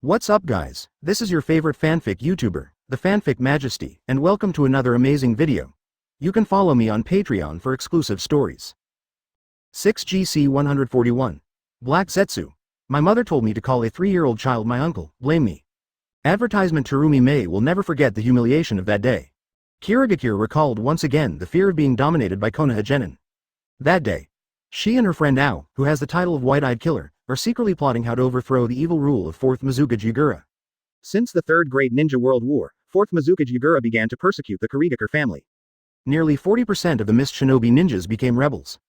What's up guys, this is your favorite fanfic YouTuber, the Fanfic Majesty, and welcome to another amazing video. You can follow me on Patreon for exclusive stories. 6GC 141. Black Zetsu. My mother told me to call a 3-year-old child my uncle, blame me. Advertisement Terumi Mei will never forget the humiliation of that day. Kirigakure recalled once again the fear of being dominated by Konoha genin. That day, she and her friend Ao, who has the title of White-Eyed Killer, are secretly plotting how to overthrow the evil rule of 4th Mizukage Yagura. Since the Third Great Ninja World War, 4th Mizukage Yagura began to persecute the Kirigakure family. Nearly 40% of the mist shinobi ninjas became rebels.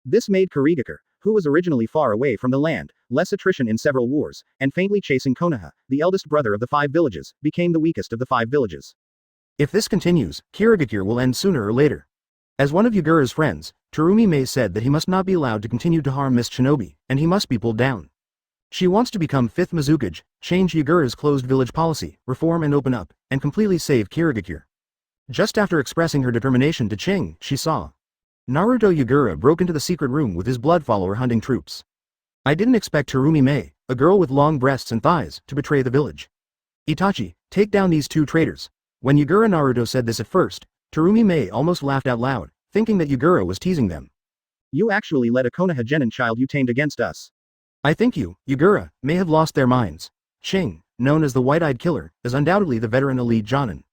This made Kirigakure, who was originally far away from the land, less attrition in several wars, and faintly chasing Konoha, the eldest brother of the 5 villages, became the weakest of the 5 villages. If this continues, Kirigakure will end sooner or later. As one of Yagura's friends, Terumi Mei said that he must not be allowed to continue to harm Mist Shinobi, and he must be pulled down. She wants to become 5th Mizukage, change Yagura's closed village policy, reform and open up, and completely save Kirigakure. Just after expressing her determination to Ching, she saw Naruto Yagura broke into the secret room with his blood follower hunting troops. I didn't expect Terumi Mei, a girl with long breasts and thighs, to betray the village. Itachi, take down these 2 traitors. When Yagura Naruto said this at first, Terumi Mei almost laughed out loud, thinking that Yagura was teasing them. You actually let a Konoha genin child you tamed against us. I think you, Yagura, may have lost their minds. Ching, known as the White-Eyed Killer, is undoubtedly the veteran elite jonin.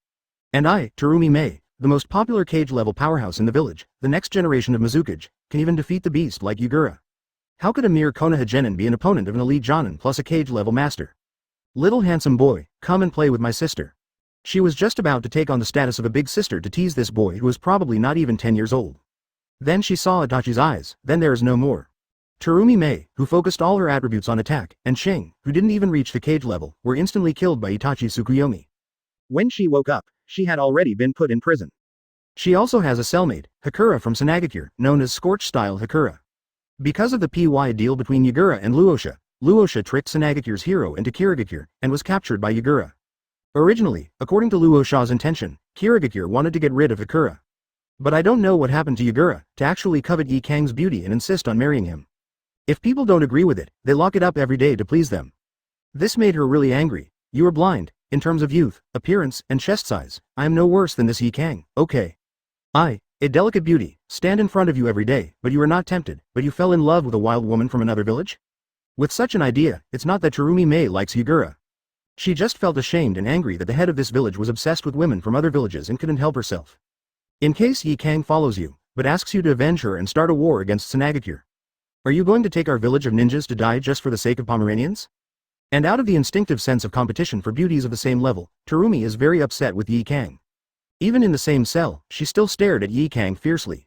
And I, Terumi Mei, the most popular cage-level powerhouse in the village, the next generation of Mizukage, can even defeat the beast like Yagura. How could a mere Konoha genin be an opponent of an elite jonin plus a cage-level master? Little handsome boy, come and play with my sister. She was just about to take on the status of a big sister to tease this boy who was probably not even 10 years old. Then she saw Itachi's eyes, then there is no more. Terumi Mei, who focused all her attributes on attack, and Ching, who didn't even reach the cage level, were instantly killed by Itachi Tsukuyomi. When she woke up, she had already been put in prison. She also has a cellmate, Hakura from Sunagakure, known as Scorch-style Hakura. Because of the PY deal between Yagura and Luosha tricked Sunagakure's hero into Kirigakure, and was captured by Yagura. Originally, according to Luosha's intention, Kirigakure wanted to get rid of Hakura. But I don't know what happened to Yagura, to actually covet Yi Kang's beauty and insist on marrying him. If people don't agree with it, they lock it up every day to please them. This made her really angry. You are blind, in terms of youth, appearance, and chest size. I am no worse than this Yi Kang, okay. I, a delicate beauty, stand in front of you every day, but you are not tempted, but you fell in love with a wild woman from another village? With such an idea, it's not that Terumi Mei likes Yagura. She just felt ashamed and angry that the head of this village was obsessed with women from other villages and couldn't help herself. In case Yi Kang follows you, but asks you to avenge her and start a war against Sunagakure. Are you going to take our village of ninjas to die just for the sake of Pomeranians? And out of the instinctive sense of competition for beauties of the same level, Terumi is very upset with Yi Kang. Even in the same cell, she still stared at Yi Kang fiercely.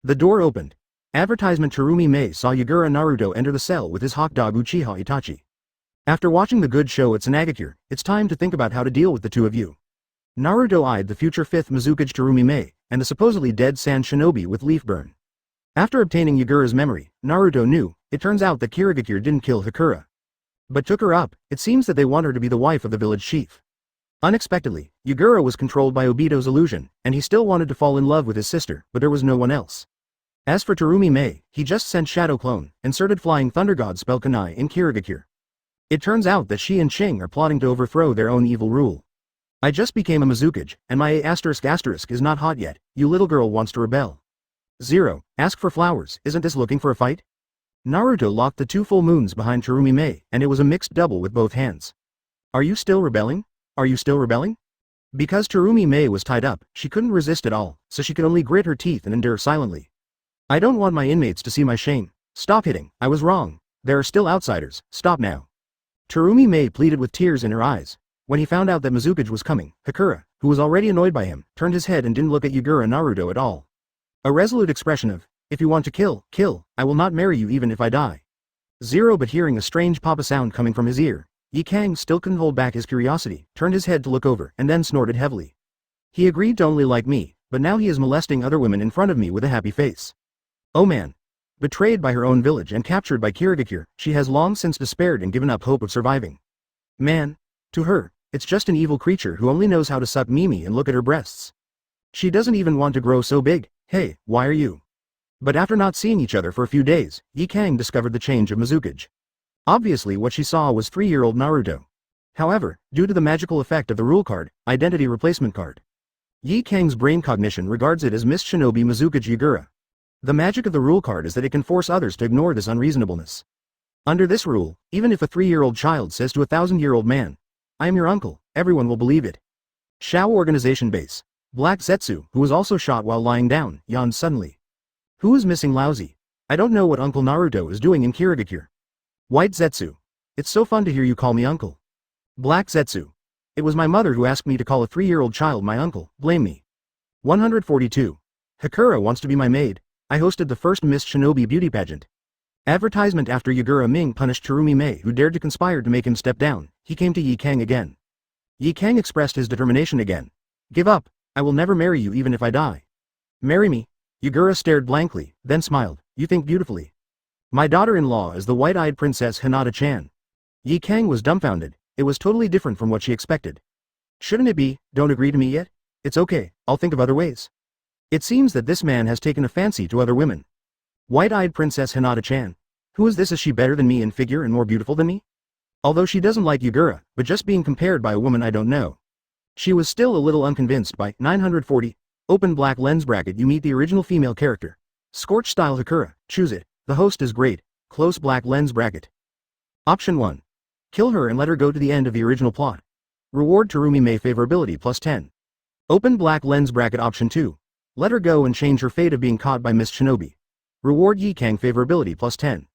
The door opened. Advertisement Terumi Mei saw Yagura Naruto enter the cell with his hawk dog Uchiha Itachi. After watching the good show at Sunagakure, it's time to think about how to deal with the 2 of you. Naruto eyed the future 5th Mizukage Terumi Mei, and the supposedly dead Sand Shinobi with leaf burn. After obtaining Yagura's memory, Naruto knew, it turns out that Kirigakure didn't kill Hakura. But took her up. It seems that they want her to be the wife of the village chief. Unexpectedly, Yagura was controlled by Obito's illusion, and he still wanted to fall in love with his sister, but there was no one else. As for Terumi Mei, he just sent Shadow Clone, inserted Flying Thunder God spell Kunai in Kirigakure. It turns out that she and Ching are plotting to overthrow their own evil rule. I just became a Mizukage, and my A** is not hot yet. You little girl wants to rebel. 0. Ask for flowers, isn't this looking for a fight? Naruto locked the 2 full moons behind Terumi Mei, and it was a mixed double with both hands. Are you still rebelling? Are you still rebelling? Because Terumi Mei was tied up, she couldn't resist at all, so she could only grit her teeth and endure silently. I don't want my inmates to see my shame. Stop hitting, I was wrong. There are still outsiders, stop now. Terumi Mei pleaded with tears in her eyes. When he found out that Mizukage was coming, Hakura, who was already annoyed by him, turned his head and didn't look at Yagura Naruto at all. A resolute expression of, if you want to kill, kill, I will not marry you even if I die. 0. But hearing a strange papa sound coming from his ear, Yi Kang still couldn't hold back his curiosity, turned his head to look over, and then snorted heavily. He agreed to only like me, but now he is molesting other women in front of me with a happy face. Oh man. Betrayed by her own village and captured by Kirigakure, she has long since despaired and given up hope of surviving. Man. To her, it's just an evil creature who only knows how to suck Mimi and look at her breasts. She doesn't even want to grow so big. Hey, why are you? But after not seeing each other for a few days, Yi Kang discovered the change of Mizukage. Obviously what she saw was 3-year-old Naruto. However, due to the magical effect of the rule card, identity replacement card, Yi Kang's brain cognition regards it as Mist Shinobi Mizuka's Yagura. The magic of the rule card is that it can force others to ignore this unreasonableness. Under this rule, even if a 3-year-old child says to a 1,000-year-old man, "I am your uncle," everyone will believe it. Shao Organization Base. Black Zetsu, who was also shot while lying down, yawned suddenly. Who is missing Lousy? I don't know what Uncle Naruto is doing in Kirigakure. White Zetsu. It's so fun to hear you call me uncle. Black Zetsu. It was my mother who asked me to call a 3-year-old child my uncle, blame me. 142. Hakura wants to be my maid. I hosted the first Mist Shinobi beauty pageant. Advertisement after Yagura Ming punished Terumi Mei who dared to conspire to make him step down, he came to Yi Kang again. Yi Kang expressed his determination again. Give up, I will never marry you even if I die. Marry me? Yagura stared blankly, then smiled, you think beautifully. My daughter-in-law is the white-eyed princess Hinata-chan. Yi Kang was dumbfounded, it was totally different from what she expected. Shouldn't it be, don't agree to me yet? It's okay, I'll think of other ways. It seems that this man has taken a fancy to other women. White-eyed princess Hinata-chan. Who is this? Is she better than me in figure and more beautiful than me? Although she doesn't like Yagura, but just being compared by a woman I don't know. She was still a little unconvinced by 940. Open black lens bracket. You meet the original female character. Scorch style Hakura, choose it. The host is great. Close black lens bracket. Option 1. Kill her and let her go to the end of the original plot. Reward Terumi Mei favorability plus 10. Open black lens bracket. Option 2. Let her go and change her fate of being caught by Mist Shinobi. Reward Yi Kang favorability plus 10.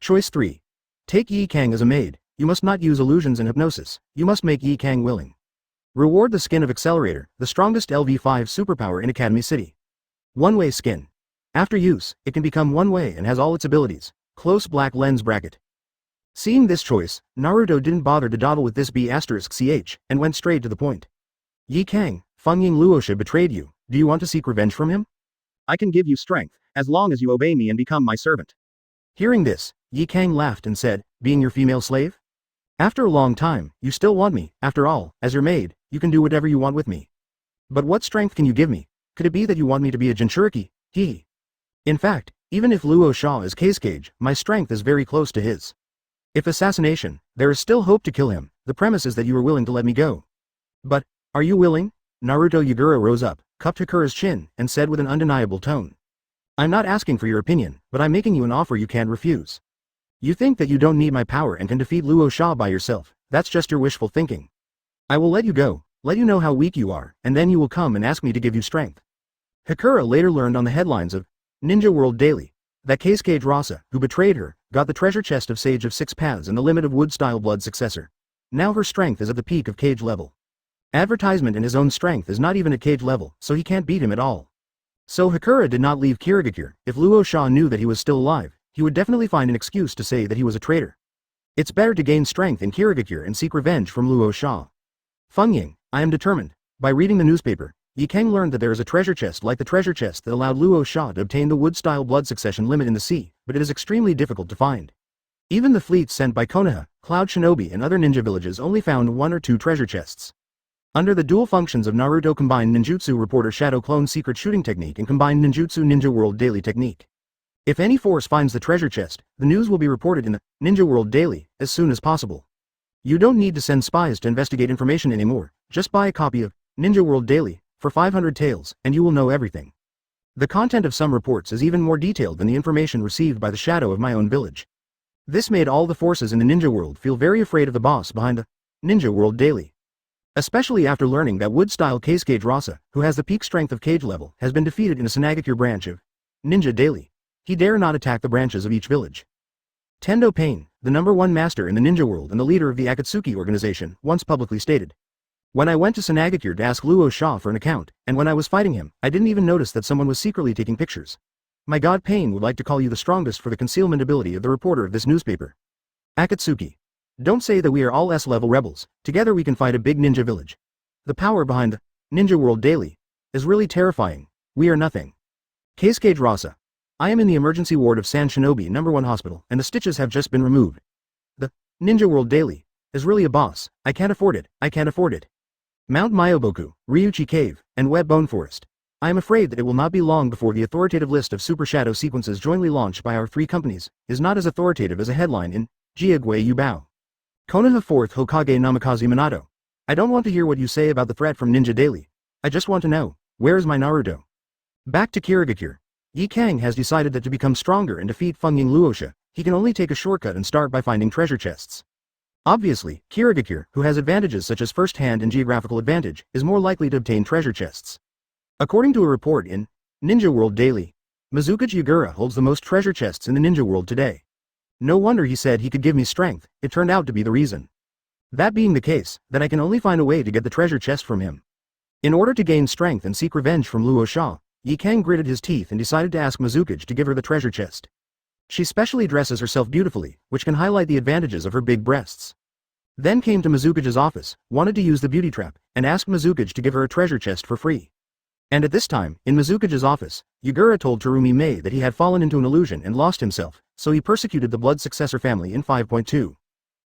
Choice 3. Take Yi Kang as a maid. You must not use illusions and hypnosis. You must make Yi Kang willing. Reward the skin of Accelerator, the strongest LV5 superpower in Academy City. One-way skin. After use, it can become one-way and has all its abilities. Close black lens bracket. Seeing this choice, Naruto didn't bother to dawdle with this B*ch and went straight to the point. Yi Kang, Feng Ying Luosha betrayed you. Do you want to seek revenge from him? I can give you strength, as long as you obey me and become my servant. Hearing this, Yi Kang laughed and said, being your female slave? After a long time, you still want me, after all, as your maid, you can do whatever you want with me. But what strength can you give me? Could it be that you want me to be a Jinchuriki? Hee. In fact, even if Luo Sha is Cage, my strength is very close to his. If assassination, there is still hope to kill him, the premise is that you are willing to let me go. But, are you willing? Naruto Yagura rose up, cupped Hakura's chin, and said with an undeniable tone. I'm not asking for your opinion, but I'm making you an offer you can't refuse. You think that you don't need my power and can defeat Luo Sha by yourself, that's just your wishful thinking. I will let you go, let you know how weak you are, and then you will come and ask me to give you strength. Hakura later learned on the headlines of Ninja World Daily that Cage Rasa, who betrayed her, got the treasure chest of Sage of 6 Paths and the limit of Wood-style blood successor. Now her strength is at the peak of Cage level. Advertisement in his own strength is not even at Cage level, so he can't beat him at all. So Hakura did not leave Kirigakure. If Luo Sha knew that he was still alive, he would definitely find an excuse to say that he was a traitor. It's better to gain strength in Kirigakure and seek revenge from Luo Sha. Feng Ying, I am determined. By reading the newspaper, Yi Kang learned that there is a treasure chest like the treasure chest that allowed Luo Sha to obtain the Wood-style blood succession limit in the sea, but it is extremely difficult to find. Even the fleets sent by Konoha, Cloud Shinobi and other ninja villages only found 1 or 2 treasure chests. Under the dual functions of Naruto combined ninjutsu reporter Shadow Clone secret shooting technique and combined ninjutsu Ninja World Daily technique. If any force finds the treasure chest, the news will be reported in the Ninja World Daily as soon as possible. You don't need to send spies to investigate information anymore, just buy a copy of Ninja World Daily for 500 taels and you will know everything. The content of some reports is even more detailed than the information received by the shadow of my own village. This made all the forces in the ninja world feel very afraid of the boss behind the Ninja World Daily. Especially after learning that Wood-style Cage Rasa, who has the peak strength of Cage level, has been defeated in a Sunagakure branch of Ninja Daily. He dare not attack the branches of each village. Tendo Pain, the #1 master in the ninja world and the leader of the Akatsuki organization, once publicly stated. When I went to Sunagakure to ask Luo Sha for an account, and when I was fighting him, I didn't even notice that someone was secretly taking pictures. My god Pain would like to call you the strongest for the concealment ability of the reporter of this newspaper. Akatsuki. Don't say that we are all S-level rebels, together we can fight a big ninja village. The power behind the Ninja World Daily is really terrifying. We are nothing. Cage Rasa. I am in the emergency ward of San Shinobi #1 hospital and the stitches have just been removed. The Ninja World Daily is really a boss. I can't afford it, I can't afford it. Mount Myoboku, Ryuchi Cave, and Web Bone Forest. I am afraid that it will not be long before the authoritative list of Super Shadow sequences jointly launched by our 3 companies is not as authoritative as a headline in Jiagui Yubao. Konoha 4th Hokage Namikaze Minato. I don't want to hear what you say about the threat from Ninja Daily. I just want to know, where is my Naruto? Back to Kirigakure. Yi Kang has decided that to become stronger and defeat Fungying Luosha, he can only take a shortcut and start by finding treasure chests. Obviously, Kirigakure, who has advantages such as first-hand and geographical advantage, is more likely to obtain treasure chests. According to a report in Ninja World Daily, Mizuka's Yagura holds the most treasure chests in the ninja world today. No wonder he said he could give me strength, it turned out to be the reason. That being the case, then I can only find a way to get the treasure chest from him. In order to gain strength and seek revenge from Luosha, Yi Kang gritted his teeth and decided to ask Mizuka to give her the treasure chest. She specially dresses herself beautifully, which can highlight the advantages of her big breasts. Then came to Mizuka's office, wanted to use the beauty trap, and asked Mizuka to give her a treasure chest for free. And at this time, in Mizuka's office, Yagura told Terumi Mei that he had fallen into an illusion and lost himself, so he persecuted the blood successor family in 5.2.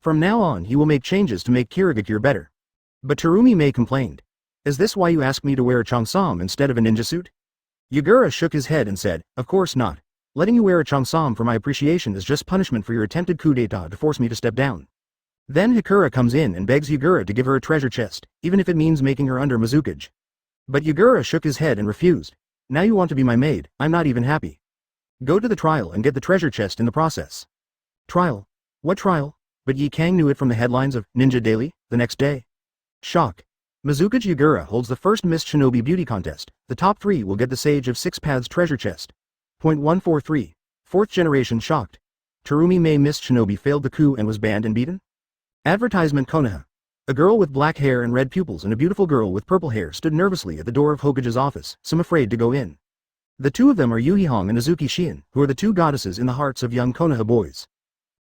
From now on he will make changes to make Kirigakure better. But Terumi Mei complained. Is this why you asked me to wear a cheongsam instead of a ninja suit? Yagura shook his head and said, of course not. Letting you wear a cheongsam for my appreciation is just punishment for your attempted coup d'etat to force me to step down. Then Hikura comes in and begs Yagura to give her a treasure chest, even if it means making her under Mizuka. But Yagura shook his head and refused. Now you want to be my maid, I'm not even happy. Go to the trial and get the treasure chest in the process. Trial? What trial? But Yi Kang knew it from the headlines of Ninja Daily, the next day. Shock. Mizuka Yagura holds the first Miss Shinobi beauty contest, the top 3 will get the Sage of Six Paths treasure chest. Point 143. 4th generation shocked. Terumi Mei Miss Shinobi failed the coup and was banned and beaten? Advertisement Konoha. A girl with black hair and red pupils and a beautiful girl with purple hair stood nervously at the door of Hokage's office, some afraid to go in. The two of them are Yuhihong and Azuki Shion, who are the two goddesses in the hearts of young Konoha boys.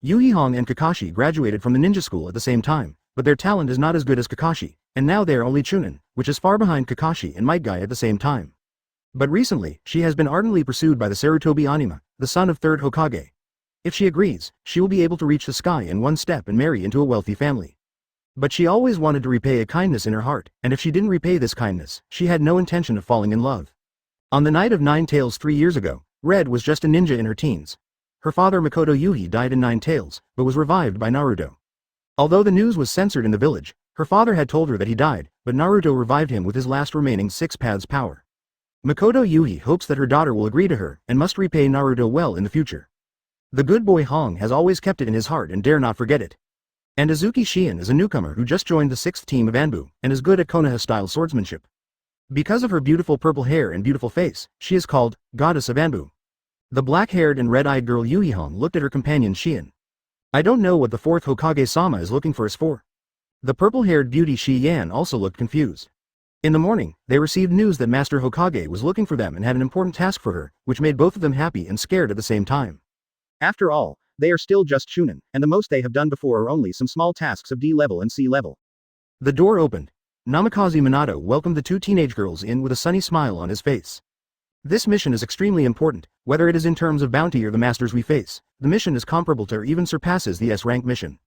Yuhihong and Kakashi graduated from the ninja school at the same time, but their talent is not as good as Kakashi, and now they are only Chunin, which is far behind Kakashi and Might Guy at the same time. But recently, she has been ardently pursued by the Sarutobi Anima, the son of 3rd Hokage. If she agrees, she will be able to reach the sky in one step and marry into a wealthy family. But she always wanted to repay a kindness in her heart, and if she didn't repay this kindness, she had no intention of falling in love. On the night of 9 Tails 3 years ago, Red was just a ninja in her teens. Her father Makoto Yuhi died in 9 Tails, but was revived by Naruto. Although the news was censored in the village, her father had told her that he died, but Naruto revived him with his last remaining 6 paths power. Makoto Yuhi hopes that her daughter will agree to her and must repay Naruto well in the future. The good boy Hong has always kept it in his heart and dare not forget it. And Azuki Shion is a newcomer who just joined the 6th team of Anbu, and is good at Konoha-style swordsmanship. Because of her beautiful purple hair and beautiful face, she is called Goddess of Anbu. The black-haired and red-eyed girl Yuhihong looked at her companion Shion. I don't know what the 4th Hokage-sama is looking for us for. The purple-haired beauty Shi Yan also looked confused. In the morning, they received news that Master Hokage was looking for them and had an important task for her, which made both of them happy and scared at the same time. After all, they are still just Chunin, and the most they have done before are only some small tasks of D level and C level. The door opened. Namikaze Minato welcomed the two teenage girls in with a sunny smile on his face. This mission is extremely important, whether it is in terms of bounty or the masters we face. The mission is comparable to or even surpasses the S-rank mission.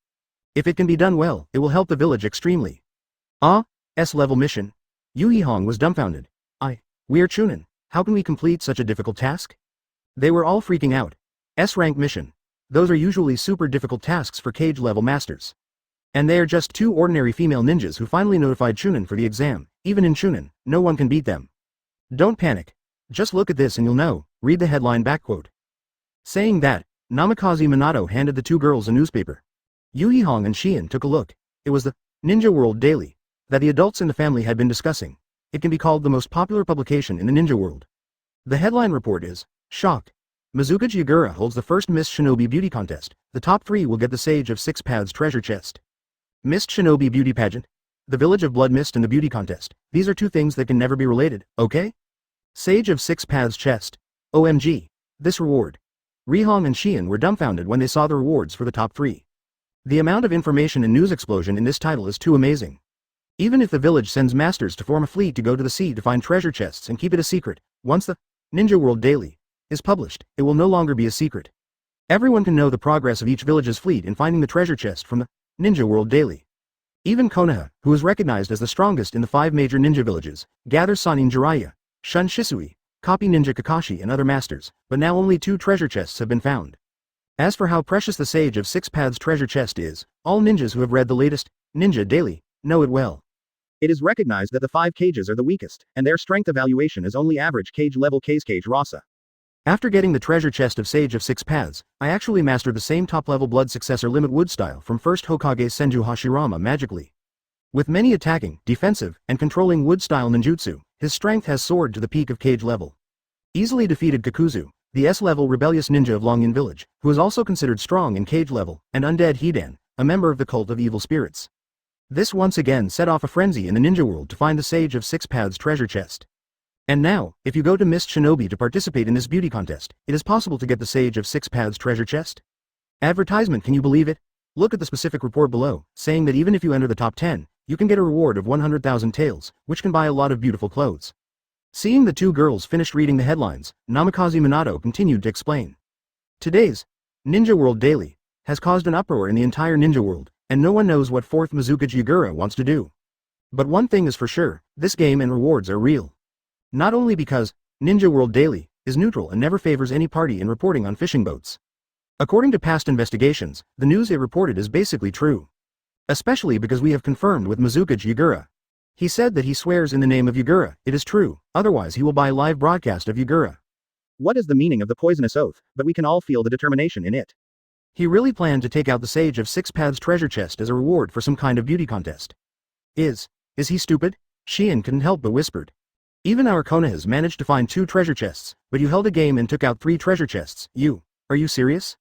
If it can be done well, it will help the village extremely. Ah, S-level mission? Yuhihong was dumbfounded. We are Chunin. How can we complete such a difficult task? They were all freaking out. S-rank mission. Those are usually super difficult tasks for cage-level masters. And they are just two ordinary female ninjas who finally notified Chunin for the exam. Even in Chunin, no one can beat them. Don't panic. Just look at this and you'll know. Read the headline backquote. Saying that, Namikaze Minato handed the two girls a newspaper. Yuhihong and Shion took a look. It was the Ninja World Daily that the adults in the family had been discussing. It can be called the most popular publication in the ninja world. The headline report is, Shocked. Mizuka Yagura holds the first Miss Shinobi Beauty Contest. The top 3 will get the Sage of Six Paths treasure chest. Miss Shinobi Beauty Pageant. The Village of Blood Mist and the Beauty Contest. These are two things that can never be related, okay? Sage of Six Paths chest. OMG. This reward. Rihong and Shion were dumbfounded when they saw the rewards for the top 3. The amount of information and news explosion in this title is too amazing. Even if the village sends masters to form a fleet to go to the sea to find treasure chests and keep it a secret, once the Ninja World Daily is published, it will no longer be a secret. Everyone can know the progress of each village's fleet in finding the treasure chest from the Ninja World Daily. Even Konoha, who is recognized as the strongest in the 5 major ninja villages, gathers Sannin Jiraiya, Shun Shisui, Copy Ninja Kakashi and other masters, but now only 2 treasure chests have been found. As for how precious the Sage of Six Paths treasure chest is, all ninjas who have read the latest Ninja Daily know it well. It is recognized that the 5 cages are the weakest, and their strength evaluation is only average cage level cage rasa. After getting the treasure chest of Sage of Six Paths, I actually mastered the same top-level blood successor limit wood style from first Hokage Senju Hashirama magically. With many attacking, defensive, and controlling wood style ninjutsu, his strength has soared to the peak of cage level. Easily defeated Kakuzu, the S-level rebellious ninja of Longin Village, who is also considered strong in cage level, and Undead Hidan, a member of the cult of evil spirits. This once again set off a frenzy in the ninja world to find the Sage of Six Paths treasure chest. And now, if you go to Mist Shinobi to participate in this beauty contest, it is possible to get the Sage of Six Paths treasure chest. Advertisement, can you believe it? Look at the specific report below, saying that even if you enter the top 10, you can get a reward of 100,000 taels, which can buy a lot of beautiful clothes. Seeing the two girls finished reading the headlines, Namikaze Minato continued to explain. Today's Ninja World Daily has caused an uproar in the entire ninja world, and no one knows what 4th Mizukaji Yagura wants to do. But one thing is for sure, this game and rewards are real. Not only because Ninja World Daily is neutral and never favors any party in reporting on fishing boats. According to past investigations, the news it reported is basically true. Especially because we have confirmed with Mizukaji Yagura. He said that he swears in the name of Yagura, it is true, otherwise he will buy live broadcast of Yagura. What is the meaning of the poisonous oath, but we can all feel the determination in it. He really planned to take out the Sage of Six Paths treasure chest as a reward for some kind of beauty contest. Is he stupid? Shion couldn't help but whispered. Even our Konohas managed to find 2 treasure chests, but you held a game and took out 3 treasure chests, are you serious?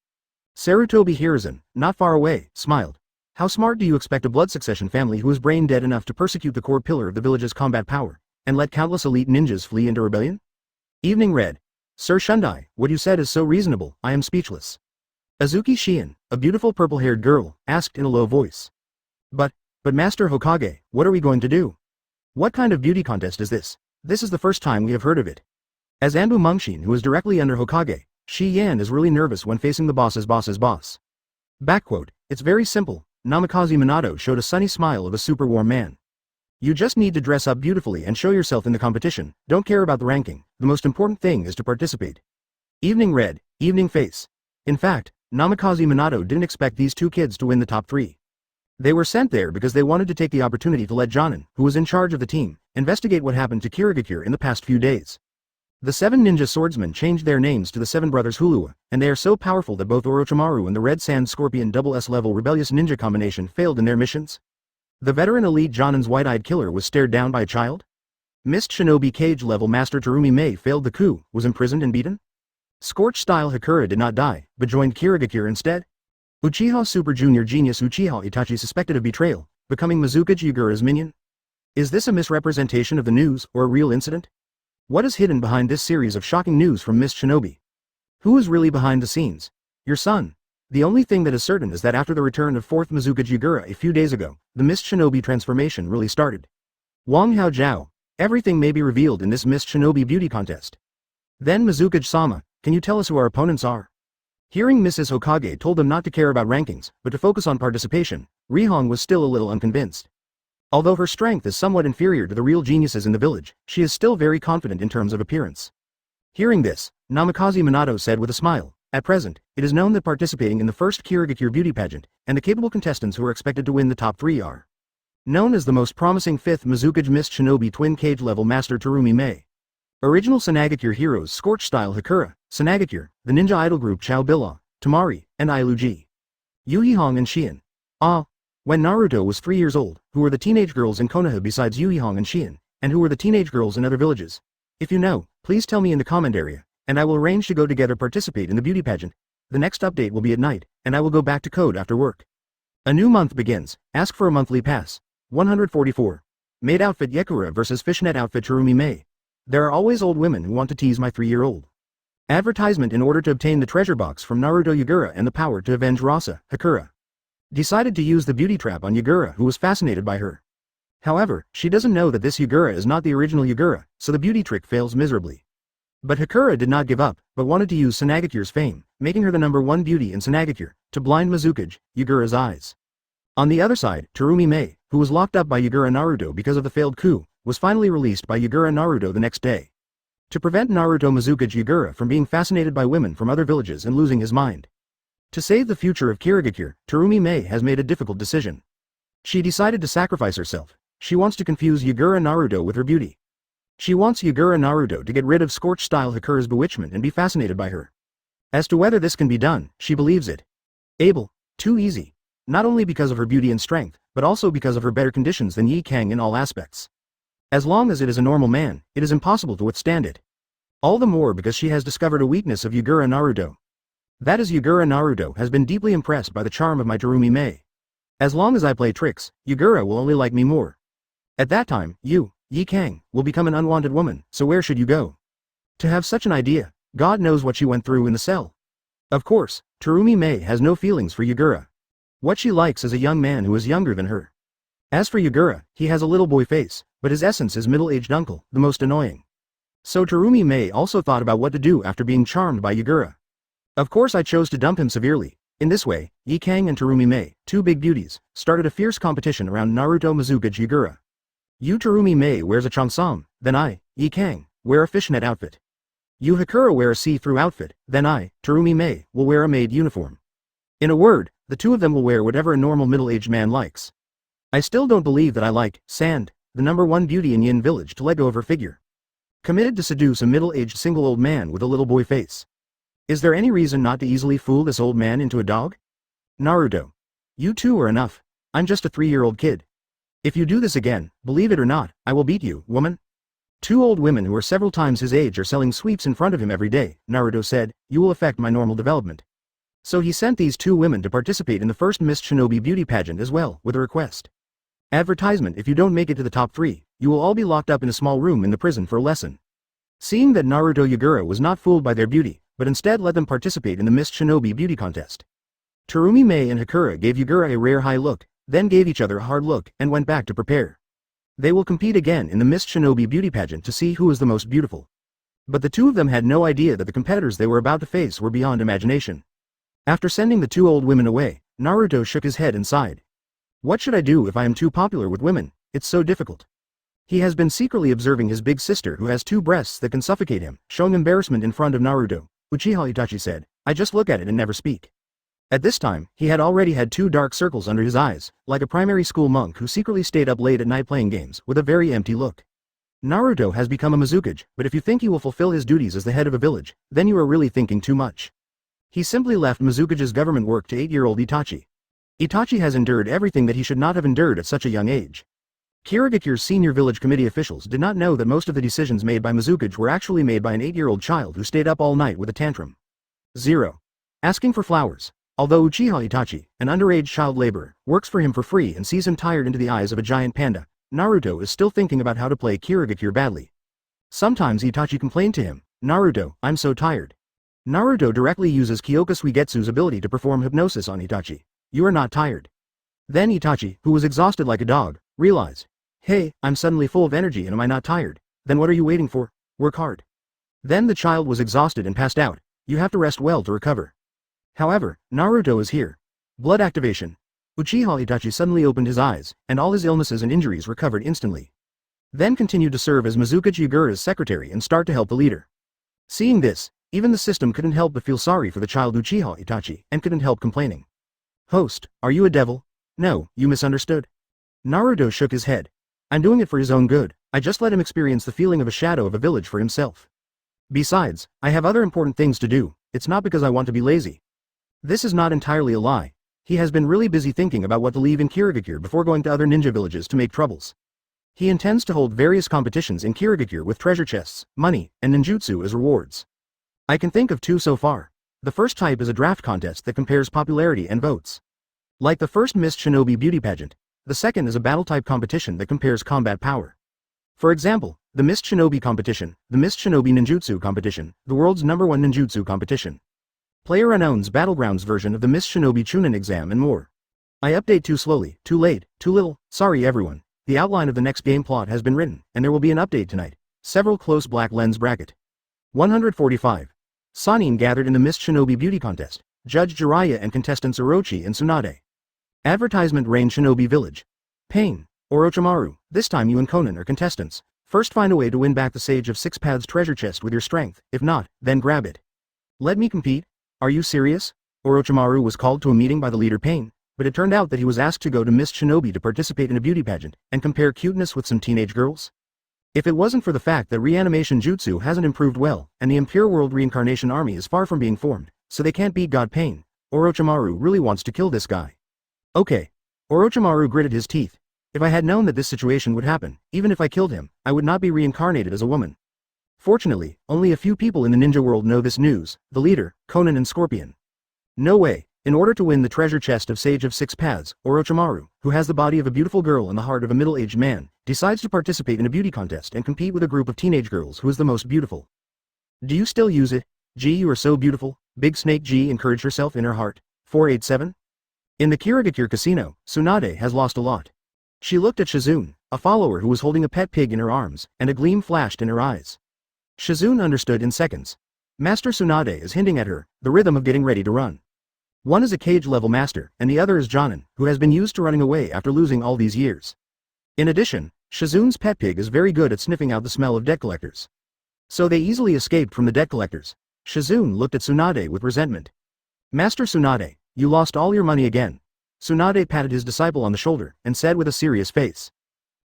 Sarutobi Hiruzen, not far away, smiled. How smart do you expect a blood succession family who is brain dead enough to persecute the core pillar of the village's combat power, and let countless elite ninjas flee into rebellion? Evening read. Sir Shundai, what you said is so reasonable, I am speechless. Azuki Shion, a beautiful purple-haired girl, asked in a low voice. But Master Hokage, what are we going to do? What kind of beauty contest is this? This is the first time we have heard of it. As Anbu Mungshin, who is directly under Hokage, Shi Yan is really nervous when facing the boss's boss. Backquote, it's very simple. Namikaze Minato showed a sunny smile of a super warm man. You just need to dress up beautifully and show yourself in the competition, don't care about the ranking, the most important thing is to participate. Evening read, evening face. In fact, Namikaze Minato didn't expect these 2 kids to win the top 3. They were sent there because they wanted to take the opportunity to let Jonin, who was in charge of the team, investigate what happened to Kirigakure in the past few days. The 7 ninja swordsmen changed their names to the 7 brothers Hulua, and they are so powerful that both Orochimaru and the Red Sand Scorpion double S-level rebellious ninja combination failed in their missions. The veteran elite Jonin's white-eyed killer was stared down by a child? Mist Shinobi Cage level Master Terumi Mei failed the coup, was imprisoned and beaten? Scorch-style Hakura did not die, but joined Kirigakure instead? Uchiha Super Junior Genius Uchiha Itachi suspected of betrayal, becoming Mizukaji Yagura's minion? Is this a misrepresentation of the news, or a real incident? What is hidden behind this series of shocking news from Mist Shinobi? Who is really behind the scenes? Your son. The only thing that is certain is that after the return of 4th Mizukaji Yagura a few days ago, the Mist Shinobi transformation really started. Wang Hao Jiao. Everything may be revealed in this Mist Shinobi beauty contest. Then Mizukaji-sama, can you tell us who our opponents are? Hearing Mrs. Hokage told them not to care about rankings, but to focus on participation, Rihong was still a little unconvinced. Although her strength is somewhat inferior to the real geniuses in the village, she is still very confident in terms of appearance. Hearing this, Namikaze Minato said with a smile, at present, it is known that participating in the first Kirigakure beauty pageant, and the capable contestants who are expected to win the top 3 are known as the most promising 5th Mizukaji Mist Shinobi twin cage level Master Terumi Mei. Original Sunagakure heroes Scorch-style Hakura, Sunagakure, the ninja idol group Chao Bila, Tamari, and Iluji. Yuhihong and Shion. When Naruto was 3 years old, who were the teenage girls in Konoha besides Yuhihong and Shion, and who were the teenage girls in other villages? If you know, please tell me in the comment area, and I will arrange to go together participate in the beauty pageant. The next update will be at night, and I will go back to code after work. A new month begins, ask for a monthly pass. 144. Maid outfit Yakura versus fishnet outfit Terumi Mei. There are always old women who want to tease my 3-year-old. Advertisement in order to obtain the treasure box from Naruto Yagura and the power to avenge Rasa, Hakura. Decided to use the beauty trap on Yagura, who was fascinated by her. However, she doesn't know that this Yagura is not the original Yagura, so the beauty trick fails miserably. But Hakura did not give up, but wanted to use Sunagakure's fame, making her the #1 beauty in Sunagakure, to blind Mizukaji Yagura's eyes. On the other side, Terumi Mei, who was locked up by Yagura Naruto because of the failed coup, was finally released by Yagura Naruto the next day. To prevent Naruto Mizukaji Yagura from being fascinated by women from other villages and losing his mind. To save the future of Kirigakure, Terumi Mei has made a difficult decision. She decided to sacrifice herself. She wants to confuse Yagura Naruto with her beauty. She wants Yagura Naruto to get rid of Scorch-style Hakura's bewitchment and be fascinated by her. As to whether this can be done, she believes it. Able. Too easy. Not only because of her beauty and strength, but also because of her better conditions than Yi Kang in all aspects. As long as it is a normal man, it is impossible to withstand it. All the more because she has discovered a weakness of Yagura Naruto. That is, Yagura Naruto has been deeply impressed by the charm of my Terumi Mei. As long as I play tricks, Yagura will only like me more. At that time, you, Yi Kang, will become an unwanted woman, so where should you go? To have such an idea, God knows what she went through in the cell. Of course, Terumi Mei has no feelings for Yagura. What she likes is a young man who is younger than her. As for Yagura, he has a little boy face, but his essence is middle-aged uncle, the most annoying. So Terumi Mei also thought about what to do after being charmed by Yagura. Of course I chose to dump him severely. In this way, Yi Kang and Terumi Mei, two big beauties, started a fierce competition around Naruto Mizuguchi Yagura. You Terumi Mei wears a cheongsam, then I, Yi Kang, wear a fishnet outfit. You Hakura wear a see-through outfit, then I, Terumi Mei, will wear a maid uniform. In a word, the two of them will wear whatever a normal middle-aged man likes. I still don't believe that I like Sand, the #1 beauty in Yin Village, to let go of her figure. Committed to seduce a middle-aged single old man with a little boy face. Is there any reason not to easily fool this old man into a dog? Naruto. You two are enough. I'm just a 3-year-old kid. If you do this again, believe it or not, I will beat you, woman. Two old women who are several times his age are selling sweeps in front of him every day, Naruto said. You will affect my normal development. So he sent these two women to participate in the first Miss Shinobi beauty pageant as well, with a request. Advertisement: if you don't make it to the top 3, you will all be locked up in a small room in the prison for a lesson. Seeing that Naruto Yagura was not fooled by their beauty, but instead let them participate in the Miss Shinobi beauty contest. Terumi Mei and Hakura gave Yagura a rare high look, then gave each other a hard look, and went back to prepare. They will compete again in the Miss Shinobi beauty pageant to see who is the most beautiful. But the two of them had no idea that the competitors they were about to face were beyond imagination. After sending the two old women away, Naruto shook his head and sighed. What should I do if I am too popular with women? It's so difficult. He has been secretly observing his big sister who has 2 breasts that can suffocate him, showing embarrassment in front of Naruto. Uchiha Itachi said, I just look at it and never speak. At this time, he had already had 2 dark circles under his eyes, like a primary school monk who secretly stayed up late at night playing games, with a very empty look. Naruto has become a Mizukage, but if you think he will fulfill his duties as the head of a village, then you are really thinking too much. He simply left Mizukage's government work to 8-year-old Itachi. Itachi has endured everything that he should not have endured at such a young age. Kirigakure's senior village committee officials did not know that most of the decisions made by Mizukage were actually made by an 8-year-old child who stayed up all night with a tantrum. 0. Asking for flowers. Although Uchiha Itachi, an underage child laborer, works for him for free and sees him tired into the eyes of a giant panda, Naruto is still thinking about how to play Kirigakure badly. Sometimes Itachi complained to him, Naruto, I'm so tired. Naruto directly uses Kyoka Suigetsu's ability to perform hypnosis on Itachi. You are not tired. Then Itachi, who was exhausted like a dog, realized, hey, I'm suddenly full of energy and am I not tired? Then what are you waiting for? Work hard. Then the child was exhausted and passed out. You have to rest well to recover. However, Naruto is here. Blood activation. Uchiha Itachi suddenly opened his eyes, and all his illnesses and injuries recovered instantly. Then continued to serve as Mizukage Yagura's secretary and start to help the leader. Seeing this, even the system couldn't help but feel sorry for the child Uchiha Itachi, and couldn't help complaining. Host, are you a devil? No, you misunderstood. Naruto shook his head. I'm doing it for his own good, I just let him experience the feeling of a shadow of a village for himself. Besides, I have other important things to do, it's not because I want to be lazy. This is not entirely a lie. He has been really busy thinking about what to leave in Kirigakure before going to other ninja villages to make troubles. He intends to hold various competitions in Kirigakure with treasure chests, money, and ninjutsu as rewards. I can think of 2 so far. The first type is a draft contest that compares popularity and votes. Like the first Miss Shinobi beauty pageant, the second is a battle-type competition that compares combat power. For example, the Miss Shinobi competition, the Miss Shinobi ninjutsu competition, the world's #1 ninjutsu competition. PlayerUnknown's Battlegrounds version of the Miss Shinobi Chunin exam and more. I update too slowly, too late, too little, sorry everyone. The outline of the next game plot has been written, and there will be an update tonight. Several close black lens bracket. 145. Sanin gathered in the Miss Shinobi beauty contest. Judge Jiraiya and contestants Orochi and Tsunade. Advertisement Rain Shinobi Village. Pain. Orochimaru, this time you and Conan are contestants. First find a way to win back the Sage of Six Paths treasure chest with your strength, if not, then grab it. Let me compete? Are you serious? Orochimaru was called to a meeting by the leader Pain, but it turned out that he was asked to go to Miss Shinobi to participate in a beauty pageant and compare cuteness with some teenage girls. If it wasn't for the fact that reanimation jutsu hasn't improved well, and the Impure World Reincarnation Army is far from being formed, so they can't beat God Pain, Orochimaru really wants to kill this guy. Okay. Orochimaru gritted his teeth. If I had known that this situation would happen, even if I killed him, I would not be reincarnated as a woman. Fortunately, only a few people in the ninja world know this news, the leader, Conan and Scorpion. No way. In order to win the treasure chest of Sage of Six Paths, Orochimaru, who has the body of a beautiful girl and the heart of a middle-aged man, decides to participate in a beauty contest and compete with a group of teenage girls who is the most beautiful. Do you still use it? Gee, you are so beautiful, Big Snake G encouraged herself in her heart. 487? In the Kirigakure casino, Tsunade has lost a lot. She looked at Shizune, a follower who was holding a pet pig in her arms, and a gleam flashed in her eyes. Shizune understood in seconds. Master Tsunade is hinting at her, the rhythm of getting ready to run. One is a cage-level master, and the other is Jonin, who has been used to running away after losing all these years. In addition, Shizune's pet pig is very good at sniffing out the smell of debt collectors. So they easily escaped from the debt collectors. Shizune looked at Tsunade with resentment. Master Tsunade, you lost all your money again. Tsunade patted his disciple on the shoulder, and said with a serious face.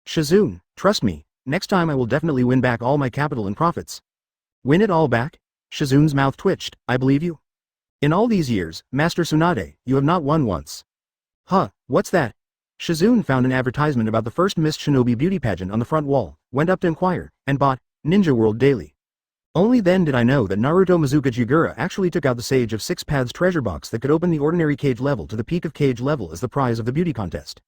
Shizune, trust me, next time I will definitely win back all my capital and profits. Win it all back? Shizune's mouth twitched, I believe you. In all these years, Master Tsunade, you have not won once. Huh, what's that? Shizune found an advertisement about the first Miss Shinobi beauty pageant on the front wall, went up to inquire, and bought Ninja World Daily. Only then did I know that Naruto Mizuka Jigura actually took out the Sage of Six Paths treasure box that could open the ordinary cage level to the peak of cage level as the prize of the beauty contest.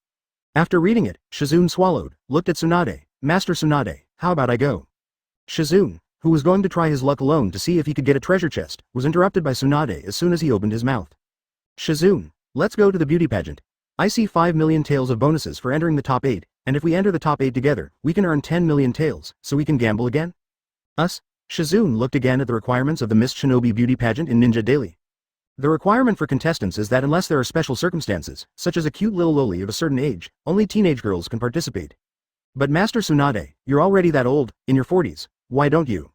After reading it, Shizune swallowed, looked at Tsunade. Master Tsunade, how about I go? Shizune, who was going to try his luck alone to see if he could get a treasure chest, was interrupted by Tsunade as soon as he opened his mouth. Shizune, let's go to the beauty pageant. I see 5 million taels of bonuses for entering the top 8, and if we enter the top 8 together, we can earn 10 million taels, so we can gamble again? Us? Shizune looked again at the requirements of the Miss Shinobi beauty pageant in Ninja Daily. The requirement for contestants is that unless there are special circumstances, such as a cute little loli of a certain age, only teenage girls can participate. But Master Tsunade, you're already that old, in your 40s, why don't you?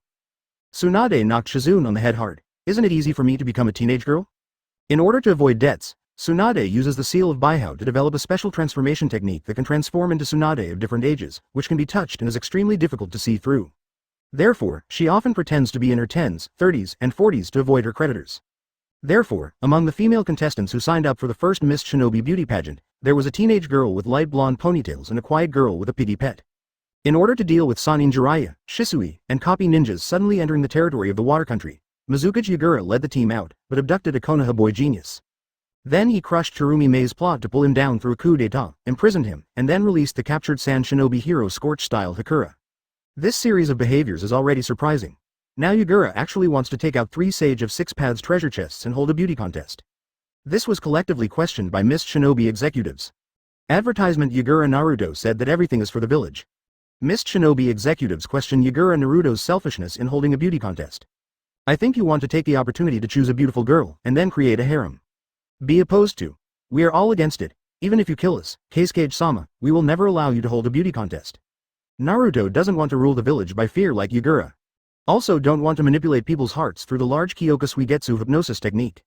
Tsunade knocked Shizune on the head hard. Isn't it easy for me to become a teenage girl? In order to avoid debts, Tsunade uses the seal of Baihao to develop a special transformation technique that can transform into Tsunade of different ages, which can be touched and is extremely difficult to see through. Therefore, she often pretends to be in her 10s, 30s, and 40s to avoid her creditors. Therefore, among the female contestants who signed up for the first Miss Shinobi beauty pageant, there was a teenage girl with light blonde ponytails and a quiet girl with a piggy pet. In order to deal with Sannin Jiraiya, Shisui, and copy ninjas suddenly entering the territory of the water country, Mizuka Jigura led the team out, but abducted a Konoha boy genius. Then he crushed Terumi Mei's plot to pull him down through a coup d'etat, imprisoned him, and then released the captured Sand Shinobi hero Scorch-style Hakura. This series of behaviors is already surprising. Now Yagura actually wants to take out 3 Sage of Six Paths treasure chests and hold a beauty contest. This was collectively questioned by Miss Shinobi executives. Advertisement Yagura Naruto said that everything is for the village. Miss Shinobi executives questioned Yagura Naruto's selfishness in holding a beauty contest. I think you want to take the opportunity to choose a beautiful girl and then create a harem. Be opposed to. We are all against it. Even if you kill us, Kasuke-sama, we will never allow you to hold a beauty contest. Naruto doesn't want to rule the village by fear like Yagura. Also don't want to manipulate people's hearts through the large Kyoka Suigetsu hypnosis technique.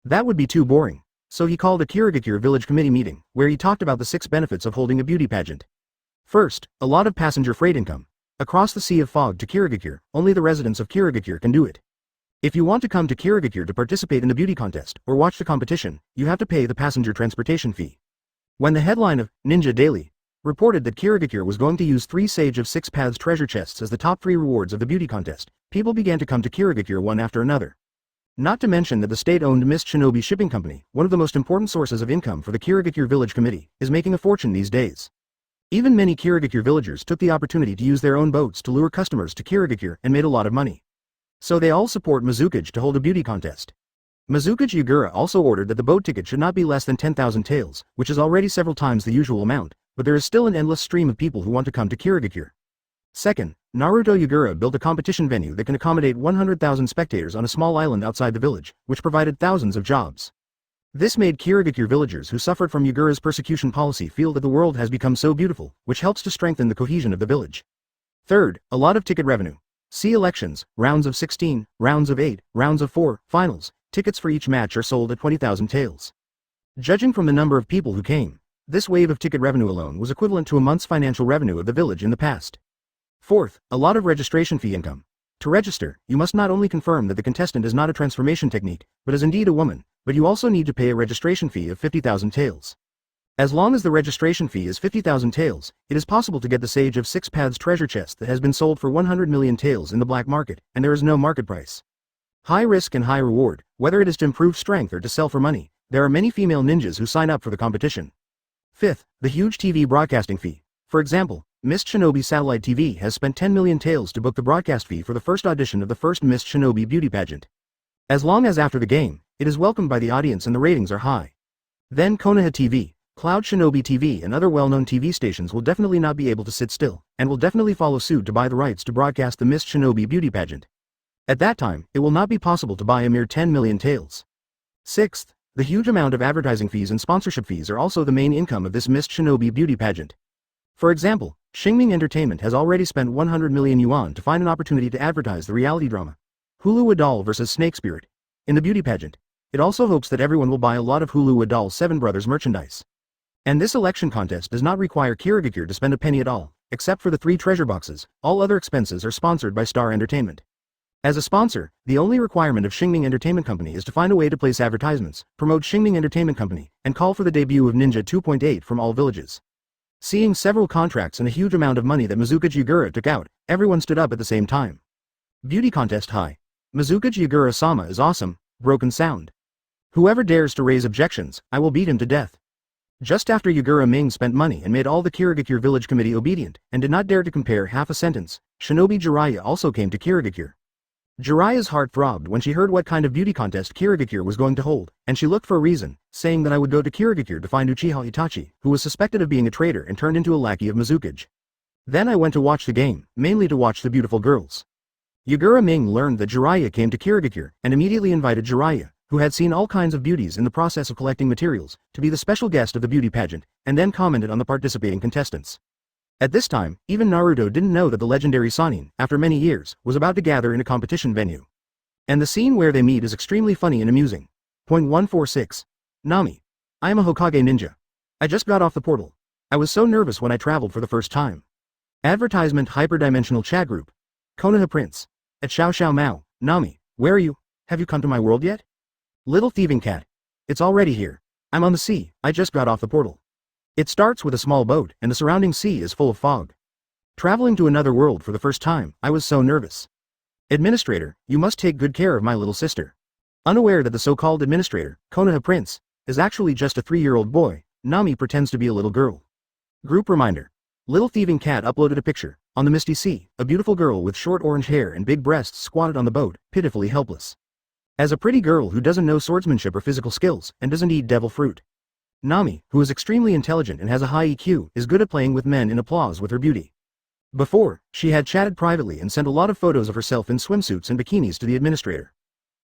That would be too boring. So he called a Kirigakure village committee meeting, where he talked about the 6 benefits of holding a beauty pageant. First, a lot of passenger freight income. Across the Sea of Fog to Kirigakure, only the residents of Kirigakure can do it. If you want to come to Kirigakure to participate in the beauty contest, or watch the competition, you have to pay the passenger transportation fee. When the headline of Ninja Daily reported that Kirigakure was going to use 3 Sage of Six Paths treasure chests as the top 3 rewards of the beauty contest, people began to come to Kirigakure one after another. Not to mention that the state-owned Miss Shinobi Shipping Company, one of the most important sources of income for the Kirigakure Village Committee, is making a fortune these days. Even many Kirigakure villagers took the opportunity to use their own boats to lure customers to Kirigakure and made a lot of money. So they all support Mizukage to hold a beauty contest. Mizukage Yagura also ordered that the boat ticket should not be less than 10,000 taels, which is already several times the usual amount, but there is still an endless stream of people who want to come to Kirigakure. Second, Naruto Yagura built a competition venue that can accommodate 100,000 spectators on a small island outside the village, which provided thousands of jobs. This made Kirigakure villagers who suffered from Yagura's persecution policy feel that the world has become so beautiful, which helps to strengthen the cohesion of the village. Third, a lot of ticket revenue. See elections, rounds of 16, rounds of 8, rounds of 4, finals, tickets for each match are sold at 20,000 taels. Judging from the number of people who came, this wave of ticket revenue alone was equivalent to a month's financial revenue of the village in the past. Fourth, a lot of registration fee income. To register, you must not only confirm that the contestant is not a transformation technique, but is indeed a woman, but you also need to pay a registration fee of 50,000 taels. As long as the registration fee is 50,000 taels, it is possible to get the Sage of Six Paths treasure chest that has been sold for 100 million taels in the black market, and there is no market price. High risk and high reward, whether it is to improve strength or to sell for money, there are many female ninjas who sign up for the competition. Fifth, the huge TV broadcasting fee. For example, Mist Shinobi Satellite TV has spent 10 million taels to book the broadcast fee for the first audition of the first Mist Shinobi beauty pageant. As long as after the game, it is welcomed by the audience and the ratings are high. Then Konoha TV, Cloud Shinobi TV and other well-known TV stations will definitely not be able to sit still, and will definitely follow suit to buy the rights to broadcast the Mist Shinobi beauty pageant. At that time, it will not be possible to buy a mere 10 million taels. Sixth, the huge amount of advertising fees and sponsorship fees are also the main income of this Mist Shinobi beauty pageant. For example, Xingming Entertainment has already spent 100 million yuan to find an opportunity to advertise the reality drama Hulu Doll vs Snake Spirit in the beauty pageant. It also hopes that everyone will buy a lot of Hulu Doll Seven Brothers merchandise. And this election contest does not require Kirigakure to spend a penny at all, except for the 3 treasure boxes. All other expenses are sponsored by Star Entertainment. As a sponsor, the only requirement of Xingming Entertainment Company is to find a way to place advertisements, promote Xingming Entertainment Company, and call for the debut of Ninja 2.8 from all villages. Seeing several contracts and a huge amount of money that Mizuguchi Yagura took out, everyone stood up at the same time. Beauty contest high. Mizuguchi Yagura-sama is awesome, broken sound. Whoever dares to raise objections, I will beat him to death. Just after Yagura Ming spent money and made all the Kirigakure village committee obedient, and did not dare to compare half a sentence, Shinobi Jiraiya also came to Kirigakure. Jiraiya's heart throbbed when she heard what kind of beauty contest Kirigakure was going to hold, and she looked for a reason, saying that I would go to Kirigakure to find Uchiha Itachi, who was suspected of being a traitor and turned into a lackey of Mizuguchi. Then I went to watch the game, mainly to watch the beautiful girls. Yagura Ming learned that Jiraiya came to Kirigakure, and immediately invited Jiraiya, who had seen all kinds of beauties in the process of collecting materials, to be the special guest of the beauty pageant, and then commented on the participating contestants. At this time, even Naruto didn't know that the legendary Sannin, after many years, was about to gather in a competition venue. And the scene where they meet is extremely funny and amusing. Point 146. Nami. I am a Hokage ninja. I just got off the portal. I was so nervous when I traveled for the first time. Advertisement hyperdimensional chat group. Konoha Prince. At Xiao Xiao Mao. Nami, where are you? Have you come to my world yet? Little thieving cat. It's already here. I'm on the sea, I just got off the portal. It starts with a small boat, and the surrounding sea is full of fog. Traveling to another world for the first time, I was so nervous. Administrator, you must take good care of my little sister. Unaware that the so-called administrator, Konoha Prince, is actually just a 3-year-old boy, Nami pretends to be a little girl. Group reminder. Little thieving cat uploaded a picture. On the misty sea, a beautiful girl with short orange hair and big breasts squatted on the boat, pitifully helpless. As a pretty girl who doesn't know swordsmanship or physical skills, and doesn't eat devil fruit. Nami, who is extremely intelligent and has a high EQ, is good at playing with men in applause with her beauty. Before, she had chatted privately and sent a lot of photos of herself in swimsuits and bikinis to the administrator.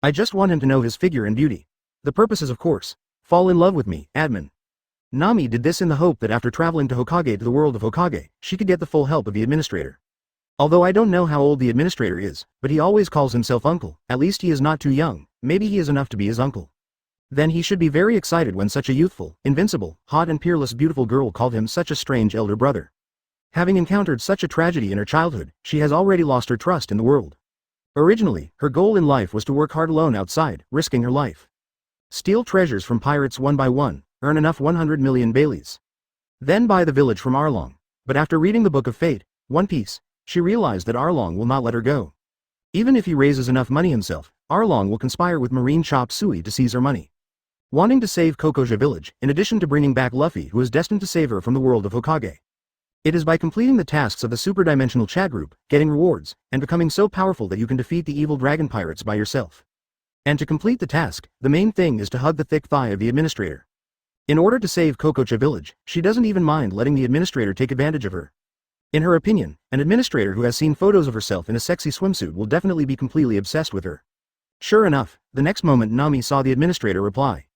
I just want him to know his figure and beauty. The purpose is of course, fall in love with me, admin. Nami did this in the hope that after traveling to Hokage to the world of Hokage, she could get the full help of the administrator. Although I don't know how old the administrator is, but he always calls himself uncle, at least he is not too young, maybe he is enough to be his uncle. Then he should be very excited when such a youthful, invincible, hot and peerless beautiful girl called him such a strange elder brother. Having encountered such a tragedy in her childhood, she has already lost her trust in the world. Originally, her goal in life was to work hard alone outside, risking her life. Steal treasures from pirates one by one, earn enough 100 million Baileys. Then buy the village from Arlong. But after reading the Book of Fate, One Piece, she realized that Arlong will not let her go. Even if he raises enough money himself, Arlong will conspire with Marine Chop Suey to seize her money. Wanting to save Kokoja village, in addition to bringing back Luffy who is destined to save her from the world of Hokage. It is by completing the tasks of the super-dimensional chat group, getting rewards, and becoming so powerful that you can defeat the evil dragon pirates by yourself. And to complete the task, the main thing is to hug the thick thigh of the administrator. In order to save Kokocha village, she doesn't even mind letting the administrator take advantage of her. In her opinion, an administrator who has seen photos of herself in a sexy swimsuit will definitely be completely obsessed with her. Sure enough, the next moment Nami saw the administrator reply.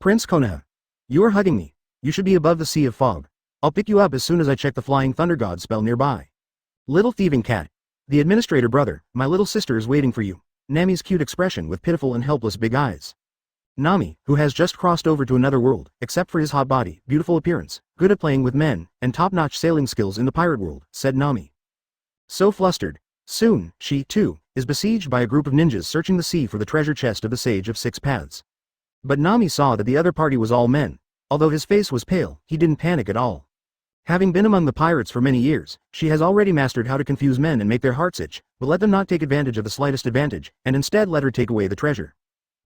Prince Konoha. You are hugging me. You should be above the sea of fog. I'll pick you up as soon as I check the flying thunder god spell nearby. Little thieving cat. The administrator brother, my little sister is waiting for you. Nami's cute expression with pitiful and helpless big eyes. Nami, who has just crossed over to another world, except for his hot body, beautiful appearance, good at playing with men, and top-notch sailing skills in the pirate world, said Nami. So flustered. Soon, she, too, is besieged by a group of ninjas searching the sea for the treasure chest of the Sage of Six Paths. But Nami saw that the other party was all men. Although his face was pale, he didn't panic at all. Having been among the pirates for many years, she has already mastered how to confuse men and make their hearts itch, but let them not take advantage of the slightest advantage, and instead let her take away the treasure.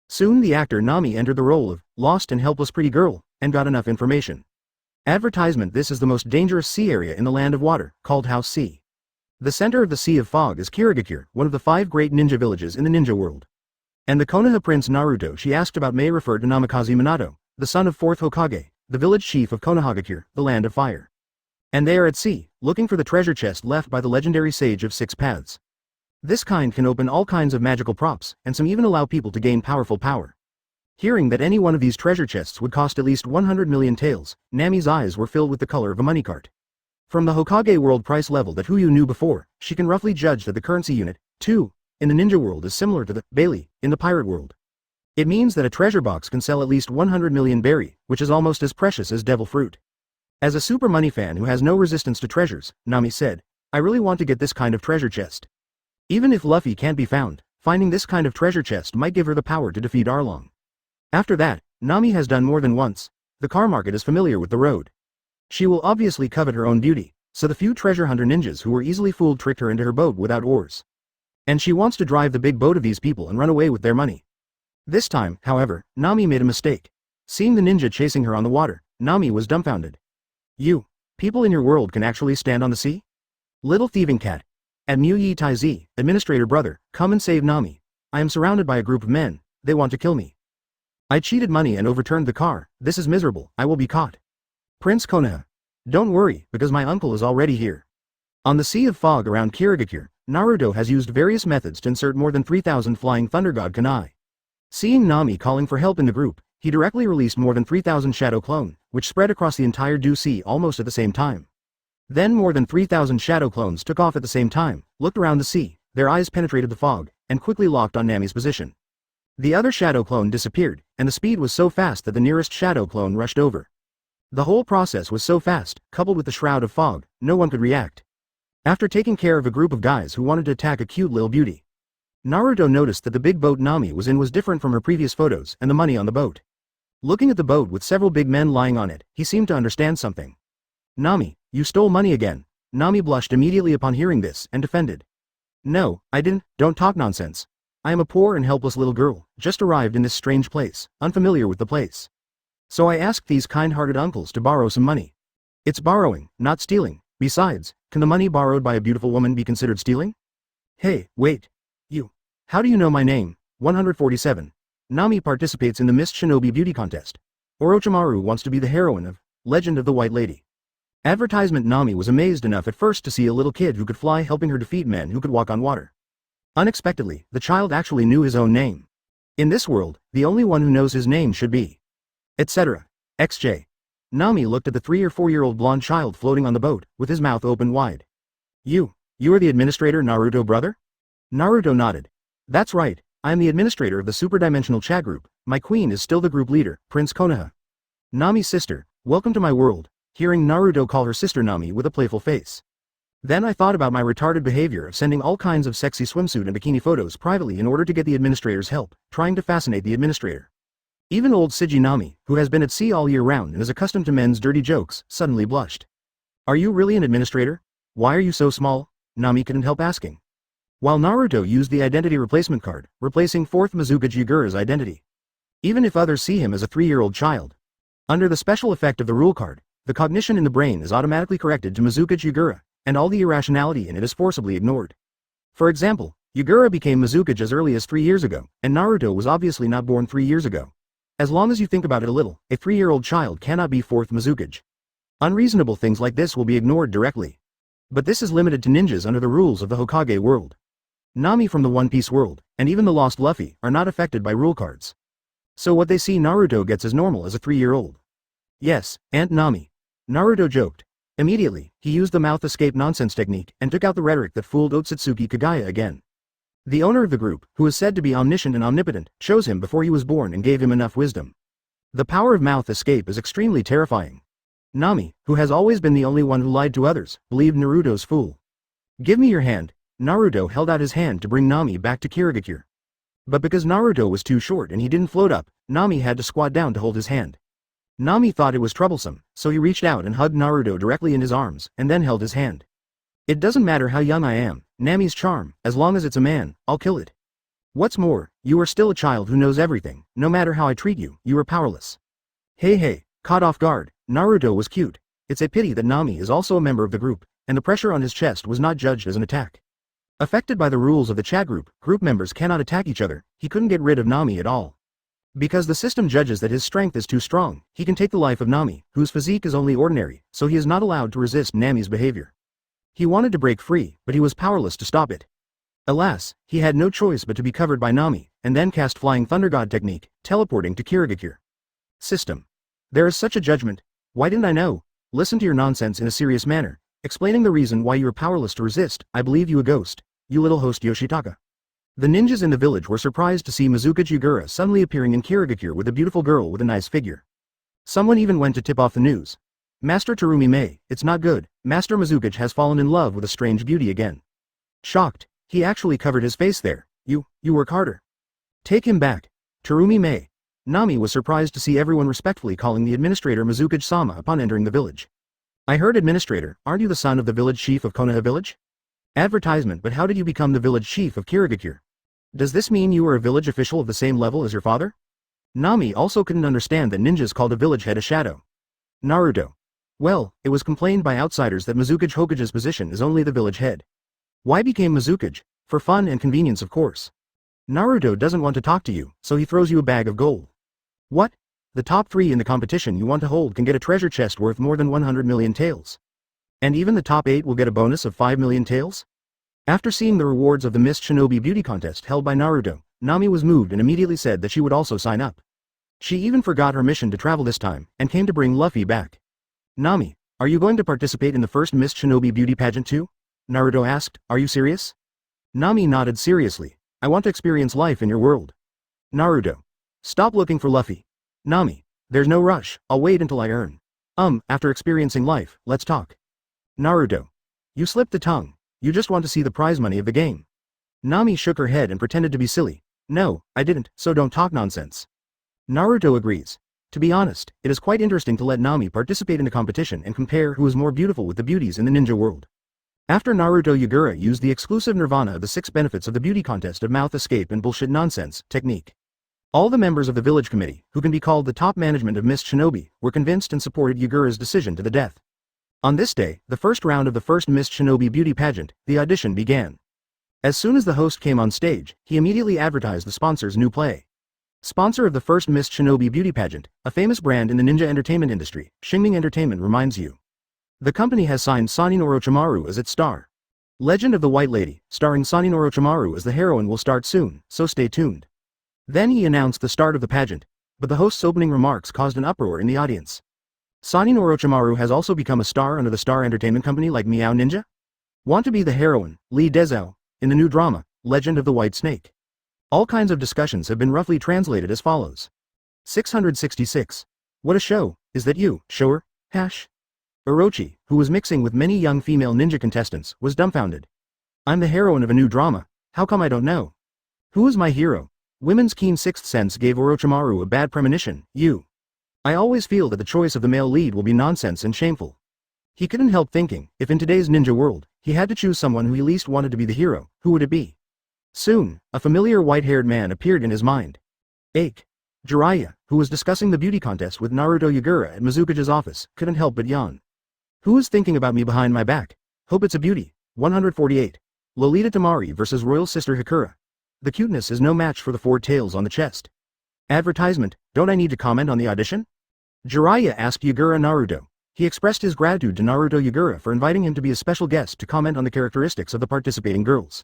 Soon the actor Nami entered the role of lost and helpless pretty girl, and got enough information. Advertisement: this is the most dangerous sea area in the land of water, called House Sea. The center of the Sea of Fog is Kirigakure, one of the 5 great ninja villages in the ninja world. And the Konoha Prince Naruto she asked about may refer to Namikaze Minato, the son of 4th Hokage, the village chief of Konohagakure, the land of fire. And they are at sea, looking for the treasure chest left by the legendary Sage of Six Paths. This kind can open all kinds of magical props, and some even allow people to gain powerful power. Hearing that any one of these treasure chests would cost at least 100 million taels, Nami's eyes were filled with the color of a money cart. From the Hokage world price level that Huyu knew before, she can roughly judge that the currency unit, 2, in the ninja world is similar to the Bailey in the pirate world. It means that a treasure box can sell at least 100 million berry, which is almost as precious as devil fruit. As a super money fan who has no resistance to treasures, Nami said, I really want to get this kind of treasure chest. Even if Luffy can't be found, finding this kind of treasure chest might give her the power to defeat Arlong. After that, Nami has done more than once. The car market is familiar with the road. She will obviously covet her own beauty, so the few treasure hunter ninjas who were easily fooled tricked her into her boat without oars. And she wants to drive the big boat of these people and run away with their money. This time, however, Nami made a mistake. Seeing the ninja chasing her on the water, Nami was dumbfounded. You, people in your world can actually stand on the sea? Little thieving cat. At Mu Yi Taizi, administrator brother, come and save Nami. I am surrounded by a group of men, they want to kill me. I cheated money and overturned the car, this is miserable, I will be caught. Prince Konoha. Don't worry, because my uncle is already here. On the Sea of Fog around Kirigakure, Naruto has used various methods to insert more than 3,000 flying thunder god kunai. Seeing Nami calling for help in the group, he directly released more than 3,000 shadow clone, which spread across the entire Dew Sea almost at the same time. Then more than 3,000 shadow clones took off at the same time, looked around the sea, their eyes penetrated the fog, and quickly locked on Nami's position. The other shadow clone disappeared, and the speed was so fast that the nearest shadow clone rushed over. The whole process was so fast, coupled with the shroud of fog, no one could react. After taking care of a group of guys who wanted to attack a cute little beauty, Naruto noticed that the big boat Nami was in was different from her previous photos and the money on the boat. Looking at the boat with several big men lying on it, he seemed to understand something. Nami, you stole money again. Nami blushed immediately upon hearing this and defended. No, I didn't, don't talk nonsense. I am a poor and helpless little girl, just arrived in this strange place, unfamiliar with the place. So I asked these kind-hearted uncles to borrow some money. It's borrowing, not stealing. Besides, can the money borrowed by a beautiful woman be considered stealing? Hey, wait. You. How do you know my name? 147. Nami participates in the Mist Shinobi Beauty Contest. Orochimaru wants to be the heroine of Legend of the White Lady. Advertisement. Nami was amazed enough at first to see a little kid who could fly helping her defeat men who could walk on water. Unexpectedly, the child actually knew his own name. In this world, the only one who knows his name should be etc. XJ. Nami looked at the 3 or 4-year-old blonde child floating on the boat, with his mouth open wide. You are the administrator Naruto brother? Naruto nodded. That's right, I am the administrator of the superdimensional chat group, my queen is still the group leader, Prince Konoha. Nami's sister, welcome to my world, hearing Naruto call her sister Nami with a playful face. Then I thought about my retarded behavior of sending all kinds of sexy swimsuit and bikini photos privately in order to get the administrator's help, trying to fascinate the administrator. Even old Siji Nami, who has been at sea all year round and is accustomed to men's dirty jokes, suddenly blushed. Are you really an administrator? Why are you so small? Nami couldn't help asking. While Naruto used the identity replacement card, replacing 4th Mizuka Jigura's identity. Even if others see him as a 3-year-old child. Under the special effect of the rule card, the cognition in the brain is automatically corrected to Mizuka Jigura, and all the irrationality in it is forcibly ignored. For example, Yugura became Mizuka as early as 3 years ago, and Naruto was obviously not born 3 years ago. As long as you think about it a little, a 3-year-old child cannot be 4th Mizuka. Unreasonable things like this will be ignored directly. But this is limited to ninjas under the rules of the Hokage world. Nami from the One Piece world, and even the Lost Luffy, are not affected by rule cards. So what they see Naruto gets as normal as a 3-year-old. Yes, Aunt Nami. Naruto joked. Immediately, he used the mouth escape nonsense technique and took out the rhetoric that fooled Ōtsutsuki Kagaya again. The owner of the group, who is said to be omniscient and omnipotent, chose him before he was born and gave him enough wisdom. The power of mouth escape is extremely terrifying. Nami, who has always been the only one who lied to others, believed Naruto's fool. Give me your hand. Naruto held out his hand to bring Nami back to Kirigakure. But because Naruto was too short and he didn't float up, Nami had to squat down to hold his hand. Nami thought it was troublesome, so he reached out and hugged Naruto directly in his arms, and then held his hand. It doesn't matter how young I am, Nami's charm, as long as it's a man, I'll kill it. What's more, you are still a child who knows everything, no matter how I treat you, you are powerless. Hey, caught off guard, Naruto was cute. It's a pity that Nami is also a member of the group, and the pressure on his chest was not judged as an attack. Affected by the rules of the chat group members cannot attack each other, he couldn't get rid of Nami at all. Because the system judges that his strength is too strong, he can take the life of Nami, whose physique is only ordinary, so he is not allowed to resist Nami's behavior. He wanted to break free, but he was powerless to stop it. Alas, he had no choice but to be covered by Nami, and then cast Flying Thunder God technique, teleporting to Kirigakure. System. There is such a judgment. Why didn't I know? Listen to your nonsense in a serious manner, explaining the reason why you are powerless to resist. I believe you a ghost, you little host Yoshitaka. The ninjas in the village were surprised to see Mizukage Yugura suddenly appearing in Kirigakure with a beautiful girl with a nice figure. Someone even went to tip off the news. Master Terumi Mei, it's not good, Master Mizukage has fallen in love with a strange beauty again. Shocked, he actually covered his face there. You work harder. Take him back. Terumi Mei. Nami was surprised to see everyone respectfully calling the administrator Mizukage-sama upon entering the village. I heard administrator, aren't you the son of the village chief of Konoha village? Advertisement, but how did you become the village chief of Kirigakure? Does this mean you are a village official of the same level as your father? Nami also couldn't understand that ninjas called a village head a shadow. Naruto. Well, it was complained by outsiders that Mizukage Hokage's position is only the village head. Why became Mizukage? For fun and convenience, of course. Naruto doesn't want to talk to you, so he throws you a bag of gold. What? The top 3 in the competition you want to hold can get a treasure chest worth more than 100 million taels. And even the top 8 will get a bonus of 5 million taels? After seeing the rewards of the Mist Shinobi Beauty Contest held by Naruto, Nami was moved and immediately said that she would also sign up. She even forgot her mission to travel this time, and came to bring Luffy back. Nami, are you going to participate in the first Mist Shinobi Beauty pageant too? Naruto asked, are you serious? Nami nodded seriously. I want to experience life in your world. Naruto. Stop looking for Luffy. Nami. There's no rush, I'll wait until I earn. After experiencing life, let's talk. Naruto. You slipped the tongue. You just want to see the prize money of the game. Nami shook her head and pretended to be silly. No, I didn't, so don't talk nonsense. Naruto agrees. To be honest, it is quite interesting to let Nami participate in the competition and compare who is more beautiful with the beauties in the ninja world. After Naruto Yugura used the exclusive nirvana of the 6 benefits of the beauty contest of mouth escape and bullshit nonsense technique. All the members of the village committee, who can be called the top management of Mist Shinobi, were convinced and supported Yugura's decision to the death. On this day, the first round of the first Mist Shinobi beauty pageant, the audition began. As soon as the host came on stage, he immediately advertised the sponsor's new play. Sponsor of the first Mist Shinobi beauty pageant, a famous brand in the ninja entertainment industry, Xingming Entertainment reminds you. The company has signed Sannin Orochimaru as its star. Legend of the White Lady, starring Sannin Orochimaru as the heroine, will start soon, so stay tuned. Then he announced the start of the pageant, but the host's opening remarks caused an uproar in the audience. Sannin Orochimaru has also become a star under the Star Entertainment Company like Meow Ninja? Want to be the heroine, Lee Dezhou, in the new drama, Legend of the White Snake. All kinds of discussions have been roughly translated as follows. 666. What a show, is that you, shower? Orochi, who was mixing with many young female ninja contestants, was dumbfounded. I'm the heroine of a new drama, how come I don't know? Who is my hero? Women's keen sixth sense gave Orochimaru a bad premonition, you. I always feel that the choice of the male lead will be nonsense and shameful. He couldn't help thinking, if in today's ninja world, he had to choose someone who he least wanted to be the hero, who would it be? Soon, a familiar white-haired man appeared in his mind. Jiraiya, who was discussing the beauty contest with Naruto Yugura at Mizukage's office, couldn't help but yawn. Who is thinking about me behind my back? Hope it's a beauty. 148. Lolita Tamari vs. Royal Sister Hikura. The cuteness is no match for the 4 tails on the chest. Advertisement, don't I need to comment on the audition? Jiraiya asked Yugura Naruto. He expressed his gratitude to Naruto Yugura for inviting him to be a special guest to comment on the characteristics of the participating girls.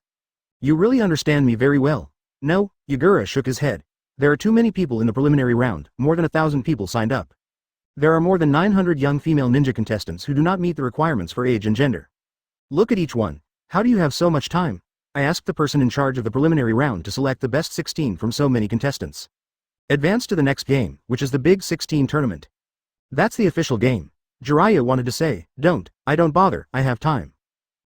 You really understand me very well. No, Yugura shook his head. There are too many people in the preliminary round, more than 1,000 people signed up. There are more than 900 young female ninja contestants who do not meet the requirements for age and gender. Look at each one. How do you have so much time? I asked the person in charge of the preliminary round to select the best 16 from so many contestants. Advance to the next game, which is the Big 16 tournament. That's the official game. Jiraiya wanted to say, I don't bother, I have time.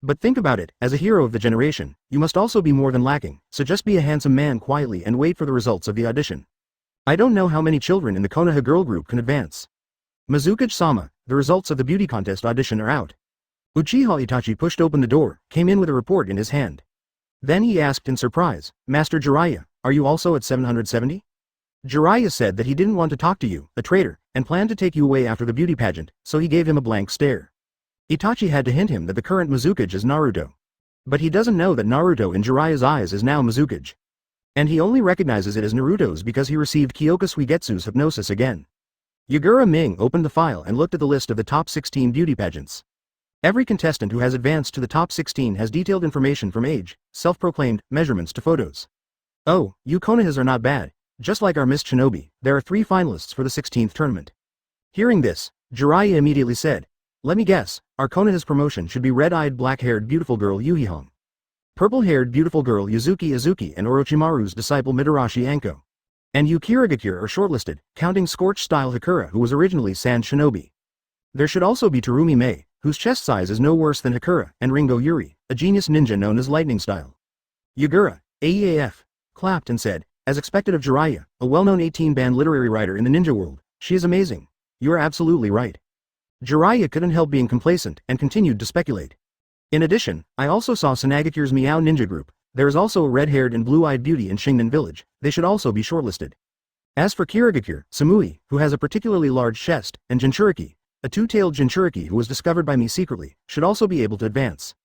But think about it, as a hero of the generation, you must also be more than lacking, so just be a handsome man quietly and wait for the results of the audition. I don't know how many children in the Konoha girl group can advance. Mizukage-sama, the results of the beauty contest audition are out. Uchiha Itachi pushed open the door, came in with a report in his hand. Then he asked in surprise, Master Jiraiya, are you also at 770? Jiraiya said that he didn't want to talk to you, a traitor, and planned to take you away after the beauty pageant, so he gave him a blank stare. Itachi had to hint him that the current Mizukage is Naruto. But he doesn't know that Naruto in Jiraiya's eyes is now Mizukage. And he only recognizes it as Naruto's because he received Kyoka Suigetsu's hypnosis again. Yagura Ming opened the file and looked at the list of the top 16 beauty pageants. Every contestant who has advanced to the top 16 has detailed information from age, self-proclaimed, measurements to photos. Oh, you Konohas are not bad. Just like our Miss Shinobi, there are 3 finalists for the 16th tournament. Hearing this, Jiraiya immediately said, let me guess, our Konoha's promotion should be red-eyed black-haired beautiful girl Yuhihong. Purple-haired beautiful girl Yuzuki Izuki and Orochimaru's disciple Midarashi Anko. And you Kirigakure are shortlisted, counting Scorch-style Hakura who was originally Sand Shinobi. There should also be Terumi Mei, whose chest size is no worse than Hakura, and Ringo Yuri, a genius ninja known as Lightning Style. Yagura, AEAF, clapped and said, as expected of Jiraiya, a well-known 18-band literary writer in the ninja world, she is amazing. You are absolutely right. Jiraiya couldn't help being complacent and continued to speculate. In addition, I also saw Sunagakure's Meow Ninja group. There is also a red-haired and blue-eyed beauty in Shingnan village. They should also be shortlisted. As for Kirigakure, Samui, who has a particularly large chest, and Jinchuriki, a two-tailed Jinchuriki who was discovered by me secretly, should also be able to advance.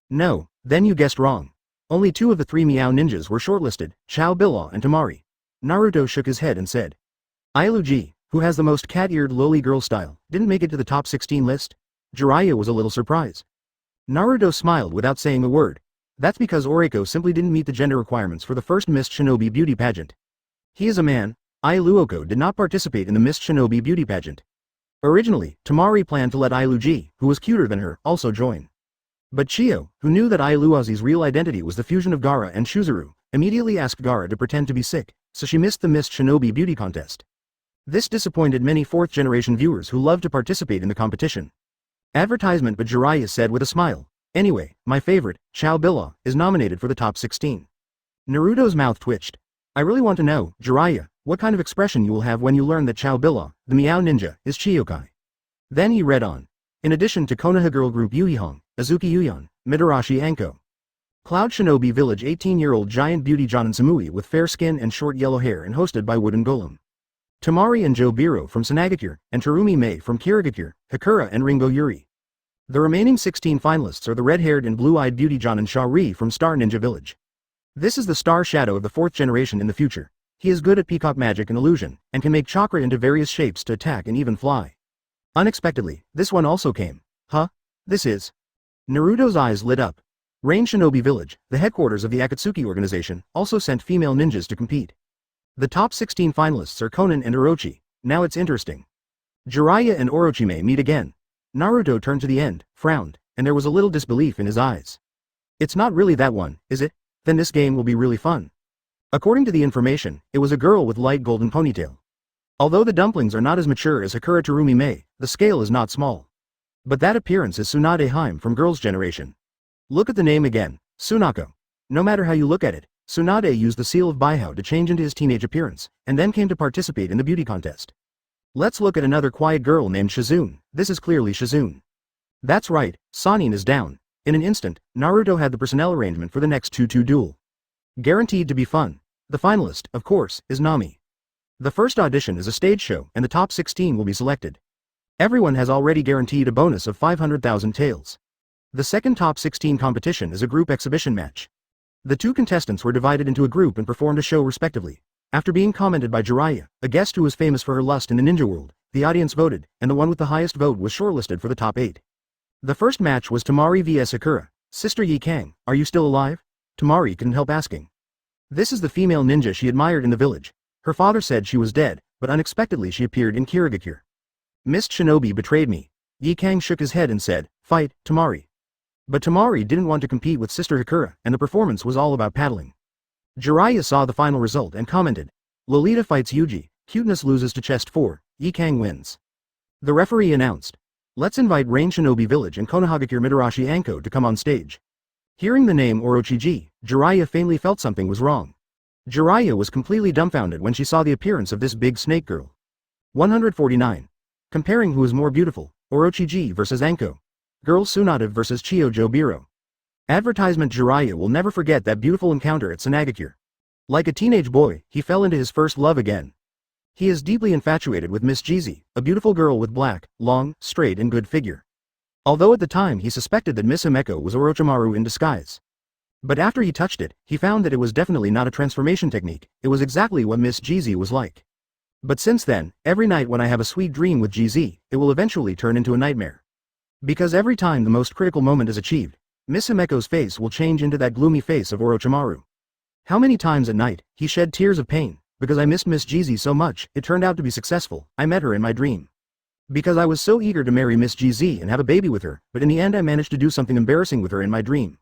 No, then you guessed wrong. Only 2 of the 3 Meow ninjas were shortlisted, Chao Billah and Temari. Naruto shook his head and said. Ailuji, who has the most cat-eared lowly girl style, didn't make it to the top 16 list? Jiraiya was a little surprised. Naruto smiled without saying a word. That's because Oreko simply didn't meet the gender requirements for the first Mist Shinobi beauty pageant. He is a man. Ailuoko did not participate in the Mist Shinobi beauty pageant. Originally, Temari planned to let Ailuji, who was cuter than her, also join. But Chio, who knew that Ailuazi's real identity was the fusion of Gaara and Shuzuru, immediately asked Gaara to pretend to be sick, so she missed the Mist Shinobi beauty contest. This disappointed many 4th generation viewers who loved to participate in the competition. Advertisement, but Jiraiya said with a smile. Anyway, my favorite, Chao Billah, is nominated for the top 16. Naruto's mouth twitched. I really want to know, Jiraiya, what kind of expression you will have when you learn that Chao Billah, the Meow Ninja, is Chiyokai. Then he read on. In addition to Konoha girl group Yuhihong, Azuki Yuyan, Midarashi Anko. Cloud Shinobi Village 18-year-old giant beauty Jonin Samui with fair skin and short yellow hair and hosted by Wooden Golem. Temari and Jobiro from Sunagakure, and Terumi Mei from Kirigakure, Hakura and Ringo Yuri. The remaining 16 finalists are the red-haired and blue-eyed beauty Jonin Shari from Star Ninja Village. This is the star shadow of the 4th generation in the future. He is good at peacock magic and illusion, and can make chakra into various shapes to attack and even fly. Unexpectedly, this one also came. Huh? This is... Naruto's eyes lit up. Rain Shinobi Village, the headquarters of the Akatsuki organization, also sent female ninjas to compete. The top 16 finalists are Konan and Orochi. Now it's interesting. Jiraiya and Orochime meet again. Naruto turned to the end, frowned, and there was a little disbelief in his eyes. It's not really that one, is it? Then this game will be really fun. According to the information, it was a girl with light golden ponytail. Although the dumplings are not as mature as Hakura Terumi Mei, the scale is not small. But that appearance is Tsunade Haim from Girls' Generation. Look at the name again, Tsunako. No matter how you look at it, Tsunade used the seal of Baihao to change into his teenage appearance, and then came to participate in the beauty contest. Let's look at another quiet girl named Shizune. This is clearly Shizune. That's right, Sanin is down. In an instant, Naruto had the personnel arrangement for the next 2-2 duel. Guaranteed to be fun. The finalist, of course, is Nami. The first audition is a stage show, and the top 16 will be selected. Everyone has already guaranteed a bonus of 500,000 taels. The second top 16 competition is a group exhibition match. The 2 contestants were divided into a group and performed a show respectively. After being commented by Jiraiya, a guest who was famous for her lust in the ninja world, the audience voted, and the one with the highest vote was shortlisted for the top 8. The first match was Temari vs Sakura. Sister Yi Kang, are you still alive? Temari couldn't help asking. This is the female ninja she admired in the village. Her father said she was dead, but unexpectedly she appeared in Kirigakure. Mist Shinobi betrayed me. Yi Kang shook his head and said, fight, Temari. But Tamari didn't want to compete with Sister Hikura, and the performance was all about paddling. Jiraiya saw the final result and commented, "Lolita fights Yuji, cuteness loses to chest 4, Yi Kang wins." The referee announced, "Let's invite Rain Shinobi Village and Konohagakure Midarashi Anko to come on stage." Hearing the name Orochimaru, Jiraiya faintly felt something was wrong. Jiraiya was completely dumbfounded when she saw the appearance of this big snake girl. 149. Comparing who is more beautiful, Orochimaru versus Anko. Girl Tsunade versus Chiyojo Biro. Advertisement. Jiraiya will never forget that beautiful encounter at Sunagakure. Like a teenage boy, he fell into his first love again. He is deeply infatuated with Miss Jeezy, a beautiful girl with black, long, straight and good figure. Although at the time he suspected that Miss Himeko was Orochimaru in disguise. But after he touched it, he found that it was definitely not a transformation technique, it was exactly what Miss Jeezy was like. But since then, every night when I have a sweet dream with Jeezy, it will eventually turn into a nightmare. Because every time the most critical moment is achieved, Miss Himeko's face will change into that gloomy face of Orochimaru. How many times at night, he shed tears of pain, because I missed Miss Jeezy so much, it turned out to be successful, I met her in my dream. Because I was so eager to marry Miss Jeezy and have a baby with her, but in the end I managed to do something embarrassing with her in my dream.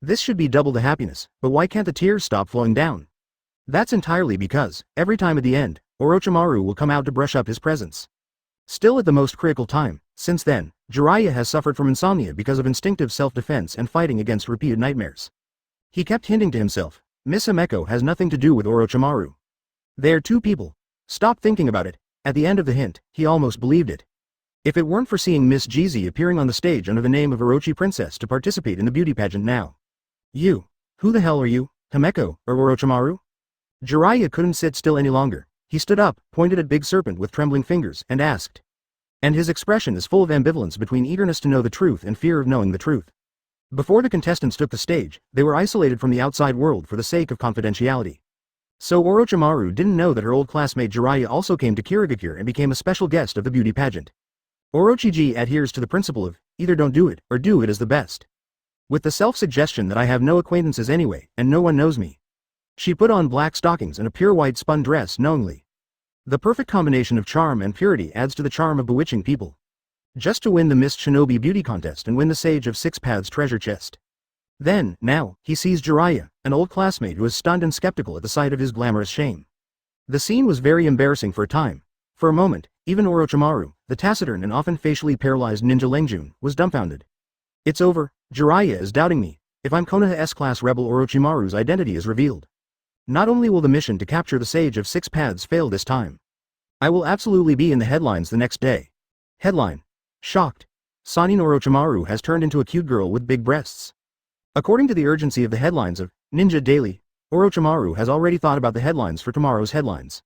This should be double the happiness, but why can't the tears stop flowing down? That's entirely because, every time at the end, Orochimaru will come out to brush up his presence. Still at the most critical time, since then, Jiraiya has suffered from insomnia because of instinctive self-defense and fighting against repeated nightmares. He kept hinting to himself, Miss Himeko has nothing to do with Orochimaru. They're two people. Stop thinking about it. At the end of the hint, he almost believed it. If it weren't for seeing Miss Jeezy appearing on the stage under the name of Orochi Princess to participate in the beauty pageant now. You. Who the hell are you, Himeko, or Orochimaru? Jiraiya couldn't sit still any longer. He stood up, pointed at Big Serpent with trembling fingers, and asked. And his expression is full of ambivalence between eagerness to know the truth and fear of knowing the truth. Before the contestants took the stage, they were isolated from the outside world for the sake of confidentiality. So Orochimaru didn't know that her old classmate Jiraiya also came to Kirigakure and became a special guest of the beauty pageant. Orochimaru adheres to the principle of, either don't do it, or do it as the best. With the self-suggestion that I have no acquaintances anyway, and no one knows me. She put on black stockings and a pure white spun dress knowingly. The perfect combination of charm and purity adds to the charm of bewitching people. Just to win the Miss Shinobi Beauty Contest and win the Sage of Six Paths treasure chest. Then, now, he sees Jiraiya, an old classmate who is stunned and skeptical at the sight of his glamorous shame. The scene was very embarrassing for a time. For a moment, even Orochimaru, the taciturn and often facially paralyzed ninja Lengjun, was dumbfounded. It's over, Jiraiya is doubting me. If I'm Konoha S-class rebel, Orochimaru's identity is revealed. Not only will the mission to capture the Sage of Six Paths fail this time. I will absolutely be in the headlines the next day. Headline. Shocked. Sanin Orochimaru has turned into a cute girl with big breasts. According to the urgency of the headlines of Ninja Daily, Orochimaru has already thought about the headlines for tomorrow's headlines.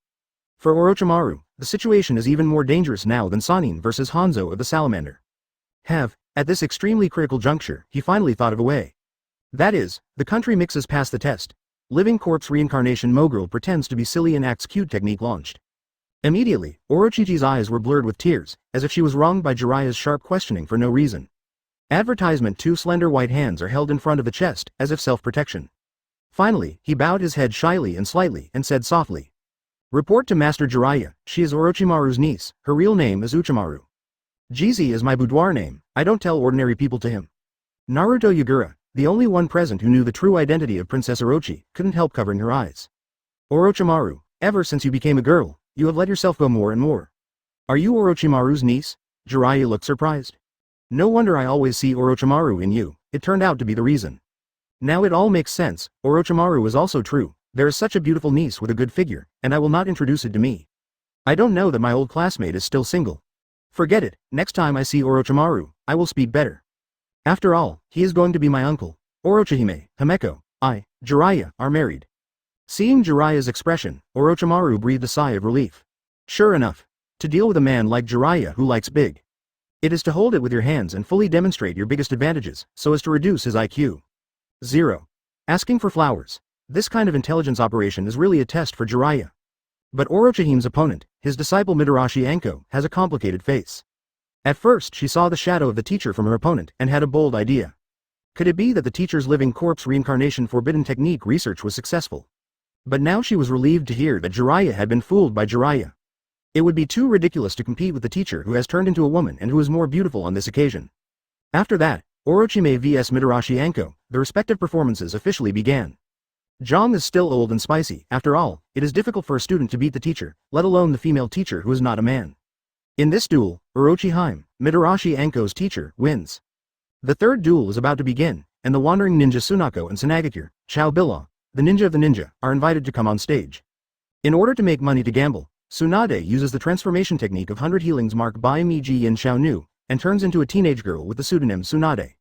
For Orochimaru, the situation is even more dangerous now than Sanin versus Hanzo of the Salamander. At this extremely critical juncture, he finally thought of a way. That is, the country mixes past the test. Living Corpse Reincarnation Mogirl pretends to be silly and acts cute technique launched. Immediately, Orochimaru's eyes were blurred with tears, as if she was wronged by Jiraiya's sharp questioning for no reason. Advertisement. Two slender white hands are held in front of the chest, as if self-protection. Finally, he bowed his head shyly and slightly and said softly. Report to Master Jiraiya, she is Orochimaru's niece, her real name is Uchimaru. Jeezy is my boudoir name, I don't tell ordinary people to him. Naruto Yagura, the only one present who knew the true identity of Princess Orochi, couldn't help covering her eyes. Orochimaru, ever since you became a girl, you have let yourself go more and more. Are you Orochimaru's niece? Jiraiya looked surprised. No wonder I always see Orochimaru in you, it turned out to be the reason. Now it all makes sense, Orochimaru is also true, there is such a beautiful niece with a good figure, and I will not introduce it to me. I don't know that my old classmate is still single. Forget it, next time I see Orochimaru, I will speak better. After all, he is going to be my uncle. Orochihime, Himeko, I, Jiraiya, are married. Seeing Jiraiya's expression, Orochimaru breathed a sigh of relief. Sure enough. To deal with a man like Jiraiya who likes big. It is to hold it with your hands and fully demonstrate your biggest advantages, so as to reduce his IQ. 0. Asking for flowers. This kind of intelligence operation is really a test for Jiraiya. But Orochihime's opponent, his disciple Midarashi Anko, has a complicated face. At first she saw the shadow of the teacher from her opponent and had a bold idea. Could it be that the teacher's living corpse reincarnation forbidden technique research was successful? But now she was relieved to hear that Jiraiya had been fooled by Jiraiya. It would be too ridiculous to compete with the teacher who has turned into a woman and who is more beautiful on this occasion. After that, Orochimaru vs Mitarashi Anko, the respective performances officially began. Jong is still old and spicy. After all, it is difficult for a student to beat the teacher, let alone the female teacher who is not a man. In this duel, Orochimaru, Mitarashi Anko's teacher, wins. The third duel is about to begin, and the wandering ninja Sunako and Sunagakure, Chao Bila, the ninja of the ninja, are invited to come on stage. In order to make money to gamble, Tsunade uses the transformation technique of 100 healings marked by Miji Yin Xiao Nu, and turns into a teenage girl with the pseudonym Tsunade.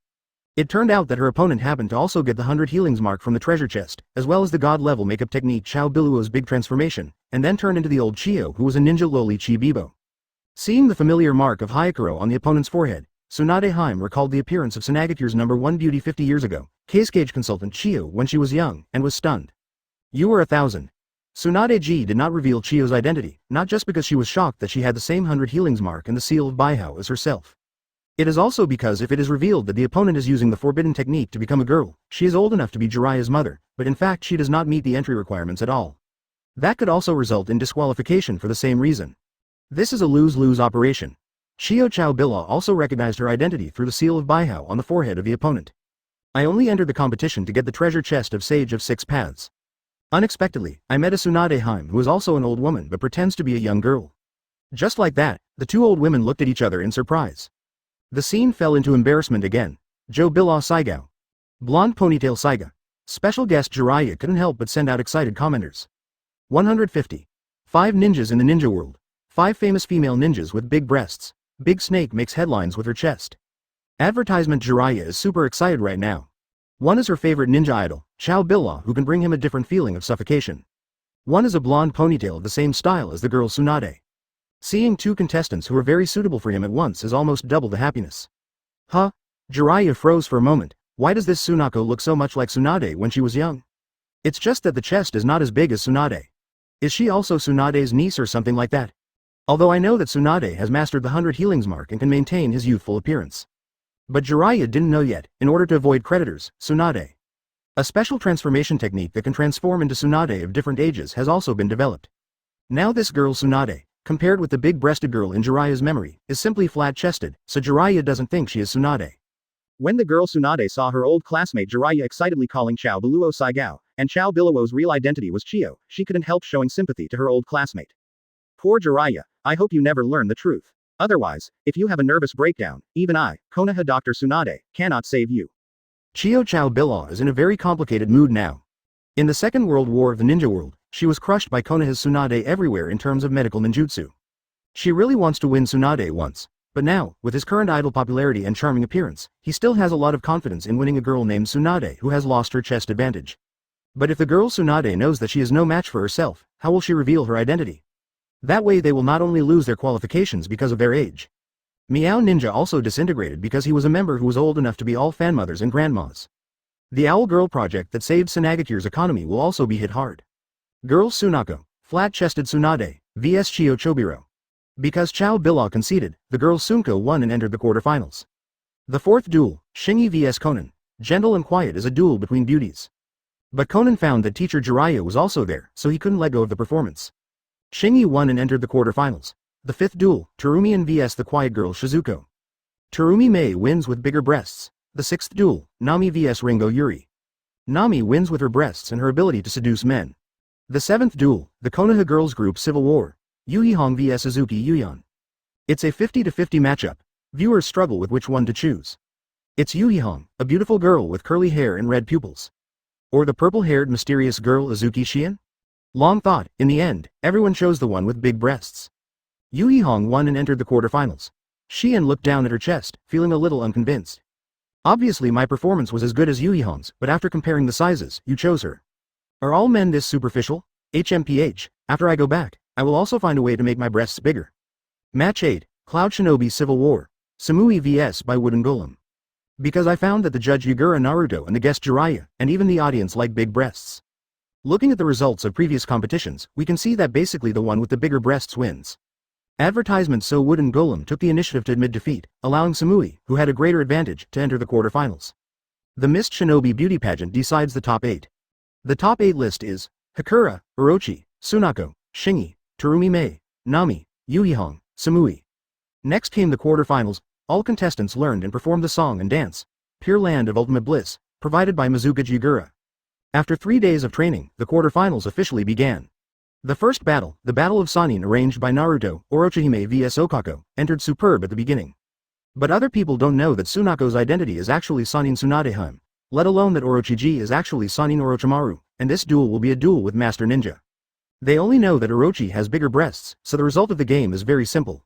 It turned out that her opponent happened to also get the 100 healings mark from the treasure chest, as well as the god-level makeup technique Chao Biluo's big transformation, and then turned into the old Chio who was a ninja loli Chi Bibo. Seeing the familiar mark of Hyakuro on the opponent's forehead, Tsunade Haim recalled the appearance of Sunagakure's #1 beauty 50 years ago, Cage consultant Chio when she was young, and was stunned. "You were 1,000. Tsunade-ji did not reveal Chio's identity, not just because she was shocked that she had the same 100 healings mark and the seal of Baihao as herself. It is also because if it is revealed that the opponent is using the forbidden technique to become a girl, she is old enough to be Jiraiya's mother, but in fact she does not meet the entry requirements at all. That could also result in disqualification for the same reason. This is a lose-lose operation. Chio Chao Bila also recognized her identity through the seal of Baihao on the forehead of the opponent. I only entered the competition to get the treasure chest of Sage of Six Paths. Unexpectedly, I met a Tsunade Haim who is also an old woman but pretends to be a young girl. Just like that, the two old women looked at each other in surprise. The scene fell into embarrassment again. Joe Bila Saigao. Blonde ponytail Saiga. Special guest Jiraiya couldn't help but send out excited commenters. 150. 5 ninjas in the ninja world. 5 famous female ninjas with big breasts. Big Snake makes headlines with her chest. Advertisement Jiraiya is super excited right now. One is her favorite ninja idol, Chao Bila, who can bring him a different feeling of suffocation. One is a blonde ponytail of the same style as the girl Tsunade. Seeing 2 contestants who are very suitable for him at once is almost double the happiness. Huh? Jiraiya froze for a moment. Why does this Sunako look so much like Tsunade when she was young? It's just that the chest is not as big as Tsunade. Is she also Tsunade's niece or something like that? Although I know that Tsunade has mastered the 100 healings mark and can maintain his youthful appearance. But Jiraiya didn't know yet, in order to avoid creditors, Tsunade. A special transformation technique that can transform into Tsunade of different ages has also been developed. Now this girl Tsunade, compared with the big-breasted girl in Jiraiya's memory, is simply flat-chested, so Jiraiya doesn't think she is Tsunade. When the girl Tsunade saw her old classmate Jiraiya excitedly calling Chao Biluo Saigao, and Chao Biluo's real identity was Chio, she couldn't help showing sympathy to her old classmate. Poor Jiraiya, I hope you never learn the truth. Otherwise, if you have a nervous breakdown, even I, Konoha Dr. Tsunade, cannot save you. Chio Chao Bila is in a very complicated mood now. In the Second World War of the Ninja World, she was crushed by Konoha's Tsunade everywhere in terms of medical ninjutsu. She really wants to win Tsunade once, but now, with his current idol popularity and charming appearance, he still has a lot of confidence in winning a girl named Tsunade who has lost her chest advantage. But if the girl Tsunade knows that she is no match for herself, how will she reveal her identity? That way they will not only lose their qualifications because of their age. Meow Ninja also disintegrated because he was a member who was old enough to be all fanmothers and grandmas. The Owl Girl project that saved Sunagakure's economy will also be hit hard. Girl Sunako, flat-chested Tsunade, vs Chio Chobiro. Because Chao Bila conceded, the girl Sunko won and entered the quarterfinals. The fourth duel, Shingi vs Conan, gentle and quiet as a duel between beauties. But Conan found that teacher Jiraiya was also there, so he couldn't let go of the performance. Shingi won and entered the quarterfinals. The fifth duel, Terumian vs the quiet girl Shizuko. Terumi Mei wins with bigger breasts. The sixth duel, Nami vs Ringo Yuri. Nami wins with her breasts and her ability to seduce men. The seventh duel, the Konoha Girls Group Civil War. Yuhihong vs Suzuki Yuyan. It's a 50-50 matchup. Viewers struggle with which one to choose. It's Yuhihong, a beautiful girl with curly hair and red pupils. Or the purple-haired mysterious girl Azuki Shion? Long thought, in the end, everyone chose the one with big breasts. Yuhihong won and entered the quarterfinals. Shion looked down at her chest, feeling a little unconvinced. Obviously my performance was as good as Yuhihong's, but after comparing the sizes, you chose her. Are all men this superficial? HMPH, after I go back, I will also find a way to make my breasts bigger. Match 8, Cloud Shinobi Civil War. Samui vs by Wooden Golem. Because I found that the judge Uncle Naruto and the guest Jiraiya, and even the audience like big breasts. Looking at the results of previous competitions, we can see that basically the one with the bigger breasts wins. Advertisement so Wooden Golem took the initiative to admit defeat, allowing Samui, who had a greater advantage, to enter the quarterfinals. The Mist Shinobi Beauty Pageant decides the top 8. The top 8 list is Hakura, Orochi, Sunako, Shingi, Terumi Mei, Nami, Yuhihong, Samui. Next came the quarterfinals. All contestants learned and performed the song and dance. pure land of ultimate bliss, provided by Ōtsutsuki. After 3 days of training, the quarterfinals officially began. The first battle, the Battle of Sannin arranged by Naruto, Orochimaru vs Okako, entered superb at the beginning. But other people don't know that Tsunako's identity is actually Sannin Tsunadeheim, let alone that Orochiji is actually Sannin Orochimaru, and this duel will be a duel with Master Ninja. They only know that Orochi has bigger breasts, so the result of the game is very simple.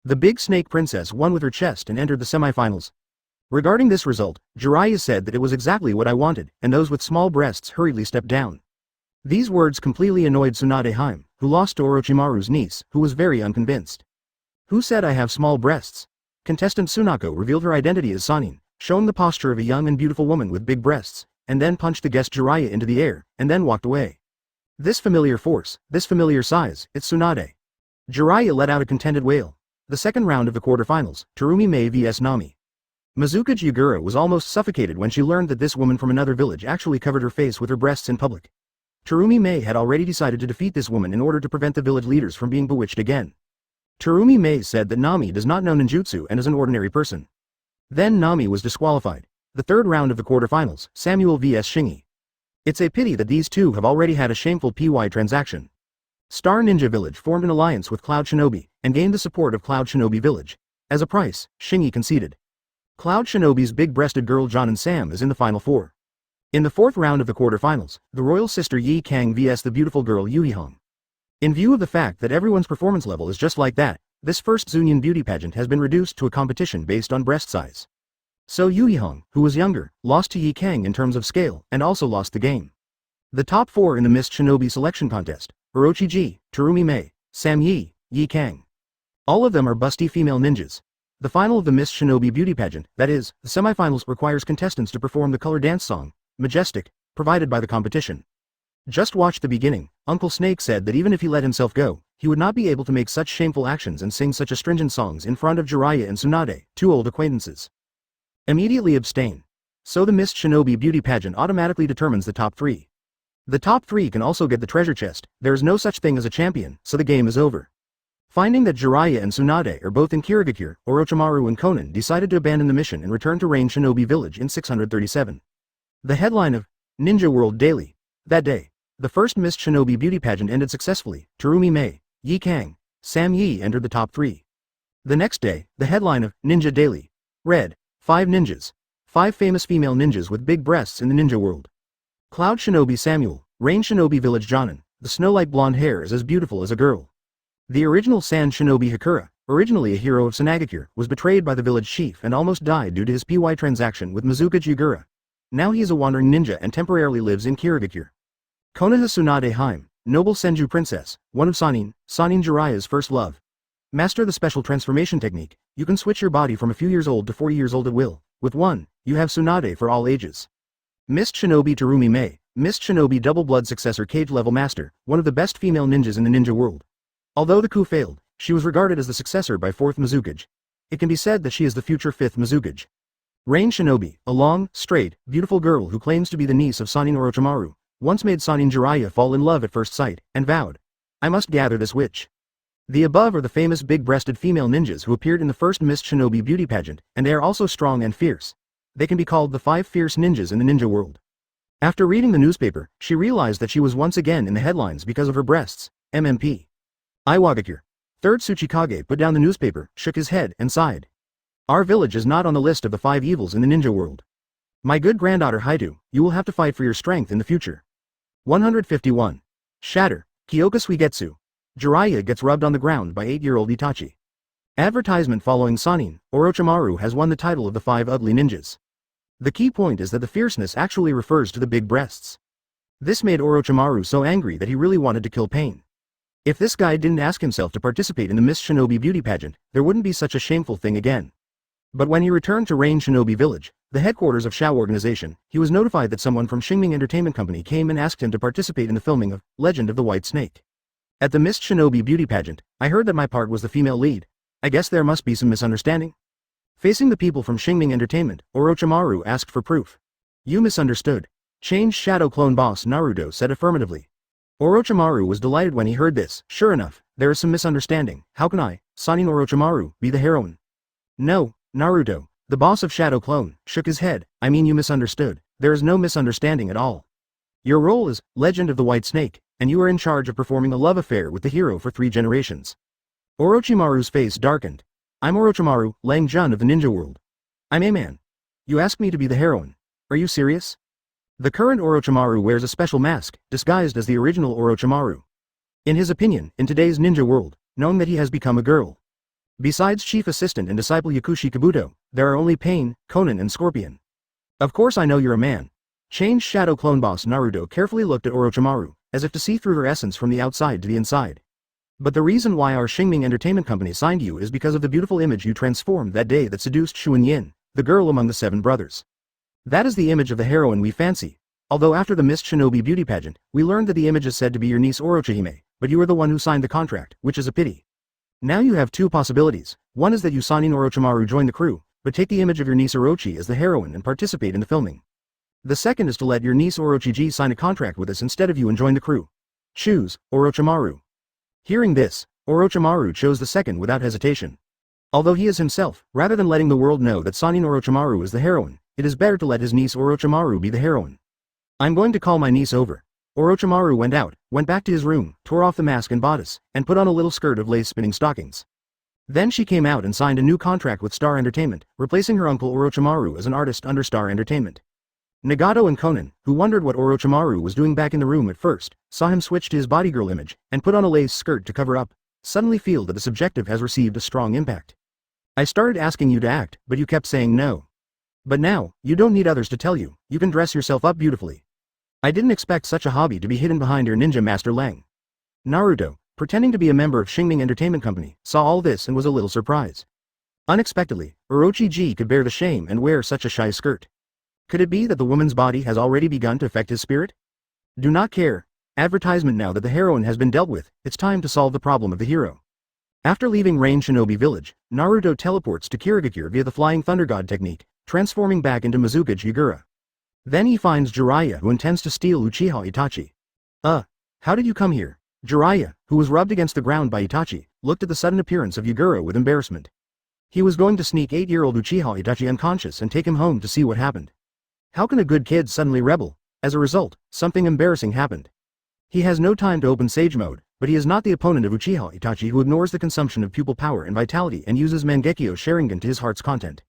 The Big Snake Princess won with her chest and entered the semifinals. Regarding this result, Jiraiya said that it was exactly what I wanted, and those with small breasts hurriedly stepped down. These words completely annoyed Tsunadeheim, who lost to Orochimaru's niece, who was very unconvinced. Who said I have small breasts? Contestant Tsunako revealed her identity as Sannin, showing the posture of a young and beautiful woman with big breasts, and then punched the guest Jiraiya into the air, and then walked away. This familiar force, this familiar size, it's Tsunade. Jiraiya let out a contented wail. The second round of the quarterfinals, Terumi Mei vs Nami. Ōtsutsuki was almost suffocated when she learned that this woman from another village actually covered her face with her breasts in public. Terumi Mei had already decided to defeat this woman in order to prevent the village leaders from being bewitched again. Terumi Mei said that Nami does not know ninjutsu and is an ordinary person. Then Nami was disqualified. The third round of the quarterfinals, Samuel vs Shingi. It's a pity that these two have already had a shameful PY transaction. Star Ninja Village formed an alliance with Cloud Shinobi, and gained the support of Cloud Shinobi Village. As a price, Shingi conceded. Cloud Shinobi's big-breasted girl John Sam is in the final four. In the fourth round of the quarterfinals, the royal sister Yi Kang vs the beautiful girl Yuhihong. In view of the fact that everyone's performance level is just like that, this first Zunion beauty pageant has been reduced to a competition based on breast size. So Yuhihong, who was younger, lost to Yi Kang in terms of scale, and also lost the game. The top four in the Mist Shinobi selection contest, Orochiji, Terumi Mei, Sam Yi, Yi Kang. All of them are busty female ninjas. The final of the Mist Shinobi beauty pageant, that is, the semifinals, requires contestants to perform the color dance song, Majestic, provided by the competition. Just watch the beginning. Uncle Snake said that even if he let himself go, he would not be able to make such shameful actions and sing such astringent songs in front of Jiraiya and Tsunade, two old acquaintances. Immediately abstain. So the Mist Shinobi beauty pageant automatically determines the top three. The top three can also get the treasure chest. There is no such thing as a champion, so the game is over. Finding that Jiraiya and Tsunade are both in Kirigakure, Orochimaru and Conan decided to abandon the mission and return to Rain Shinobi Village in 637. The headline of Ninja World Daily. That day, the first Mist Shinobi beauty pageant ended successfully. Terumi Mei, Yi Kang, Sam Yi entered the top three. The next day, the headline of Ninja Daily. Read, 5 ninjas. 5 famous female ninjas with big breasts in the ninja world. Cloud Shinobi Samuel, Rain Shinobi Village Jonin, the snow-like blonde hair is as beautiful as a girl. The original Sand Shinobi Hakura, originally a hero of Sunagakure, was betrayed by the village chief and almost died due to his PY transaction with Ōtsutsuki. Now he is a wandering ninja and temporarily lives in Kirigakure. Konoha Tsunadeheim, noble Senju princess, one of Sannin Jiraiya's first love. Master the special transformation technique. You can switch your body from a few years old to 40 years old at will. With one, you have Tsunade for all ages. Mist Shinobi Terumi Mei, Mist Shinobi double blood successor cage level master, one of the best female ninjas in the ninja world. Although the coup failed, she was regarded as the successor by 4th Mizukage. It can be said that she is the future 5th Mizukage. Rain Shinobi, a long, straight, beautiful girl who claims to be the niece of Sannin Orochimaru, once made Sannin Jiraiya fall in love at first sight, and vowed, I must gather this witch. The above are the famous big-breasted female ninjas who appeared in the first Mist Shinobi beauty pageant, and they are also strong and fierce. They can be called the 5 fierce ninjas in the ninja world. After reading the newspaper, she realized that she was once again in the headlines because of her breasts. MMP. Iwagakure. 3rd Tsuchikage put down the newspaper, shook his head, and sighed. Our village is not on the list of the 5 evils in the ninja world. My good granddaughter Haidu, you will have to fight for your strength in the future. 151. Shatter, Kyoka Suigetsu. Jiraiya gets rubbed on the ground by 8-year-old Itachi. Advertisement following Sannin, Orochimaru has won the title of the 5 ugly ninjas. The key point is that the fierceness actually refers to the big breasts. This made Orochimaru so angry that he really wanted to kill Pain. If this guy didn't ask himself to participate in the Mist Shinobi beauty pageant, there wouldn't be such a shameful thing again. But when he returned to Rain Shinobi Village, the headquarters of Shao Organization, he was notified that someone from Xingming Entertainment Company came and asked him to participate in the filming of Legend of the White Snake. At the Mist Shinobi beauty pageant, I heard that my part was the female lead. I guess there must be some misunderstanding. Facing the people from Xingming Entertainment, Orochimaru asked for proof. You misunderstood. Changed Shadow Clone Boss Naruto said affirmatively. Orochimaru was delighted when he heard this. Sure enough, there is some misunderstanding. How can I, Sannin Orochimaru, be the heroine? No, Naruto, The boss of Shadow Clone shook his head. I mean, you misunderstood. There is no misunderstanding at all. Your role is Legend of the White Snake, and you are in charge of performing a love affair with the hero for 3 generations. Orochimaru's face darkened. I'm Orochimaru, Lang Jun of the ninja world. I'm a man. You asked me to be the heroine. Are you serious? The current Orochimaru wears a special mask, disguised as the original Orochimaru. In his opinion, in today's ninja world, knowing that he has become a girl. Besides chief assistant and disciple Yakushi Kabuto, there are only Pain, Conan and Scorpion. Of course I know you're a man. Changed Shadow Clone boss Naruto carefully looked at Orochimaru, as if to see through her essence from the outside to the inside. But the reason why our Xingming Entertainment Company signed you is because of the beautiful image you transformed that day that seduced Shuan Yin, the girl among the 7 brothers. That is the image of the heroine we fancy. Although after the Mist Shinobi beauty pageant, we learned that the image is said to be your niece Orochihime, but you are the one who signed the contract, which is a pity. Now you have 2 possibilities. One is that you Sanin Orochimaru join the crew, but take the image of your niece Orochi as the heroine and participate in the filming. The second is to let your niece Orochiji sign a contract with us instead of you and join the crew. Choose, Orochimaru. Hearing this, Orochimaru chose the second without hesitation. Although he is himself, rather than letting the world know that Sanin Orochimaru is the heroine, it is better to let his niece Orochimaru be the heroine. I'm going to call my niece over. Orochimaru went out, went back to his room, tore off the mask and bodice, and put on a little skirt of lace spinning stockings. Then she came out and signed a new contract with Star Entertainment, replacing her uncle Orochimaru as an artist under Star Entertainment. Nagato and Conan, who wondered what Orochimaru was doing back in the room at first, saw him switch to his bodygirl image, and put on a lace skirt to cover up, suddenly feel that the subjective has received a strong impact. I started asking you to act, but you kept saying no. But now, you don't need others to tell you, you can dress yourself up beautifully. I didn't expect such a hobby to be hidden behind your ninja master Lang. Naruto, pretending to be a member of Xingming Entertainment Company, saw all this and was a little surprised. Unexpectedly, Orochiji could bear the shame and wear such a shy skirt. Could it be that the woman's body has already begun to affect his spirit? Do not care. Advertisement now that the heroine has been dealt with, it's time to solve the problem of the hero. After leaving Rain Shinobi Village, Naruto teleports to Kirigakure via the Flying Thunder God technique, transforming back into Mizukage Yagura. Then he finds Jiraiya who intends to steal Uchiha Itachi. How did you come here? Jiraiya, who was rubbed against the ground by Itachi, looked at the sudden appearance of Yagura with embarrassment. He was going to sneak 8-year-old Uchiha Itachi unconscious and take him home to see what happened. How can a good kid suddenly rebel? As a result, something embarrassing happened. He has no time to open Sage Mode, but he is not the opponent of Uchiha Itachi who ignores the consumption of pupil power and vitality and uses Mangekyo Sharingan to his heart's content.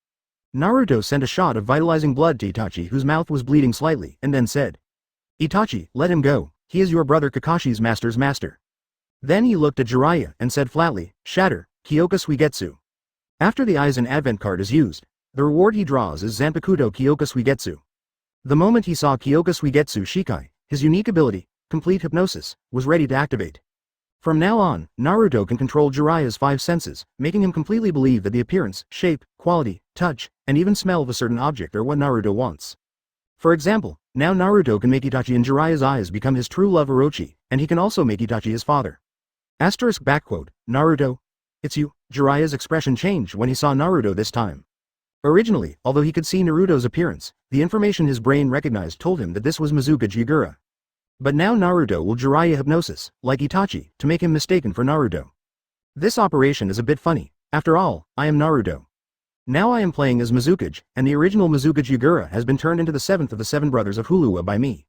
Naruto sent a shot of vitalizing blood to Itachi whose mouth was bleeding slightly and then said, Itachi, let him go, he is your brother Kakashi's master's master. Then he looked at Jiraiya and said flatly, Shatter, Kyoka Suigetsu. After the Aizen Advent card is used, the reward he draws is Zanpakuto Kyoka Suigetsu. The moment he saw Kyoka Suigetsu Shikai, his unique ability, complete hypnosis, was ready to activate. From now on, Naruto can control Jiraiya's 5 senses, making him completely believe that the appearance, shape, quality, touch, and even smell of a certain object are what Naruto wants. For example, now Naruto can make Itachi in Jiraiya's eyes become his true love Orochi, and he can also make Itachi his father. Naruto. It's you. Jiraiya's expression changed when he saw Naruto this time. Originally, although he could see Naruto's appearance, the information his brain recognized told him that this was Mizukage Yagura. But now Naruto will Jiraiya hypnosis, like Itachi, to make him mistaken for Naruto. This operation is a bit funny. After all, I am Naruto. Now I am playing as Mizukage, and the original Mizukage Yagura has been turned into the 7th of the 7 brothers of Hulua by me.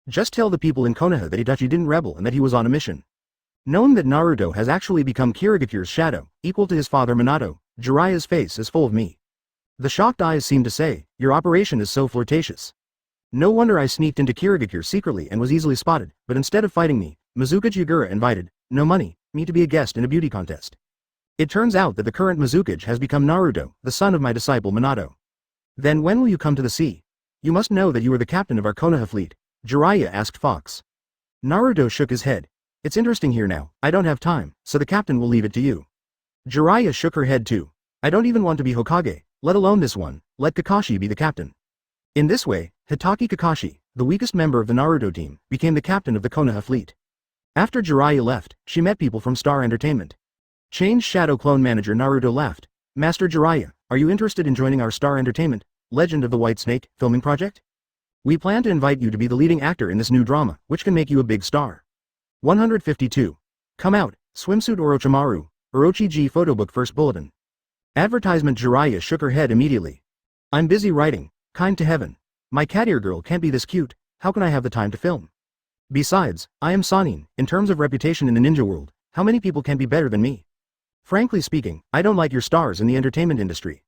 Just tell the people in Konoha that Itachi didn't rebel and that he was on a mission. Knowing that Naruto has actually become Kirigakure's shadow, equal to his father Minato, Jiraiya's face is full of me. The shocked eyes seem to say, your operation is so flirtatious. No wonder I sneaked into Kirigakure secretly and was easily spotted, but instead of fighting me, Mizukage Yagura invited, no money, me to be a guest in a beauty contest. It turns out that the current Mizukage has become Naruto, the son of my disciple Minato. Then when will you come to the sea? You must know that you are the captain of our Konoha fleet, Jiraiya asked Fox. Naruto shook his head. It's interesting here now, I don't have time, so the captain will leave it to you. Jiraiya shook her head too. I don't even want to be Hokage, let alone this one, let Kakashi be the captain. In this way, Hitaki Kakashi, the weakest member of the Naruto team, became the captain of the Konoha fleet. After Jiraiya left, she met people from Star Entertainment. Changed Shadow Clone Manager Naruto laughed. Master Jiraiya, are you interested in joining our Star Entertainment, Legend of the White Snake, filming project? We plan to invite you to be the leading actor in this new drama, which can make you a big star. 152. Come out, Swimsuit Orochimaru, Orochiji Photobook First Bulletin. Advertisement Jiraiya shook her head immediately. I'm busy writing. Kind to heaven. My cat ear girl can't be this cute, how can I have the time to film? Besides, I am Sanin. In terms of reputation in the ninja world, how many people can be better than me? Frankly speaking, I don't like your stars in the entertainment industry.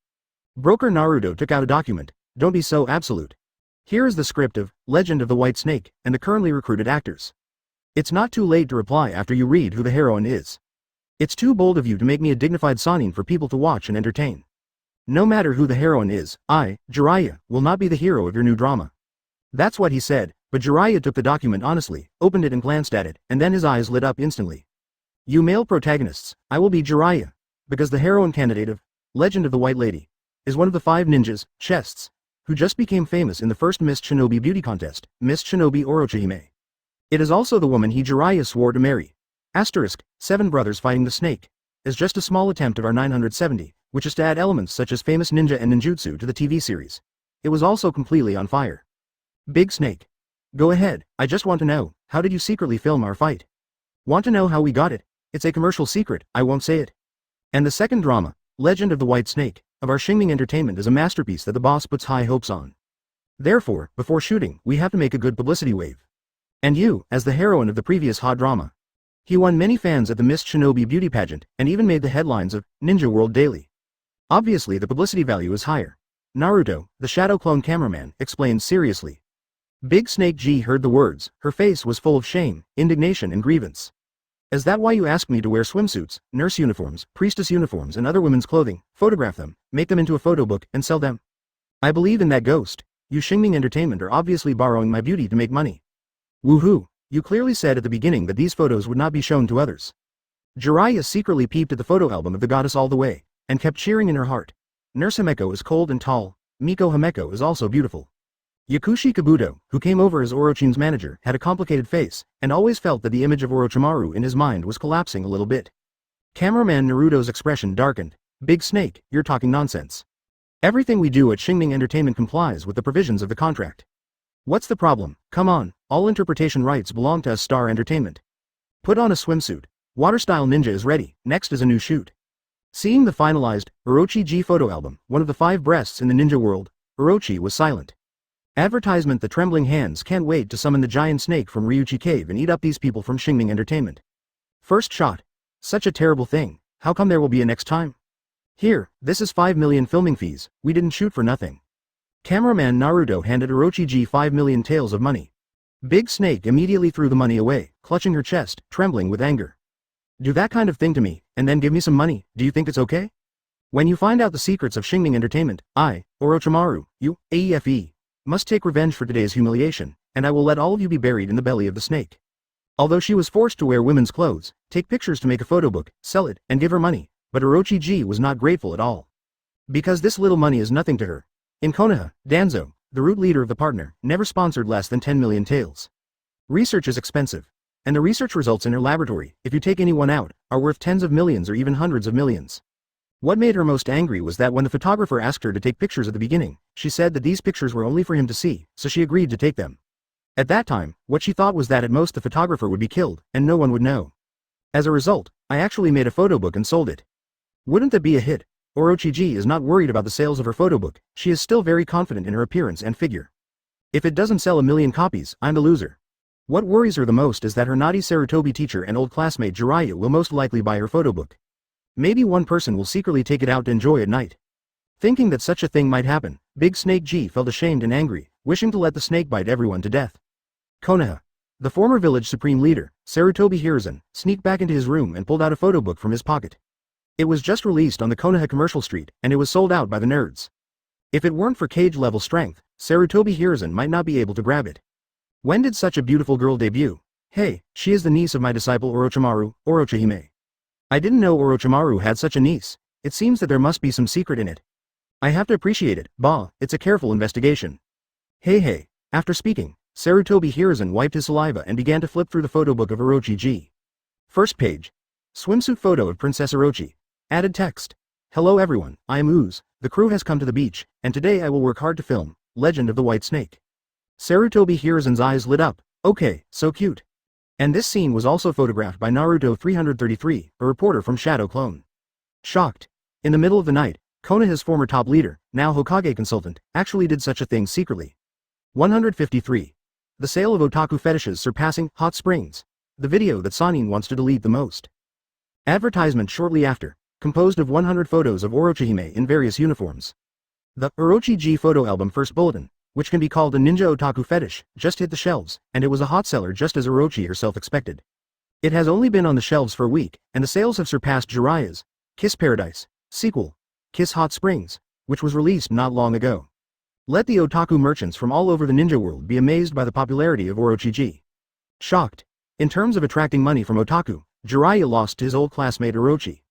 Broker Naruto took out a document. Don't be so absolute. Here is the script of Legend of the White Snake and the currently recruited actors. It's not too late to reply after you read who the heroine is. It's too bold of you to make me a dignified Sanin for people to watch and entertain. No matter who the heroine is, I, Jiraiya, will not be the hero of your new drama. That's what he said, but Jiraiya took the document honestly, opened it and glanced at it, and then his eyes lit up instantly. You male protagonists, I will be Jiraiya, because the heroine candidate of Legend of the White Lady is one of the 5 ninjas, chests, who just became famous in the first Miss Shinobi beauty contest, Miss Shinobi Orochihime. It is also the woman he Jiraiya swore to marry. Asterisk, 7 brothers fighting the snake, is just a small attempt of our 970, which is to add elements such as famous ninja and ninjutsu to the TV series. It was also completely on fire. Big Snake. Go ahead, I just want to know, how did you secretly film our fight? Want to know how we got it? It's a commercial secret, I won't say it. And the second drama, Legend of the White Snake, of our Xingming Entertainment is a masterpiece that the boss puts high hopes on. Therefore, before shooting, we have to make a good publicity wave. And you, as the heroine of the previous hot drama. He won many fans at the Miss Shinobi beauty pageant, and even made the headlines of Ninja World Daily. Obviously the publicity value is higher. Naruto, the shadow clone cameraman, explains seriously. Big Snake G heard the words, her face was full of shame, indignation and grievance. Is that why you asked me to wear swimsuits, nurse uniforms, priestess uniforms and other women's clothing, photograph them, make them into a photo book, and sell them? I believe in that ghost. You Xingming Entertainment are obviously borrowing my beauty to make money. Woohoo! You clearly said at the beginning that these photos would not be shown to others. Jiraiya secretly peeped at the photo album of the goddess all the way, and kept cheering in her heart. Nurse Himeko is cold and tall, Miko Himeko is also beautiful. Yakushi Kabuto, who came over as Orochi's manager, had a complicated face, and always felt that the image of Orochimaru in his mind was collapsing a little bit. Cameraman Naruto's expression darkened. Big Snake, you're talking nonsense. Everything we do at Xingming Entertainment complies with the provisions of the contract. What's the problem? Come on, all interpretation rights belong to us Star Entertainment. Put on a swimsuit. Water-style ninja is ready, next is a new shoot. Seeing the finalized Orochi G photo album, one of the 5 breasts in the ninja world, Orochi was silent. Advertisement. The trembling hands can't wait to summon the giant snake from Ryuchi Cave and eat up these people from Xingming Entertainment. First shot. Such a terrible thing, how come there will be a next time? Here, this is 5 million filming fees, we didn't shoot for nothing. Cameraman Naruto handed Orochi G 5 million taels of money. Big Snake immediately threw the money away, clutching her chest, trembling with anger. Do that kind of thing to me, and then give me some money, do you think it's okay? When you find out the secrets of Xingming Entertainment, I, Orochimaru, you, AEFE, must take revenge for today's humiliation, and I will let all of you be buried in the belly of the snake. Although she was forced to wear women's clothes, take pictures to make a photo book, sell it, and give her money, but Orochi G was not grateful at all. Because this little money is nothing to her. In Konoha, Danzo, the root leader of the partner, never sponsored less than 10 million taels. Research is expensive. And the research results in her laboratory, if you take anyone out, are worth tens of millions or even hundreds of millions. What made her most angry was that when the photographer asked her to take pictures at the beginning, she said that these pictures were only for him to see, so she agreed to take them. At that time, what she thought was that at most the photographer would be killed, and no one would know. As a result, I actually made a photo book and sold it. Wouldn't that be a hit? Orochi G is not worried about the sales of her photo book, she is still very confident in her appearance and figure. If it doesn't sell 1 million copies, I'm the loser. What worries her the most is that her naughty Sarutobi teacher and old classmate Jiraiya will most likely buy her photo book. Maybe one person will secretly take it out to enjoy at night. Thinking that such a thing might happen, Big Snake G felt ashamed and angry, wishing to let the snake bite everyone to death. Konoha. The former village supreme leader, Sarutobi Hiruzen, sneaked back into his room and pulled out a photo book from his pocket. It was just released on the Konoha commercial street, and it was sold out by the nerds. If it weren't for cage-level strength, Sarutobi Hiruzen might not be able to grab it. When did such a beautiful girl debut? Hey, she is the niece of my disciple Orochimaru, Orochihime. I didn't know Orochimaru had such a niece. It seems that there must be some secret in it. I have to appreciate it, it's a careful investigation. Hey. After speaking, Sarutobi Hiruzen wiped his saliva and began to flip through the photo book of Orochi G. First page. Swimsuit photo of Princess Orochi. Added text. Hello everyone, I am Ooze, the crew has come to the beach, and today I will work hard to film Legend of the White Snake. Sarutobi Hiruzen's eyes lit up. Okay, so cute. And this scene was also photographed by Naruto 333, a reporter from Shadow Clone. Shocked. In the middle of the night, Konoha's former top leader, now Hokage consultant, actually did such a thing secretly. 153. The sale of otaku fetishes surpassing hot springs. The video that Sanin wants to delete the most. Advertisement shortly after, composed of 100 photos of Orochihime in various uniforms. The Orochi photo album first bulletin, which can be called a ninja otaku fetish, just hit the shelves, and it was a hot seller just as Orochi herself expected. It has only been on the shelves for a week, and the sales have surpassed Jiraiya's Kiss Paradise sequel, Kiss Hot Springs, which was released not long ago. Let the otaku merchants from all over the ninja world be amazed by the popularity of Orochi. Shocked. In terms of attracting money from otaku, Jiraiya lost to his old classmate Orochi.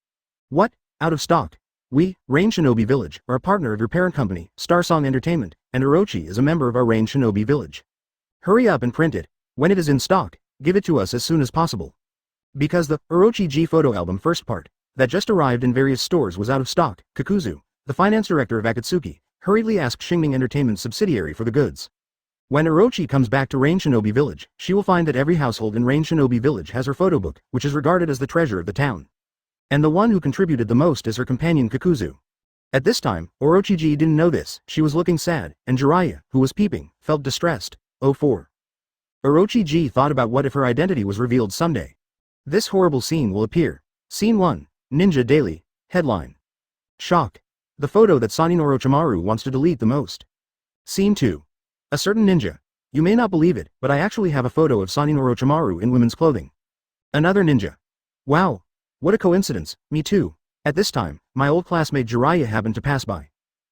What? Out of stock? We, Rain Shinobi Village, are a partner of your parent company, Star Song Entertainment, and Orochi is a member of our Rain Shinobi Village. Hurry up and print it. When it is in stock, give it to us as soon as possible. Because the Orochi photo album first part, that just arrived in various stores was out of stock, Kakuzu, the finance director of Akatsuki, hurriedly asked Xingming Entertainment's subsidiary for the goods. When Orochi comes back to Rain Shinobi Village, she will find that every household in Rain Shinobi Village has her photo book, which is regarded as the treasure of the town. And the one who contributed the most is her companion Kakuzu. At this time, Orochi didn't know this, she was looking sad, and Jiraiya, who was peeping, felt distressed. 04. Orochi thought about what if her identity was revealed someday. This horrible scene will appear. Scene 1, Ninja Daily, headline. Shock. The photo that Sanin Orochimaru wants to delete the most. Scene 2. A certain ninja. You may not believe it, but I actually have a photo of Sanin Orochimaru in women's clothing. Another ninja. Wow. What a coincidence, me too. At this time, my old classmate Jiraiya happened to pass by.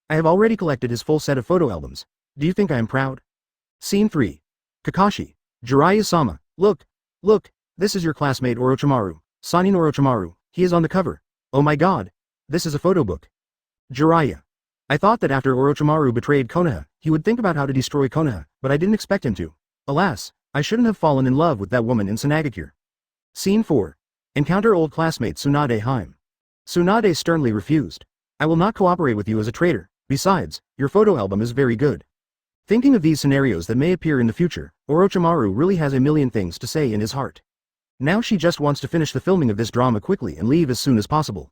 I have already collected his full set of photo albums. Do you think I am proud? Scene 3. Kakashi. Jiraiya-sama, look, this is your classmate Orochimaru, Sanin Orochimaru, he is on the cover. Oh my god. This is a photo book. Jiraiya. I thought that after Orochimaru betrayed Konoha, he would think about how to destroy Konoha, but I didn't expect him to. Alas, I shouldn't have fallen in love with that woman in Sunagakure. Scene 4. Encounter old classmate Tsunade Haim. Tsunade sternly refused. I will not cooperate with you as a traitor, besides, your photo album is very good. Thinking of these scenarios that may appear in the future, Orochimaru really has a million things to say in his heart. Now she just wants to finish the filming of this drama quickly and leave as soon as possible.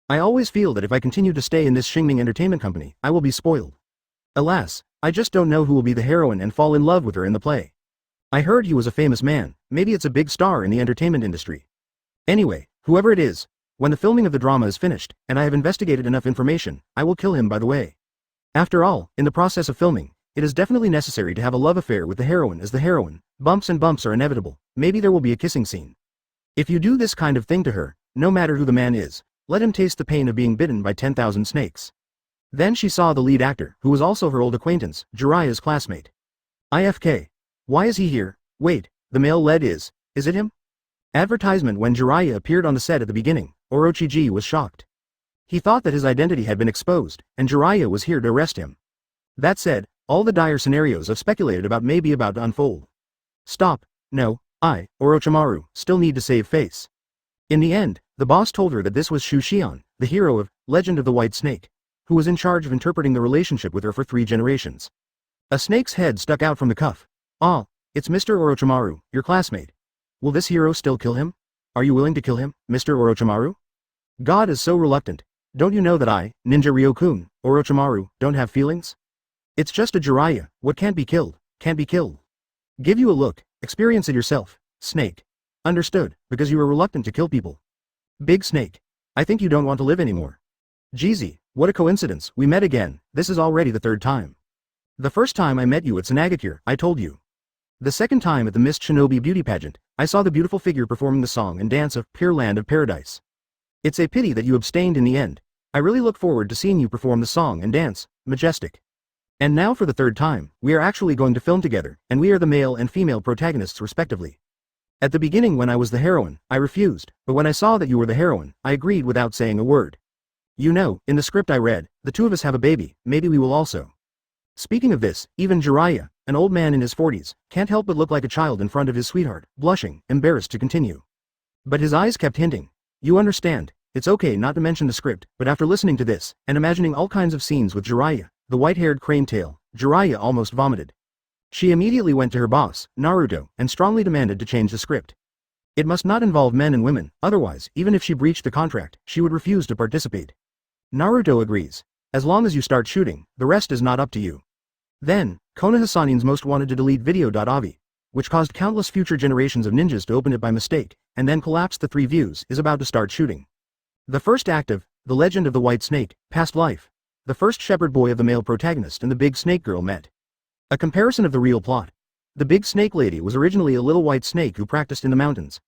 I always feel that if I continue to stay in this Xingming Entertainment Company, I will be spoiled. Alas, I just don't know who will be the heroine and fall in love with her in the play. I heard he was a famous man, maybe it's a big star in the entertainment industry. Anyway, whoever it is, when the filming of the drama is finished, and I have investigated enough information, I will kill him by the way. After all, in the process of filming, it is definitely necessary to have a love affair with the heroine as the heroine. Bumps and bumps are inevitable, maybe there will be a kissing scene. If you do this kind of thing to her, no matter who the man is, let him taste the pain of being bitten by 10,000 snakes. Then she saw the lead actor, who was also her old acquaintance, Jiraiya's classmate. IFK. Why is he here? Wait, the male lead is it him? Advertisement. When Jiraiya appeared on the set at the beginning, Orochi was shocked. He thought that his identity had been exposed, and Jiraiya was here to arrest him. That said, all the dire scenarios I've speculated about may be about to unfold. Stop, no, I, Orochimaru, still need to save face. In the end, the boss told her that this was Shu Xian, the hero of Legend of the White Snake, who was in charge of interpreting the relationship with her for 3 generations. A snake's head stuck out from the cuff. Ah, it's Mr. Orochimaru, your classmate. Will this hero still kill him? Are you willing to kill him, Mr. Orochimaru? God is so reluctant. Don't you know that I, Ninja Ryokun, Orochimaru, don't have feelings? It's just a Jiraiya, what can't be killed, can't be killed. Give you a look, experience it yourself, Snake. Understood, because you are reluctant to kill people. Big Snake. I think you don't want to live anymore. Jeezy, what a coincidence, we met again, this is already the 3rd time. The first time I met you at Sunagakure, I told you. The second time at the Mist Shinobi beauty pageant, I saw the beautiful figure performing the song and dance of Pure Land of Paradise. It's a pity that you abstained in the end. I really look forward to seeing you perform the song and dance, majestic. And now for the 3rd time, we are actually going to film together, and we are the male and female protagonists respectively. At the beginning when I was the heroine, I refused, but when I saw that you were the heroine, I agreed without saying a word. You know, in the script I read, the 2 of us have a baby, maybe we will also. Speaking of this, even Jiraiya, an old man in his 40s, can't help but look like a child in front of his sweetheart, blushing, embarrassed to continue. But his eyes kept hinting. You understand, it's okay not to mention the script, but after listening to this, and imagining all kinds of scenes with Jiraiya, the white-haired crane tail, Jiraiya almost vomited. She immediately went to her boss, Naruto, and strongly demanded to change the script. It must not involve men and women, otherwise, even if she breached the contract, she would refuse to participate. Naruto agrees. As long as you start shooting, the rest is not up to you. Then, Konoha Sannin's most wanted to delete video.avi, which caused countless future generations of ninjas to open it by mistake, and then collapsed the 3 views, is about to start shooting. The first act of The Legend of the White Snake, Past Life. The first shepherd boy of the male protagonist and the big snake girl met. A comparison of the real plot. The big snake lady was originally a little white snake who practiced in the mountains.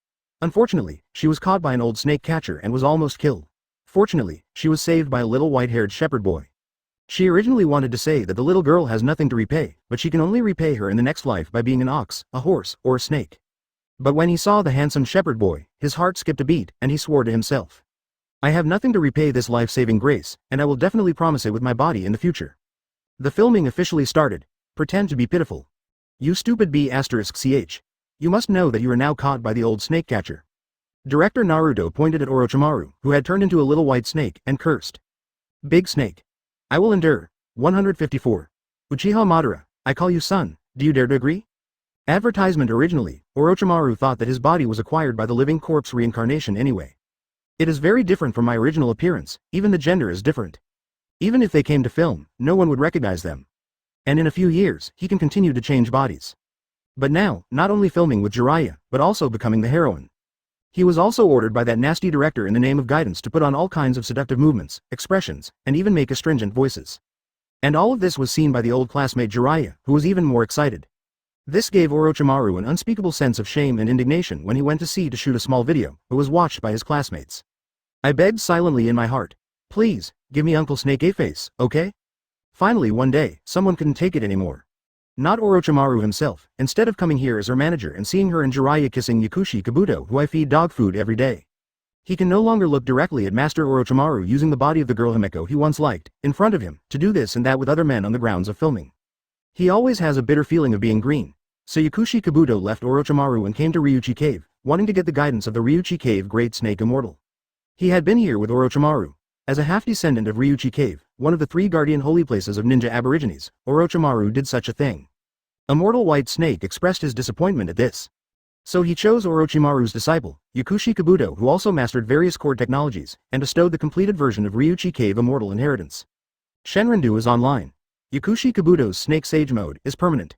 Unfortunately, she was caught by an old snake catcher and was almost killed. Fortunately, she was saved by a little white-haired shepherd boy. She originally wanted to say that the little girl has nothing to repay, but she can only repay her in the next life by being an ox, a horse, or a snake. But when he saw the handsome shepherd boy, his heart skipped a beat, and he swore to himself, "I have nothing to repay this life-saving grace, and I will definitely promise it with my body in the future." The filming officially started. Pretend to be pitiful. You stupid B***ch. You must know that you are now caught by the old snake catcher. Director Naruto pointed at Orochimaru, who had turned into a little white snake, and cursed. Big snake. I will endure. 154. Uchiha Madara, I call you son, do you dare to agree? Advertisement. Originally, Orochimaru thought that his body was acquired by the Living Corpse Reincarnation anyway. It is very different from my original appearance, even the gender is different. Even if they came to film, no one would recognize them. And in a few years, he can continue to change bodies. But now, not only filming with Jiraiya, but also becoming the heroine. He was also ordered by that nasty director in the name of guidance to put on all kinds of seductive movements, expressions, and even make astringent voices. And all of this was seen by the old classmate Jiraiya, who was even more excited. This gave Orochimaru an unspeakable sense of shame and indignation when he went to sea to shoot a small video, but was watched by his classmates. I begged silently in my heart, "Please, give me Uncle Snake a face, okay?" Finally one day, someone couldn't take it anymore. Not Orochimaru himself, instead of coming here as her manager and seeing her and Jiraiya kissing Yakushi Kabuto, who I feed dog food every day. He can no longer look directly at Master Orochimaru using the body of the girl Himeko he once liked, in front of him, to do this and that with other men on the grounds of filming. He always has a bitter feeling of being green. So Yakushi Kabuto left Orochimaru and came to Ryuchi Cave, wanting to get the guidance of the Ryuchi Cave Great Snake Immortal. He had been here with Orochimaru. As a half-descendant of Ryuchi Cave, one of the 3 guardian holy places of ninja aborigines, Orochimaru did such a thing. Immortal White Snake expressed his disappointment at this. So he chose Orochimaru's disciple, Yakushi Kabuto, who also mastered various core technologies, and bestowed the completed version of Ryuchi Cave Immortal Inheritance. Shenrendu is online. Yakushi Kabuto's Snake Sage Mode is permanent.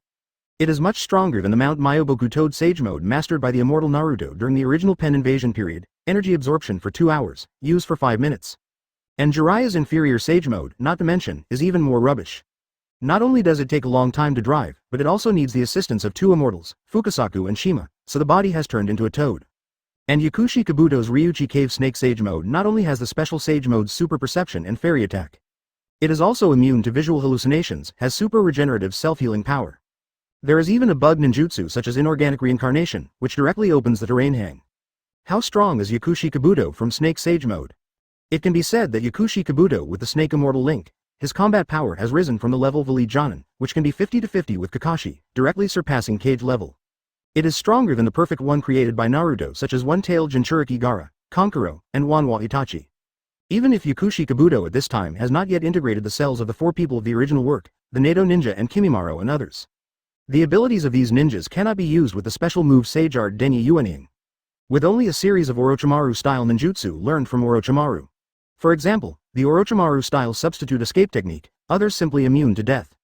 It is much stronger than the Mount Myoboku Toad Sage Mode mastered by the immortal Naruto during the original Pen Invasion period, energy absorption for 2 hours, use for 5 minutes. And Jiraiya's inferior Sage Mode, not to mention, is even more rubbish. Not only does it take a long time to drive, but it also needs the assistance of 2 immortals, Fukasaku and Shima, so the body has turned into a toad. And Yakushi Kabuto's Ryuchi Cave Snake Sage Mode not only has the special Sage Mode's super perception and fairy attack. It is also immune to visual hallucinations, has super regenerative self-healing power. There is even a bug ninjutsu such as inorganic reincarnation, which directly opens the terrain hang. How strong is Yakushi Kabuto from Snake Sage Mode? It can be said that Yakushi Kabuto with the Snake Immortal link, his combat power has risen from the level of Elite Jonin, which can be 50-50 with Kakashi, directly surpassing Cage level. It is stronger than the perfect one created by Naruto such as One-Tailed Jinchuriki Gaara, Kankuro, and Wanwa Itachi. Even if Yakushi Kabuto at this time has not yet integrated the cells of the 4 people of the original work, the Nato Ninja and Kimimaro and others. The abilities of these ninjas cannot be used with the special move Sage Art Denyi Yuaning. With only a series of Orochimaru-style ninjutsu learned from Orochimaru. For example, the Orochimaru-style substitute escape technique, others simply immune to death.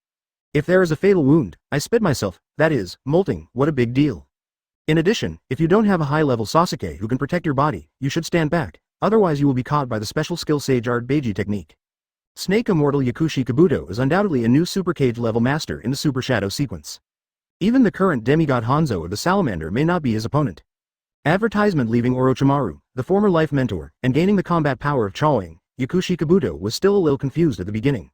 If there is a fatal wound, I spit myself, that is, molting, what a big deal. In addition, if you don't have a high-level Sasuke who can protect your body, you should stand back, otherwise you will be caught by the special skill Sage Art Beiji technique. Snake Immortal Yakushi Kabuto is undoubtedly a new Super Cage level master in the Super Shadow sequence. Even the current demigod Hanzo of the Salamander may not be his opponent. Advertisement. Leaving Orochimaru, the former life mentor, and gaining the combat power of Chawing, Yakushi Kabuto was still a little confused at the beginning.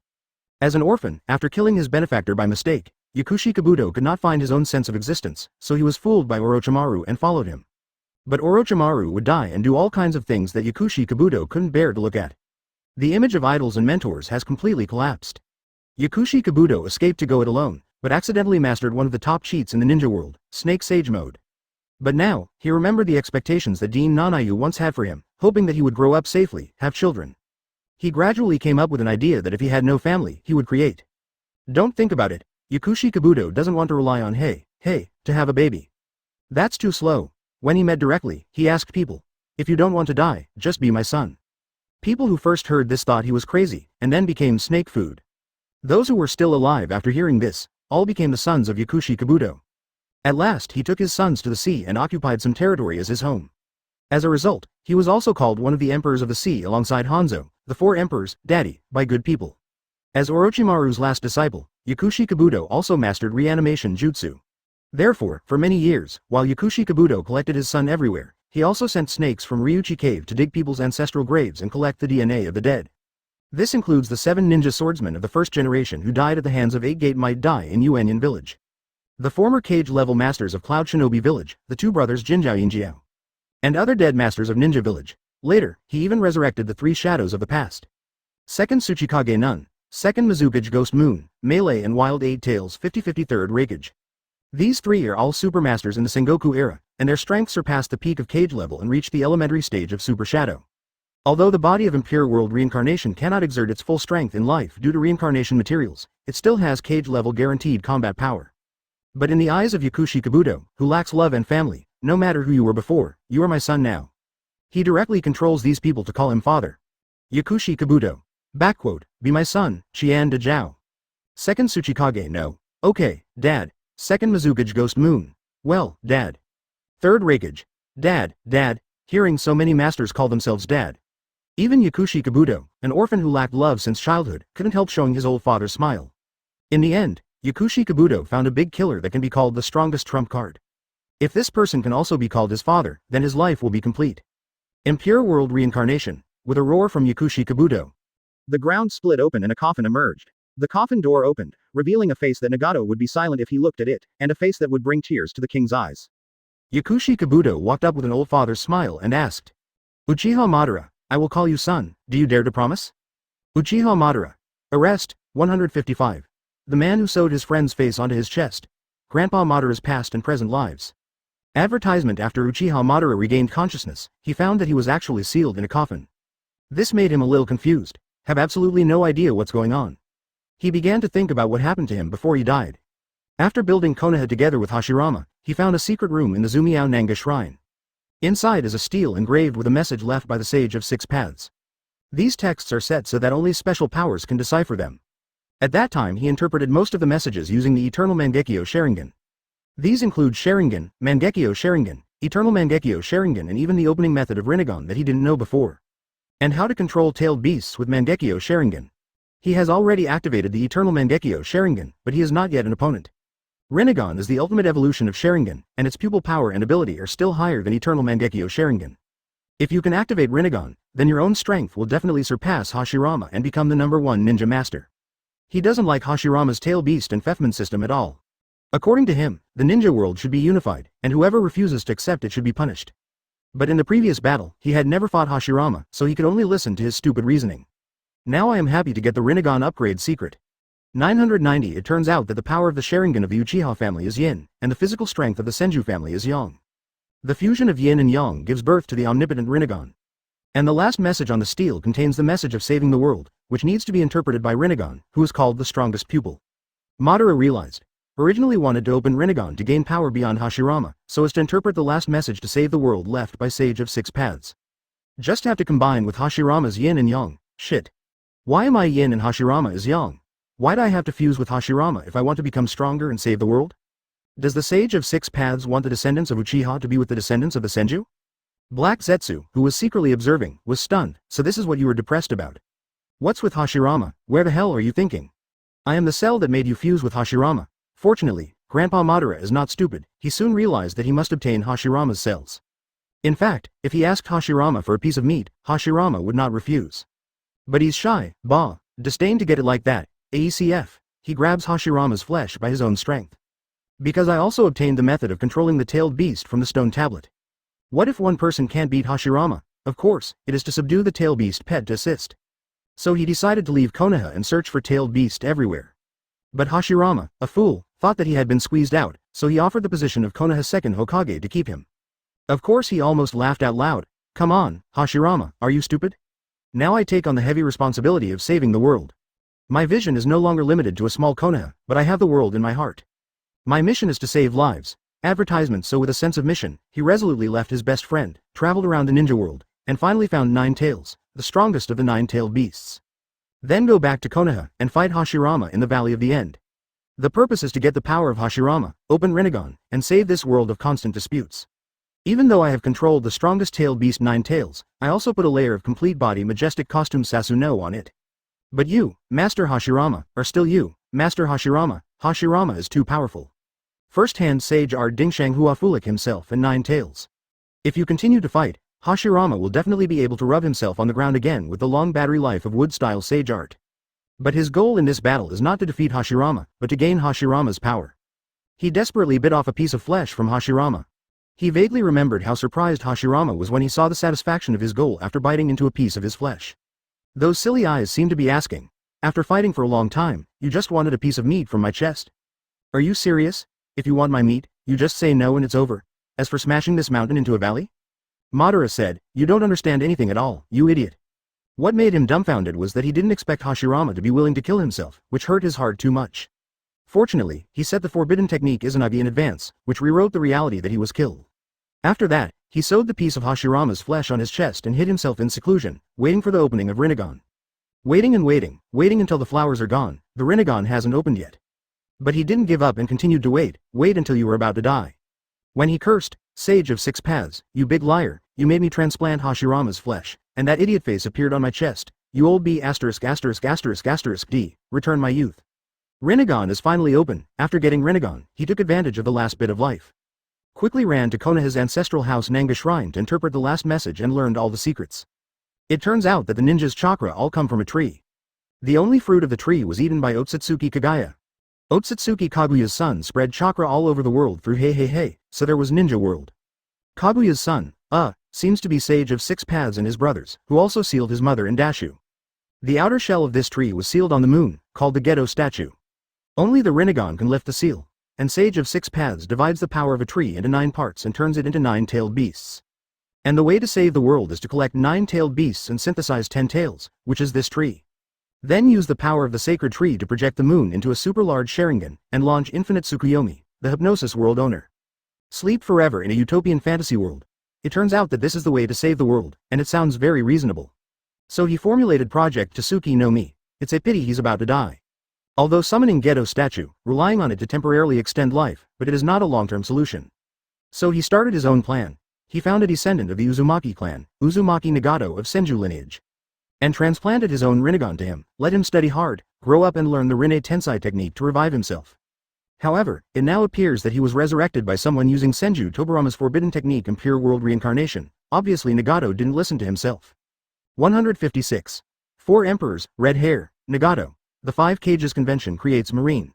As an orphan, after killing his benefactor by mistake, Yakushi Kabuto could not find his own sense of existence, so he was fooled by Orochimaru and followed him. But Orochimaru would die and do all kinds of things that Yakushi Kabuto couldn't bear to look at. The image of idols and mentors has completely collapsed. Yakushi Kabuto escaped to go it alone, but accidentally mastered one of the top cheats in the ninja world, Snake Sage Mode. But now, he remembered the expectations that Dean Nanayu once had for him, hoping that he would grow up safely, have children. He gradually came up with an idea that if he had no family, he would create. Don't think about it, Yakushi Kabuto doesn't want to rely on hey, to have a baby. That's too slow. When he met directly, he asked people, if you don't want to die, just be my son. People who first heard this thought he was crazy, and then became snake food. Those who were still alive after hearing this, all became the sons of Yakushi Kabuto. At last he took his sons to the sea and occupied some territory as his home. As a result, he was also called one of the emperors of the sea alongside Hanzo, the four emperors, daddy, by good people. As Orochimaru's last disciple, Yakushi Kabuto also mastered reanimation jutsu. Therefore, for many years, while Yakushi Kabuto collected his son everywhere, he also sent snakes from Ryuchi Cave to dig people's ancestral graves and collect the DNA of the dead. This includes the 7 ninja swordsmen of the first generation who died at the hands of 8 Gate Might Die in Yuanyan village. The former cage-level masters of Cloud Shinobi village, the 2 brothers Jinjiao Yinjiao. And other dead masters of ninja village. Later, he even resurrected the 3 shadows of the past. 2nd Tsuchikage Nun, 2nd Mizukage Ghost Moon, Melee and Wild 8 Tails 50-53rd Raikage. These 3 are all supermasters in the Sengoku era, and their strength surpassed the peak of cage level and reached the elementary stage of Super Shadow. Although the body of Impure World Reincarnation cannot exert its full strength in life due to reincarnation materials, it still has cage level guaranteed combat power. But in the eyes of Yakushi Kabuto, who lacks love and family, no matter who you were before, you are my son now. He directly controls these people to call him father. Yakushi Kabuto. Backquote, be my son, Qian de Zhao. 2nd Tsuchikage no. Okay, dad. 2nd Mizukage Ghost Moon. Well, dad. 3rd Raikage. Dad. Hearing so many masters call themselves dad. Even Yakushi Kabuto, an orphan who lacked love since childhood, couldn't help showing his old father's smile. In the end, Yakushi Kabuto found a big killer that can be called the strongest trump card. If this person can also be called his father, then his life will be complete. Impure World Reincarnation. With a roar from Yakushi Kabuto, the ground split open and a coffin emerged. The coffin door opened, revealing a face that Nagato would be silent if he looked at it, and a face that would bring tears to the king's eyes. Yakushi Kabuto walked up with an old father's smile and asked, Uchiha Madara, I will call you son, do you dare to promise? Uchiha Madara. Arrest, 155. The man who sewed his friend's face onto his chest. Grandpa Madara's past and present lives. Advertisement. After Uchiha Madara regained consciousness, he found that he was actually sealed in a coffin. This made him a little confused, have absolutely no idea what's going on. He began to think about what happened to him before he died. After building Konoha together with Hashirama, he found a secret room in the Zumiao Nanga Shrine. Inside is a stele engraved with a message left by the Sage of 6 Paths. These texts are set so that only special powers can decipher them. At that time he interpreted most of the messages using the Eternal Mangekyo Sharingan. These include Sharingan, Mangekyo Sharingan, Eternal Mangekyo Sharingan, and even the opening method of Rinnegan that he didn't know before. And how to control tailed beasts with Mangekyo Sharingan. He has already activated the Eternal Mangekyo Sharingan, but he is not yet an opponent. Rinnegan is the ultimate evolution of Sharingan, and its pupil power and ability are still higher than Eternal Mangekyo Sharingan. If you can activate Rinnegan, then your own strength will definitely surpass Hashirama and become the #1 ninja master. He doesn't like Hashirama's tail beast and Fefman system at all. According to him, the ninja world should be unified, and whoever refuses to accept it should be punished. But in the previous battle, he had never fought Hashirama, so he could only listen to his stupid reasoning. Now I am happy to get the Rinnegan upgrade secret. 990. It turns out that the power of the Sharingan of the Uchiha family is yin, and the physical strength of the Senju family is yang. The fusion of yin and yang gives birth to the omnipotent Rinnegan. And the last message on the stele contains the message of saving the world, which needs to be interpreted by Rinnegan, who is called the strongest pupil. Madara realized. Originally wanted to open Rinnegan to gain power beyond Hashirama, so as to interpret the last message to save the world left by Sage of 6 Paths. Just have to combine with Hashirama's yin and yang. Shit. Why am I yin and Hashirama is yang? Why'd I have to fuse with Hashirama if I want to become stronger and save the world? Does the Sage of 6 Paths want the descendants of Uchiha to be with the descendants of the Senju? Black Zetsu, who was secretly observing, was stunned. So this is what you were depressed about. What's with Hashirama? Where the hell are you thinking? I am the cell that made you fuse with Hashirama. Fortunately, Grandpa Madara is not stupid. He soon realized that he must obtain Hashirama's cells. In fact, if he asked Hashirama for a piece of meat, Hashirama would not refuse. But he's shy, disdain to get it like that. AECF, he grabs Hashirama's flesh by his own strength. Because I also obtained the method of controlling the tailed beast from the stone tablet. What if one person can't beat Hashirama? Of course, it is to subdue the tail beast pet to assist. So he decided to leave Konoha and search for tailed beast everywhere. But Hashirama, a fool, thought that he had been squeezed out, so he offered the position of Konoha's second Hokage to keep him. Of course he almost laughed out loud. Come on, Hashirama, are you stupid? Now I take on the heavy responsibility of saving the world. My vision is no longer limited to a small Konoha, but I have the world in my heart. My mission is to save lives. Advertisement. So with a sense of mission, he resolutely left his best friend, traveled around the ninja world, and finally found 9 Tails, the strongest of the nine-tailed beasts. Then go back to Konoha and fight Hashirama in the Valley of the End. The purpose is to get the power of Hashirama, open Rinnegan, and save this world of constant disputes. Even though I have controlled the strongest tailed beast Nine Tails, I also put a layer of complete body majestic costume Sasuno on it. But you, Master Hashirama, are still you, Master Hashirama. Hashirama is too powerful. First-hand Sage Art Dingshang Huafulik himself and Nine Tails. If you continue to fight, Hashirama will definitely be able to rub himself on the ground again with the long battery life of wood-style Sage Art. But his goal in this battle is not to defeat Hashirama, but to gain Hashirama's power. He desperately bit off a piece of flesh from Hashirama. He vaguely remembered how surprised Hashirama was when he saw the satisfaction of his goal after biting into a piece of his flesh. Those silly eyes seemed to be asking, after fighting for a long time, you just wanted a piece of meat from my chest? Are you serious? If you want my meat, you just say no and it's over. As for smashing this mountain into a valley? Madara said, you don't understand anything at all, you idiot. What made him dumbfounded was that he didn't expect Hashirama to be willing to kill himself, which hurt his heart too much. Fortunately, he set the forbidden technique Izanagi in advance, which rewrote the reality that he was killed. After that, he sewed the piece of Hashirama's flesh on his chest and hid himself in seclusion, waiting for the opening of Rinnegan. Waiting and waiting until the flowers are gone, the Rinnegan hasn't opened yet. But he didn't give up and continued to wait until you were about to die. When he cursed, Sage of Six Paths, you big liar, you made me transplant Hashirama's flesh, and that idiot face appeared on my chest, you old B***************, D, return my youth. Rinnegan is finally open. After getting Rinnegan, he took advantage of the last bit of life. Quickly ran to Konoha's ancestral house Nanga Shrine to interpret the last message and learned all the secrets. It turns out that the ninja's chakra all come from a tree. The only fruit of the tree was eaten by Ōtsutsuki Kagaya. Ōtsutsuki Kaguya's son spread chakra all over the world through Hey, so there was Ninja World. Kaguya's son, seems to be Sage of Six Paths and his brothers, who also sealed his mother in Dashu. The outer shell of this tree was sealed on the moon, called the Ghetto Statue. Only the Rinnegan can lift the seal, and Sage of Six Paths divides the power of a tree into 9 parts and turns it into 9-tailed beasts. And the way to save the world is to collect 9-tailed beasts and synthesize 10 tails, which is this tree. Then use the power of the sacred tree to project the moon into a super large Sharingan, and launch Infinite Tsukuyomi, the hypnosis world owner. Sleep forever in a utopian fantasy world. It turns out that this is the way to save the world, and it sounds very reasonable. So he formulated Project Tsuki no Mi. It's a pity he's about to die. Although summoning Ghetto Statue, relying on it to temporarily extend life, but it is not a long-term solution. So he started his own plan. He found a descendant of the Uzumaki clan, Uzumaki Nagato of Senju lineage, and transplanted his own Rinnegan to him, let him study hard, grow up and learn the Rinne Tensai technique to revive himself. However, it now appears that he was resurrected by someone using Senju Tobarama's forbidden technique in pure world reincarnation. Obviously Nagato didn't listen to himself. 156. 4 Emperors, Red Hair, Nagato. The 5 Cages Convention creates Marine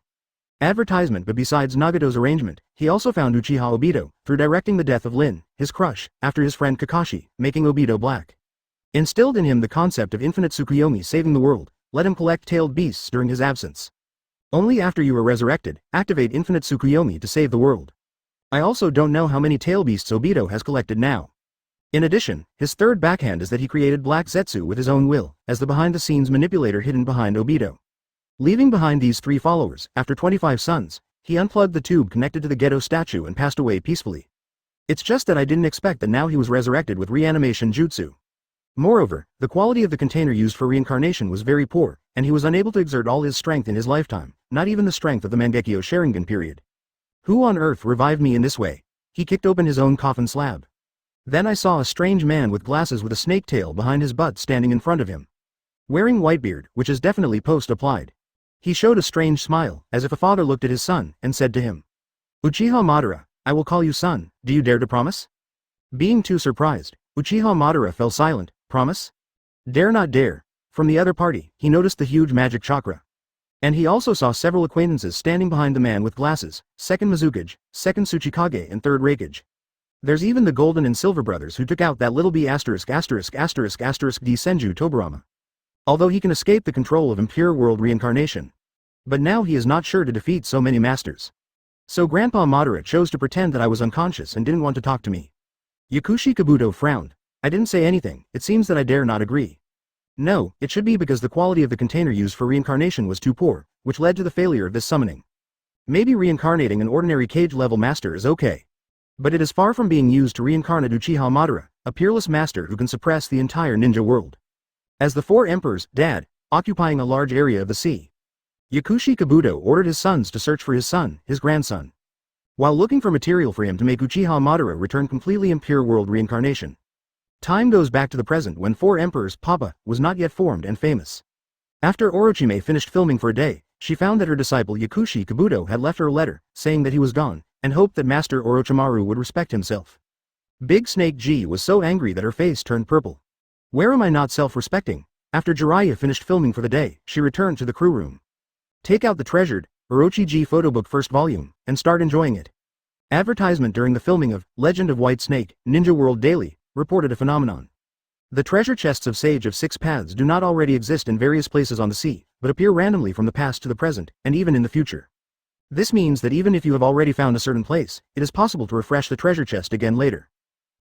advertisement, but besides Nagato's arrangement, he also found Uchiha Obito, through directing the death of Lin, his crush, after his friend Kakashi, making Obito black. Instilled in him the concept of Infinite Tsukuyomi saving the world, let him collect tailed beasts during his absence. Only after you are resurrected, activate Infinite Tsukuyomi to save the world. I also don't know how many tail beasts Obito has collected now. In addition, his third backhand is that he created Black Zetsu with his own will, as the behind-the-scenes manipulator hidden behind Obito. Leaving behind these 3 followers, after 25 suns, he unplugged the tube connected to the Ghetto Statue and passed away peacefully. It's just that I didn't expect that now he was resurrected with reanimation jutsu. Moreover, the quality of the container used for reincarnation was very poor, and he was unable to exert all his strength in his lifetime, not even the strength of the Mangekyo Sharingan period. Who on earth revived me in this way? He kicked open his own coffin slab. Then I saw a strange man with glasses with a snake tail behind his butt standing in front of him. Wearing Whitebeard, which is definitely post-applied. He showed a strange smile, as if a father looked at his son, and said to him, Uchiha Madara, I will call you son, do you dare to promise? Being too surprised, Uchiha Madara fell silent. Promise? Dare not dare. From the other party, he noticed the huge magic chakra. And he also saw several acquaintances standing behind the man with glasses, 2nd Mizukage, 2nd Tsuchikage and 3rd Reikage. There's even the Golden and Silver brothers who took out that little B*********** D Senju Tobarama. Although he can escape the control of impure world reincarnation. But now he is not sure to defeat so many masters. So Grandpa Madara chose to pretend that I was unconscious and didn't want to talk to me. Yakushi Kabuto frowned. I didn't say anything, it seems that I dare not agree. No, it should be because the quality of the container used for reincarnation was too poor, which led to the failure of this summoning. Maybe reincarnating an ordinary cage-level master is okay. But it is far from being used to reincarnate Uchiha Madara, a peerless master who can suppress the entire ninja world. As the four emperors, Dad, occupying a large area of the sea. Yakushi Kabuto ordered his sons to search for his son, his grandson. While looking for material for him to make Uchiha Madara return completely impure world reincarnation. Time goes back to the present when four emperors Papa was not yet formed and famous. After Orochimaru finished filming for a day, she found that her disciple Yakushi Kabuto had left her a letter, saying that he was gone, and hoped that Master Orochimaru would respect himself. Big Snake G was so angry that her face turned purple. Where am I not self-respecting? After Jiraiya finished filming for the day, she returned to the crew room. Take out the treasured Orochi G photobook first volume, and start enjoying it. Advertisement during the filming of Legend of White Snake, Ninja World Daily, reported a phenomenon. The treasure chests of Sage of Six Paths do not already exist in various places on the sea, but appear randomly from the past to the present, and even in the future. This means that even if you have already found a certain place, it is possible to refresh the treasure chest again later.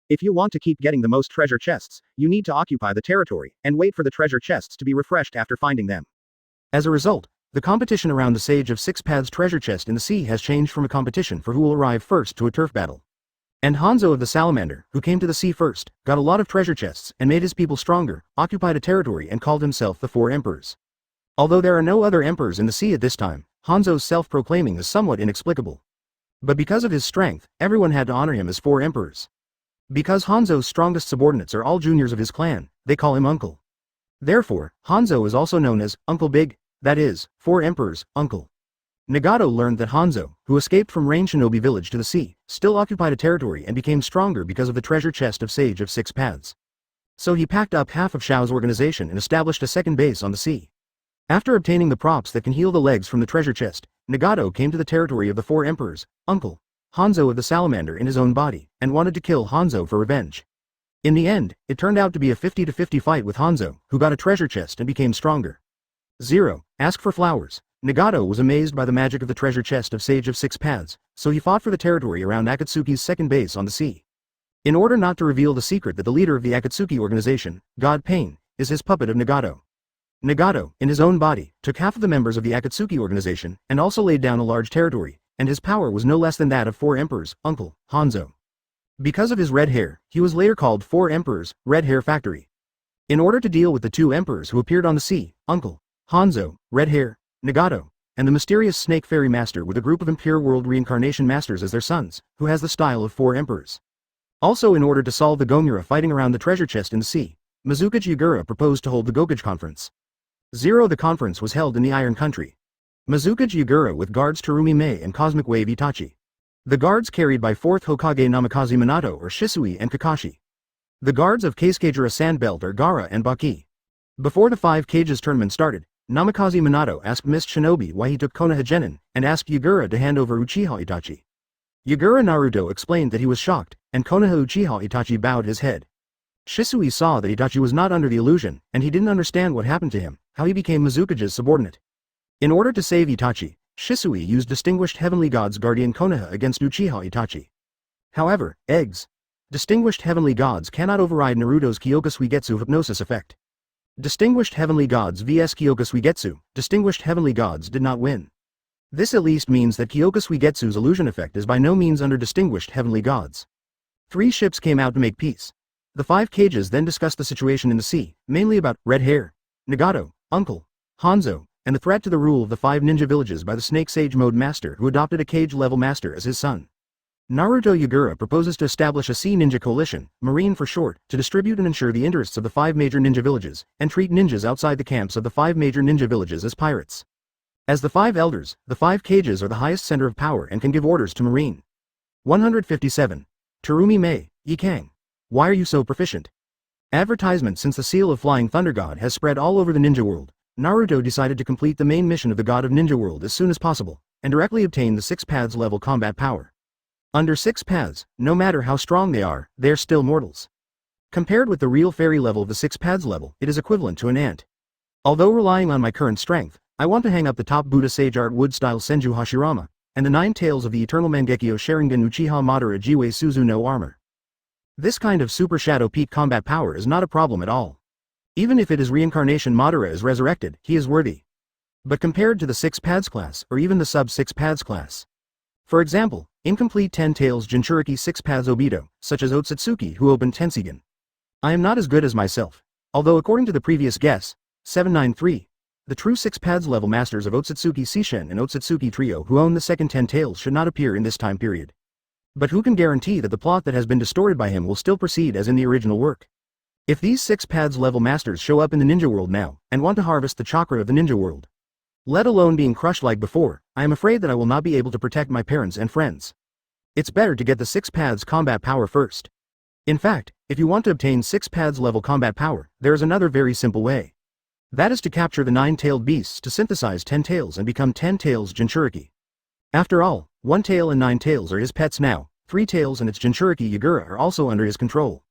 If you want to keep getting the most treasure chests, you need to occupy the territory, and wait for the treasure chests to be refreshed after finding them. As a result, the competition around the Sage of Six Paths treasure chest in the sea has changed from a competition for who will arrive first to a turf battle. And Hanzo of the Salamander, who came to the sea first, got a lot of treasure chests and made his people stronger, occupied a territory and called himself the Four Emperors. Although there are no other emperors in the sea at this time, Hanzo's self-proclaiming is somewhat inexplicable. But because of his strength, everyone had to honor him as Four Emperors. Because Hanzo's strongest subordinates are all juniors of his clan, they call him Uncle. Therefore, Hanzo is also known as Uncle Big, that is, Four Emperors, Uncle. Nagato learned that Hanzo, who escaped from Rain Shinobi village to the sea, still occupied a territory and became stronger because of the treasure chest of Sage of Six Paths. So he packed up half of Shao's organization and established a second base on the sea. After obtaining the props that can heal the legs from the treasure chest, Nagato came to the territory of the Four Emperors, Uncle Hanzo of the Salamander in his own body, and wanted to kill Hanzo for revenge. In the end, it turned out to be a 50-50 fight with Hanzo, who got a treasure chest and became stronger. 0. Ask for flowers. Nagato was amazed by the magic of the treasure chest of Sage of Six Paths, so he fought for the territory around Akatsuki's second base on the sea. In order not to reveal the secret that the leader of the Akatsuki organization, God Pain, is his puppet of Nagato. Nagato, in his own body, took half of the members of the Akatsuki organization, and also laid down a large territory, and his power was no less than that of Four Emperors, Uncle Hanzo. Because of his red hair, he was later called Four Emperors, Red Hair Factory. In order to deal with the two emperors who appeared on the sea, Uncle Hanzo, Red Hair, Nagato, and the mysterious Snake Fairy Master with a group of impure world reincarnation masters as their sons, who has the style of Four Emperors. Also, in order to solve the Gomura fighting around the treasure chest in the sea, Mizukage Yagura proposed to hold the Gokage Conference. 0. The conference was held in the Iron Country. Mizukage Yagura with guards Terumi Mei and Cosmic Wave Itachi. The guards carried by 4th Hokage Namikaze Minato are Shisui and Kakashi. The guards of Keisukejira Sandbelt are Gaara and Baki. Before the 5 Cages tournament started, Namikaze Minato asked Mist Shinobi why he took Konoha Genin, and asked Yagura to hand over Uchiha Itachi. Yagura Naruto explained that he was shocked, and Konoha Uchiha Itachi bowed his head. Shisui saw that Itachi was not under the illusion, and he didn't understand what happened to him, how he became Mizukage's subordinate. In order to save Itachi, Shisui used Distinguished Heavenly Gods Guardian Konoha against Uchiha Itachi. However, eggs. Distinguished Heavenly Gods cannot override Naruto's Kyoka Suigetsu hypnosis effect. Distinguished Heavenly Gods vs Kyoka Suigetsu, Distinguished Heavenly Gods did not win. This at least means that Kyoka Suigetsu's illusion effect is by no means under Distinguished Heavenly Gods. 3 ships came out to make peace. The 5 Cages then discussed the situation in the sea, mainly about Red Hair, Nagato, Uncle Hanzo, and the threat to the rule of the 5 ninja villages by the Snake Sage Mode Master who adopted a Cage-level master as his son. Naruto Yagura proposes to establish a Sea Ninja Coalition, Marine for short, to distribute and ensure the interests of the 5 major ninja villages, and treat ninjas outside the camps of the 5 major ninja villages as pirates. As the 5 elders, the 5 Cages are the highest center of power and can give orders to Marine. 157. Terumi Mei, Yikang. Why are you so proficient? Advertisement. Since the seal of Flying Thunder God has spread all over the ninja world, Naruto decided to complete the main mission of the God of Ninja World as soon as possible, and directly obtain the 6 Paths level combat power. Under 6 Paths, no matter how strong they are, they're still mortals. Compared with the real fairy level of the 6 Paths level, it is equivalent to an ant. Although relying on my current strength, I want to hang up the top Buddha Sage Art Wood Style Senju Hashirama, and the 9 tails of the Eternal Mangekyo Sharingan Uchiha Madara Jiwei Suzu no armor. This kind of Super Shadow Peak combat power is not a problem at all. Even if it is reincarnation Madara is resurrected, he is worthy. But compared to the 6 Paths class, or even the sub-6 Paths class. For example, incomplete 10 tails Jinchuriki 6 Paths Obito, such as Ōtsutsuki who opened Tensigen. I am not as good as myself. Although according to the previous guess, 793, the true 6 pads level masters of Ōtsutsuki Seishin and Ōtsutsuki Trio who own the second 10 tails should not appear in this time period. But who can guarantee that the plot that has been distorted by him will still proceed as in the original work? If these 6 pads level masters show up in the ninja world now, and want to harvest the chakra of the ninja world, let alone being crushed like before, I am afraid that I will not be able to protect my parents and friends. It's better to get the 6 pads combat power first. In fact, if you want to obtain 6 pads level combat power, there is another very simple way. That is to capture the 9-tailed beasts to synthesize 10 tails and become 10 tails Jinchuriki. After all, 1 tail and 9 tails are his pets now, 3 tails and its Jinchuriki Yagura are also under his control.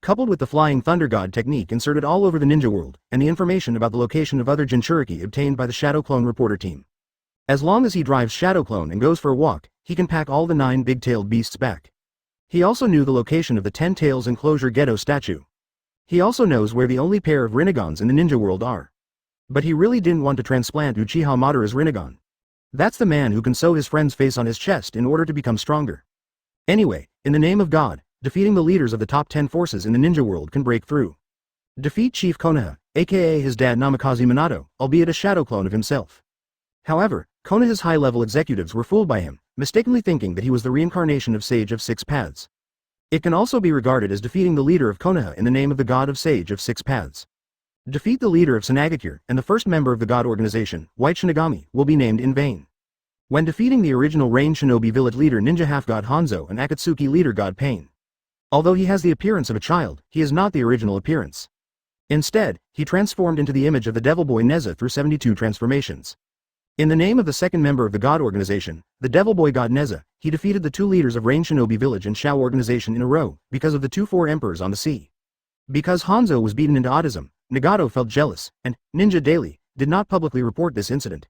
Coupled with the Flying Thunder God technique inserted all over the ninja world, and the information about the location of other Jinchuriki obtained by the Shadow Clone reporter team. As long as he drives Shadow Clone and goes for a walk, he can pack all the 9 big-tailed beasts back. He also knew the location of the 10 tails enclosure ghetto statue. He also knows where the only pair of Rinnegan's in the ninja world are. But he really didn't want to transplant Uchiha Madara's Rinnegan. That's the man who can sew his friend's face on his chest in order to become stronger. Anyway, in the name of God, defeating the leaders of the top 10 forces in the ninja world can break through. Defeat Chief Konoha, aka his dad Namikaze Minato, albeit a shadow clone of himself. However, Konoha's high-level executives were fooled by him, mistakenly thinking that he was the reincarnation of Sage of 6 Paths. It can also be regarded as defeating the leader of Konoha in the name of the god of Sage of 6 Paths. Defeat the leader of Sunagakure, and the first member of the god organization, White Shinigami, will be named in vain. When defeating the original Rain Shinobi village leader Ninja Half-God Hanzo and Akatsuki leader God Pain. Although he has the appearance of a child, he is not the original appearance. Instead, he transformed into the image of the Devil Boy Neza through 72 transformations. In the name of the second member of the God organization, the Devil Boy God Neza, he defeated the 2 leaders of Rain Shinobi village and Shao organization in a row, because of the 4 emperors on the sea. Because Hanzo was beaten into autism, Nagato felt jealous, and Ninja Daily did not publicly report this incident.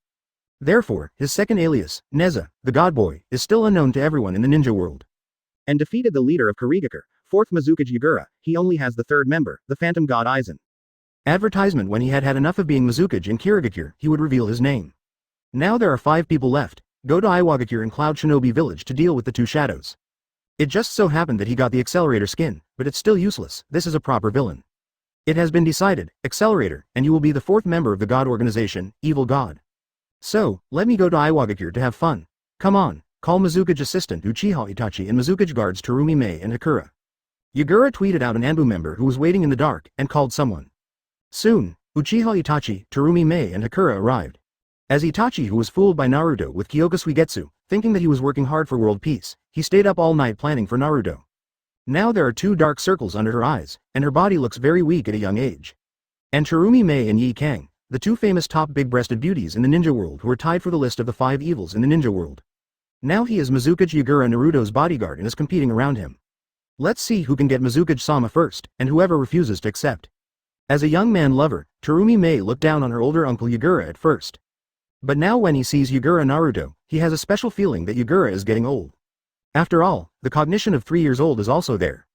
Therefore, his second alias, Neza, the God Boy, is still unknown to everyone in the ninja world. And defeated the leader of Kirigakure, 4th Mizukage Yagura, he only has the 3rd member, the Phantom God Aizen. Advertisement: when he had had enough of being Mizukage in Kirigakure, he would reveal his name. Now there are 5 people left. Go to Iwagakure and Cloud Shinobi village to deal with the 2 shadows. It just so happened that he got the Accelerator skin, but it's still useless. This is a proper villain. It has been decided, Accelerator, and you will be the 4th member of the God organization, Evil God. So, let me go to Iwagakure to have fun. Come on, call Mizukage assistant Uchiha Itachi and Mizukage guards Terumi Mei and Hakura. Yagura tweeted out an Anbu member who was waiting in the dark, and called someone. Soon, Uchiha Itachi, Terumi Mei and Hakura arrived. As Itachi, who was fooled by Naruto with Kyoka Suigetsu, thinking that he was working hard for world peace, he stayed up all night planning for Naruto. Now there are 2 dark circles under her eyes, and her body looks very weak at a young age. And Terumi Mei and Yi Kang, the 2 famous top big-breasted beauties in the ninja world who are tied for the list of the 5 evils in the ninja world. Now he is Mizukage Yagura Naruto's bodyguard and is competing around him. Let's see who can get Mizukage-sama first, and whoever refuses to accept. As a young man lover, Terumi Mei looked down on her older uncle Yagura at first. But now when he sees Yagura Naruto, he has a special feeling that Yagura is getting old. After all, the cognition of 3 years old is also there.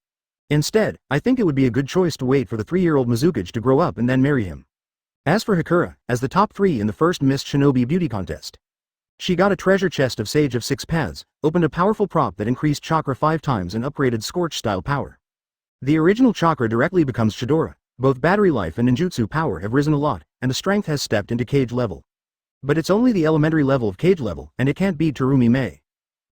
Instead, I think it would be a good choice to wait for the 3-year-old Mizukage to grow up and then marry him. As for Hakura, as the top 3 in the first Mist Shinobi Beauty Contest, she got a treasure chest of Sage of 6 Paths, opened a powerful prop that increased chakra 5 times and upgraded Scorch-style power. The original chakra directly becomes Chidora, both battery life and ninjutsu power have risen a lot, and the strength has stepped into cage level. But it's only the elementary level of cage level, and it can't beat Terumi Mei.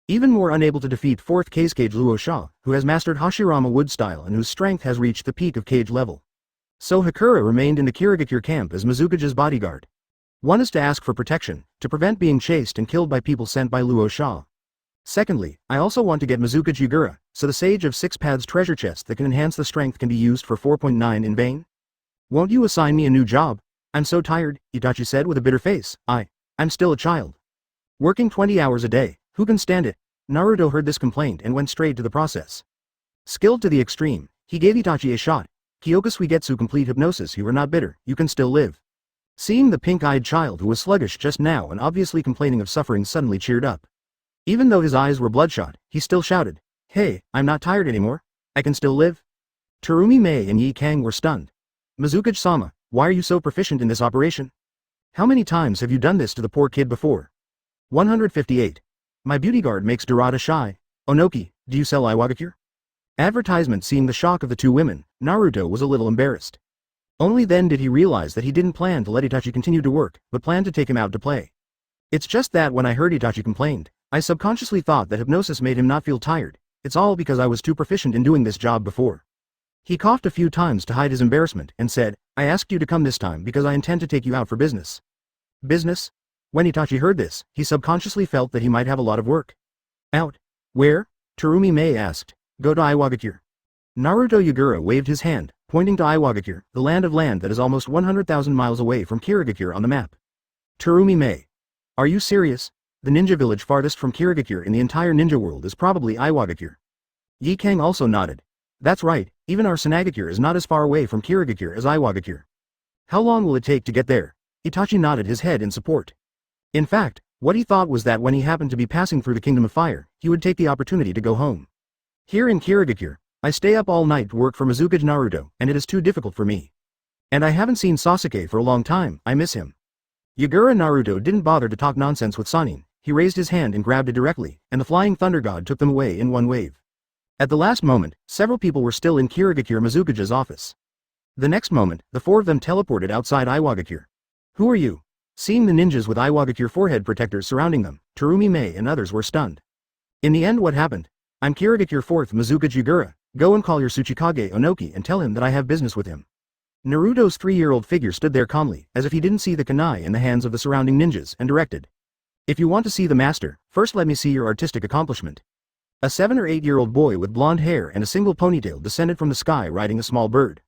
Even more unable to defeat 4th Cage Luo Sha, who has mastered Hashirama wood style and whose strength has reached the peak of cage level. So Hakura remained in the Kirigakure camp as Mizukage's bodyguard. One is to ask for protection, to prevent being chased and killed by people sent by Luo Sha. Secondly, I also want to get Mizukage Yagura, so the Sage of 6 Paths treasure chest that can enhance the strength can be used for 4.9 in vain? Won't you assign me a new job? I'm so tired, Itachi said with a bitter face. I'm still a child. Working 20 hours a day, who can stand it? Naruto heard this complaint and went straight to the process. Skilled to the extreme, he gave Itachi a shot. Kyoka Suigetsu complete hypnosis. You are not bitter, you can still live. Seeing the pink-eyed child who was sluggish just now and obviously complaining of suffering suddenly cheered up. Even though his eyes were bloodshot, he still shouted, "Hey, I'm not tired anymore. I can still live." Terumi Mei and Yi Kang were stunned. Mizukage-sama, why are you so proficient in this operation? How many times have you done this to the poor kid before? 158. My beauty guard makes Dorada shy. Onoki, do you sell Iwagakure? Advertisement. Seeing the shock of the 2 women, Naruto was a little embarrassed. Only then did he realize that he didn't plan to let Itachi continue to work, but planned to take him out to play. It's just that when I heard Itachi complained, I subconsciously thought that hypnosis made him not feel tired. It's all because I was too proficient in doing this job before. He coughed a few times to hide his embarrassment and said, I asked you to come this time because I intend to take you out for business. Business? When Itachi heard this, he subconsciously felt that he might have a lot of work. Out? Where? Terumi Mei asked. Go to Iwagakure. Naruto Yagura waved his hand, pointing to Iwagakure, the land that is almost 100,000 miles away from Kirigakure on the map. Terumi Mei. Are you serious? The ninja village farthest from Kirigakure in the entire ninja world is probably Iwagakure. Yi Kang also nodded. That's right, even our Sunagakure is not as far away from Kirigakure as Iwagakure. How long will it take to get there? Itachi nodded his head in support. In fact, what he thought was that when he happened to be passing through the Kingdom of Fire, he would take the opportunity to go home. Here in Kirigakure, I stay up all night to work for Mizukage Naruto, and it is too difficult for me. And I haven't seen Sasuke for a long time, I miss him. Yagura Naruto didn't bother to talk nonsense with Sannin, he raised his hand and grabbed it directly, and the flying thunder god took them away in one wave. At the last moment, several people were still in Kirigakure Mizukage's office. The next moment, the four of them teleported outside Iwagakure. Who are you? Seeing the ninjas with Iwagakure forehead protectors surrounding them, Terumi Mei and others were stunned. In the end, what happened? I'm Kirigakure 4th Mizukage Yagura, go and call your Tsuchikage Onoki and tell him that I have business with him. Naruto's 3-year-old figure stood there calmly, as if he didn't see the kunai in the hands of the surrounding ninjas, and directed. If you want to see the master, first let me see your artistic accomplishment. A 7 or 8-year-old boy with blonde hair and a single ponytail descended from the sky riding a small bird.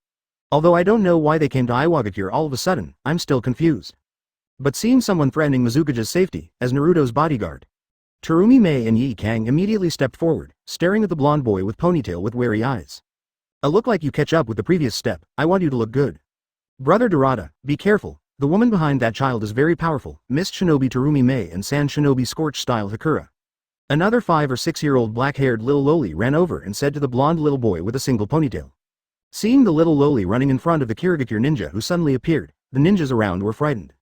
Although I don't know why they came to Iwagakure all of a sudden, I'm still confused. But seeing someone threatening Mizukage's safety, as Naruto's bodyguard, Terumi Mei and Yi Kang immediately stepped forward, staring at the blonde boy with ponytail with wary eyes. A look like you catch up with the previous step, I want you to look good. Brother Dorada, be careful, the woman behind that child is very powerful, Mist Shinobi Terumi Mei and Sand Shinobi Scorch-style Hakura. Another 5 or 6-year-old black-haired little loli ran over and said to the blonde little boy with a single ponytail. Seeing the little loli running in front of the Kirigakure ninja who suddenly appeared, the ninjas around were frightened.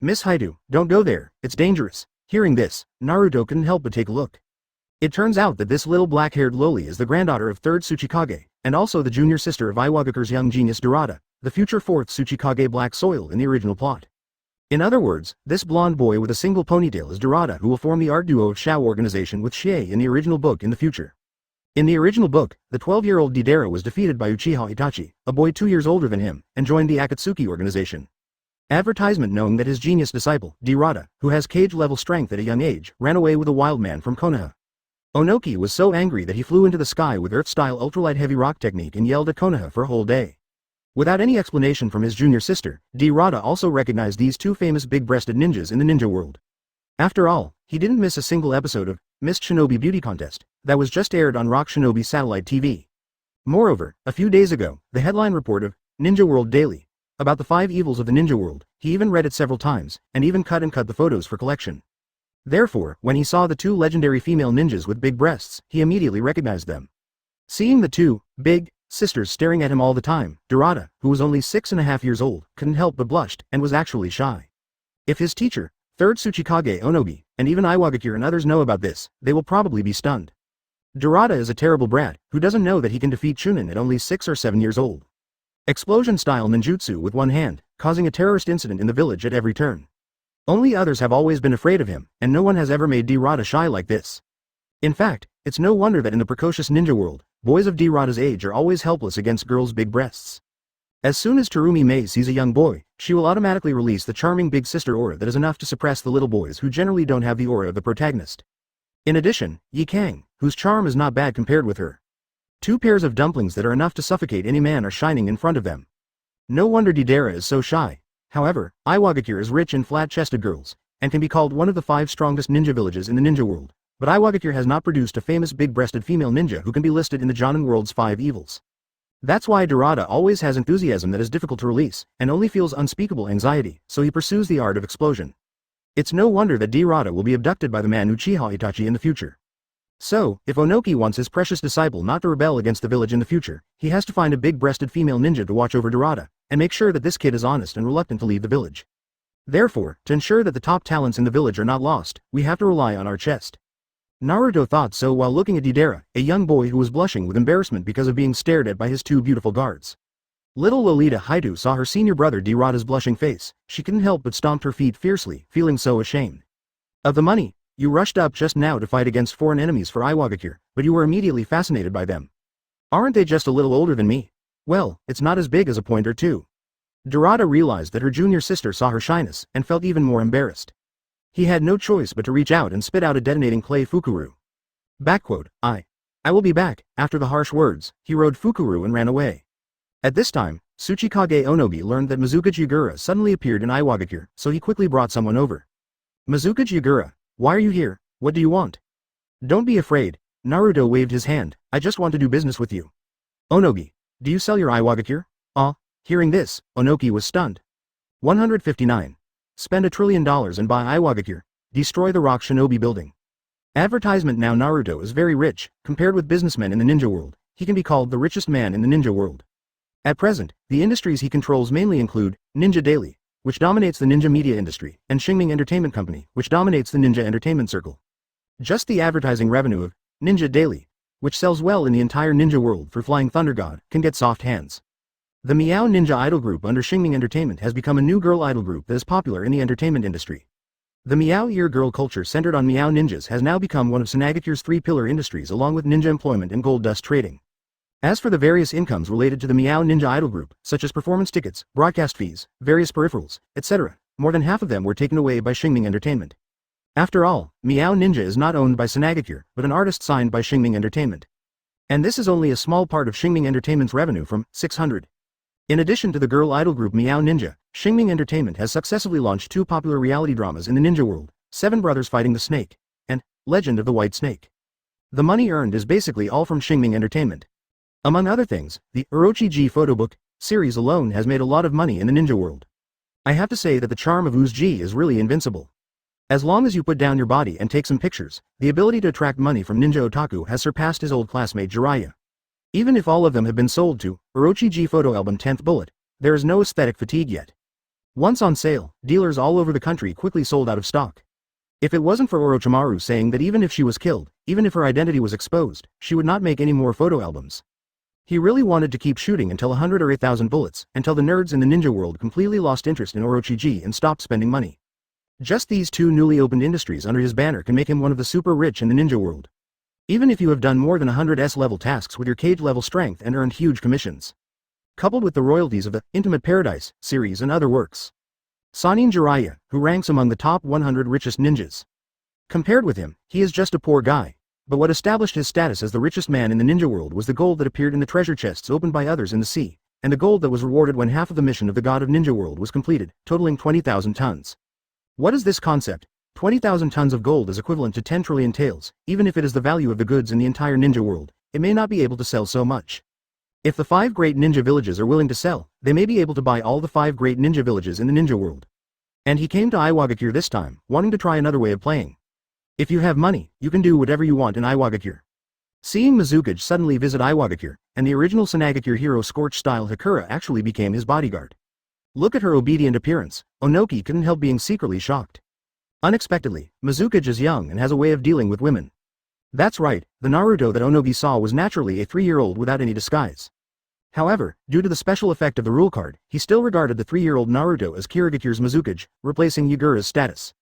Miss Haidu, don't go there, it's dangerous. Hearing this, Naruto couldn't help but take a look. It turns out that this little black-haired loli is the granddaughter of 3rd Tsuchikage, and also the junior sister of Iwagakure's young genius Dorada, the future 4th Tsuchikage Black Soil in the original plot. In other words, this blonde boy with a single ponytail is Dorada, who will form the art duo of Shao organization with Shie in the original book in the future. In the original book, the 12-year-old Deidara was defeated by Uchiha Itachi, a boy 2 years older than him, and joined the Akatsuki organization. Advertisement knowing that his genius disciple, Deidara, who has cage-level strength at a young age, ran away with a wild man from Konoha. Onoki was so angry that he flew into the sky with Earth-style ultralight heavy rock technique and yelled at Konoha for a whole day. Without any explanation from his junior sister, Deidara also recognized these two famous big-breasted ninjas in the ninja world. After all, he didn't miss a single episode of Mist Shinobi Beauty Contest that was just aired on Rock Shinobi Satellite TV. Moreover, a few days ago, the headline report of Ninja World Daily about the 5 evils of the ninja world, he even read it several times, and even cut the photos for collection. Therefore, when he saw the 2 legendary female ninjas with big breasts, he immediately recognized them. Seeing the 2 big sisters staring at him all the time, Dorada, who was only 6.5 years old, couldn't help but blushed, and was actually shy. If his teacher, 3rd Tsuchikage Onogi, and even Iwagakure and others know about this, they will probably be stunned. Dorada is a terrible brat, who doesn't know that he can defeat Chunin at only 6 or 7 years old. Explosion-style ninjutsu with one hand, causing a terrorist incident in the village at every turn. Only others have always been afraid of him, and no one has ever made Deidara shy like this. In fact, it's no wonder that in the precocious ninja world, boys of Deidara's age are always helpless against girls' big breasts. As soon as Terumi Mei sees a young boy, she will automatically release the charming big sister aura that is enough to suppress the little boys who generally don't have the aura of the protagonist. In addition, Yi Kang, whose charm is not bad compared with her. 2 pairs of dumplings that are enough to suffocate any man are shining in front of them. No wonder Deidara is so shy. However, Iwagakure is rich in flat-chested girls, and can be called one of the 5 strongest ninja villages in the ninja world, but Iwagakure has not produced a famous big-breasted female ninja who can be listed in the Jonin world's 5 evils. That's why Dorada always has enthusiasm that is difficult to release, and only feels unspeakable anxiety, so he pursues the art of explosion. It's no wonder that Deidara will be abducted by the man Uchiha Itachi in the future. So, if Onoki wants his precious disciple not to rebel against the village in the future, he has to find a big-breasted female ninja to watch over Dorada, and make sure that this kid is honest and reluctant to leave the village. Therefore, to ensure that the top talents in the village are not lost, we have to rely on our chest. Naruto thought so while looking at Deidara, a young boy who was blushing with embarrassment because of being stared at by his 2 beautiful guards. Little Lolita Haidu saw her senior brother Dirada's blushing face. She couldn't help but stomped her feet fiercely, feeling so ashamed. Of the money, you rushed up just now to fight against foreign enemies for Iwagakure, but you were immediately fascinated by them. Aren't they just a little older than me? Well, it's not as big as a point or two. Dirada realized that her junior sister saw her shyness, and felt even more embarrassed. He had no choice but to reach out and spit out a detonating clay fukuru. Backquote, I will be back. After the harsh words, he rode fukuru and ran away. At this time, Tsuchikage Onogi learned that Mizuka's Yagura suddenly appeared in Iwagakure, so he quickly brought someone over. Mizuka's Yagura, why are you here? What do you want? Don't be afraid. Naruto waved his hand. I just want to do business with you. Onogi, do you sell your Iwagakure? Hearing this, Onoki was stunned. 159. Spend $1 trillion and buy Iwagakure. Destroy the Rock Shinobi building. Advertisement. Now Naruto is very rich, compared with businessmen in the ninja world. He can be called the richest man in the ninja world. At present, the industries he controls mainly include Ninja Daily, which dominates the ninja media industry, and Xingming Entertainment Company, which dominates the ninja entertainment circle. Just the advertising revenue of Ninja Daily, which sells well in the entire ninja world for Flying Thunder God, can get soft hands. The Meow Ninja Idol Group under Xingming Entertainment has become a new girl idol group that is popular in the entertainment industry. The Meow Ear girl culture centered on Meow ninjas has now become one of Sunagakure's three-pillar industries along with ninja employment and gold dust trading. As for the various incomes related to the Meow Ninja Idol Group, such as performance tickets, broadcast fees, various peripherals, etc., more than half of them were taken away by Xingming Entertainment. After all, Meow Ninja is not owned by Sunagakure, but an artist signed by Xingming Entertainment. And this is only a small part of Xingming Entertainment's revenue from 600. In addition to the girl idol group Meow Ninja, Xingming Entertainment has successfully launched two popular reality dramas in the ninja world, Seven Brothers Fighting the Snake, and Legend of the White Snake. The money earned is basically all from Xingming Entertainment. Among other things, the Orochimaru photo book series alone has made a lot of money in the ninja world. I have to say that the charm of Ōtsutsuki is really invincible. As long as you put down your body and take some pictures, the ability to attract money from ninja otaku has surpassed his old classmate Jiraiya. Even if all of them have been sold to Orochimaru photo album 10th bullet, there is no aesthetic fatigue yet. Once on sale, dealers all over the country quickly sold out of stock. If it wasn't for Orochimaru saying that even if she was killed, even if her identity was exposed, she would not make any more photo albums. He really wanted to keep shooting until 100 or 8,000 bullets, until the nerds in the ninja world completely lost interest in Orochimaru and stopped spending money. Just these two newly opened industries under his banner can make him one of the super rich in the ninja world. Even if you have done more than 100 S-level tasks with your cage-level strength and earned huge commissions. Coupled with the royalties of the Intimate Paradise series and other works. Sannin Jiraiya, who ranks among the top 100 richest ninjas. Compared with him, he is just a poor guy. But what established his status as the richest man in the ninja world was the gold that appeared in the treasure chests opened by others in the sea, and the gold that was rewarded when half of the mission of the God of Ninja World was completed, totaling 20,000 tons. What is this concept? 20,000 tons of gold is equivalent to 10 trillion taels. Even if it is the value of the goods in the entire ninja world, it may not be able to sell so much. If the 5 great ninja villages are willing to sell, they may be able to buy all the 5 great ninja villages in the ninja world. And he came to Iwagakure this time, wanting to try another way of playing. If you have money, you can do whatever you want in Iwagakure. Seeing Mizuka suddenly visit Iwagakure, and the original Sunagakure hero Scorch-style Hakura actually became his bodyguard. Look at her obedient appearance, Onoki couldn't help being secretly shocked. Unexpectedly, Mizuka is young and has a way of dealing with women. That's right, the Naruto that Onogi saw was naturally a 3-year-old without any disguise. However, due to the special effect of the rule card, he still regarded the 3-year-old Naruto as Kirigakure's Mizuka, replacing Yagura's status.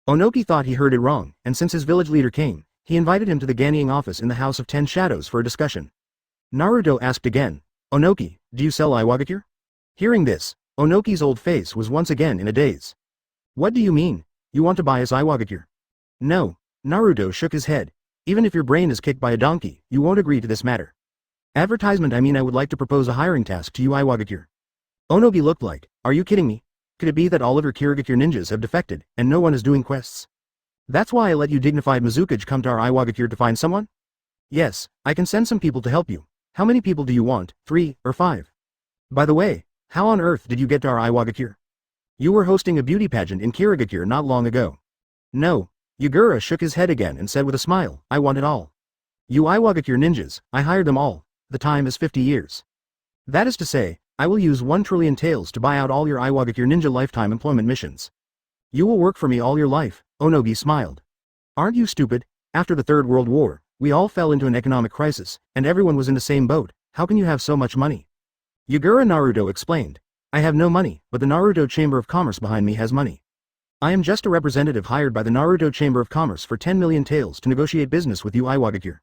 Onoki thought he heard it wrong, and since his village leader came, he invited him to the Ganning office in the House of 10 Shadows for a discussion. Naruto asked again, Onoki, do you sell Iwagakure? Hearing this, Onoki's old face was once again in a daze. What do you mean? You want to buy us Iwagakure? No, Naruto shook his head. Even if your brain is kicked by a donkey, you won't agree to this matter. Advertisement. I mean, I would like to propose a hiring task to you Iwagakure. Onogi looked like, are you kidding me? Could it be that all of your Kirigakure ninjas have defected, and no one is doing quests? That's why I let you dignified Mizuka come to our Iwagakure to find someone? Yes, I can send some people to help you. How many people do you want, 3 or 5? By the way, how on earth did you get to our Iwagakure? You were hosting a beauty pageant in Kirigakure not long ago. No, Yagura shook his head again and said with a smile, I want it all. You Iwagakure ninjas, I hired them all. The time is 50 years. That is to say, I will use 1 trillion taels to buy out all your Iwagakure ninja lifetime employment missions. You will work for me all your life, Onogi smiled. Aren't you stupid? After the Third World War, we all fell into an economic crisis, and everyone was in the same boat. How can you have so much money? Yagura Naruto explained. I have no money, but the Naruto Chamber of Commerce behind me has money. I am just a representative hired by the Naruto Chamber of Commerce for 10 million taels to negotiate business with you Iwagakure.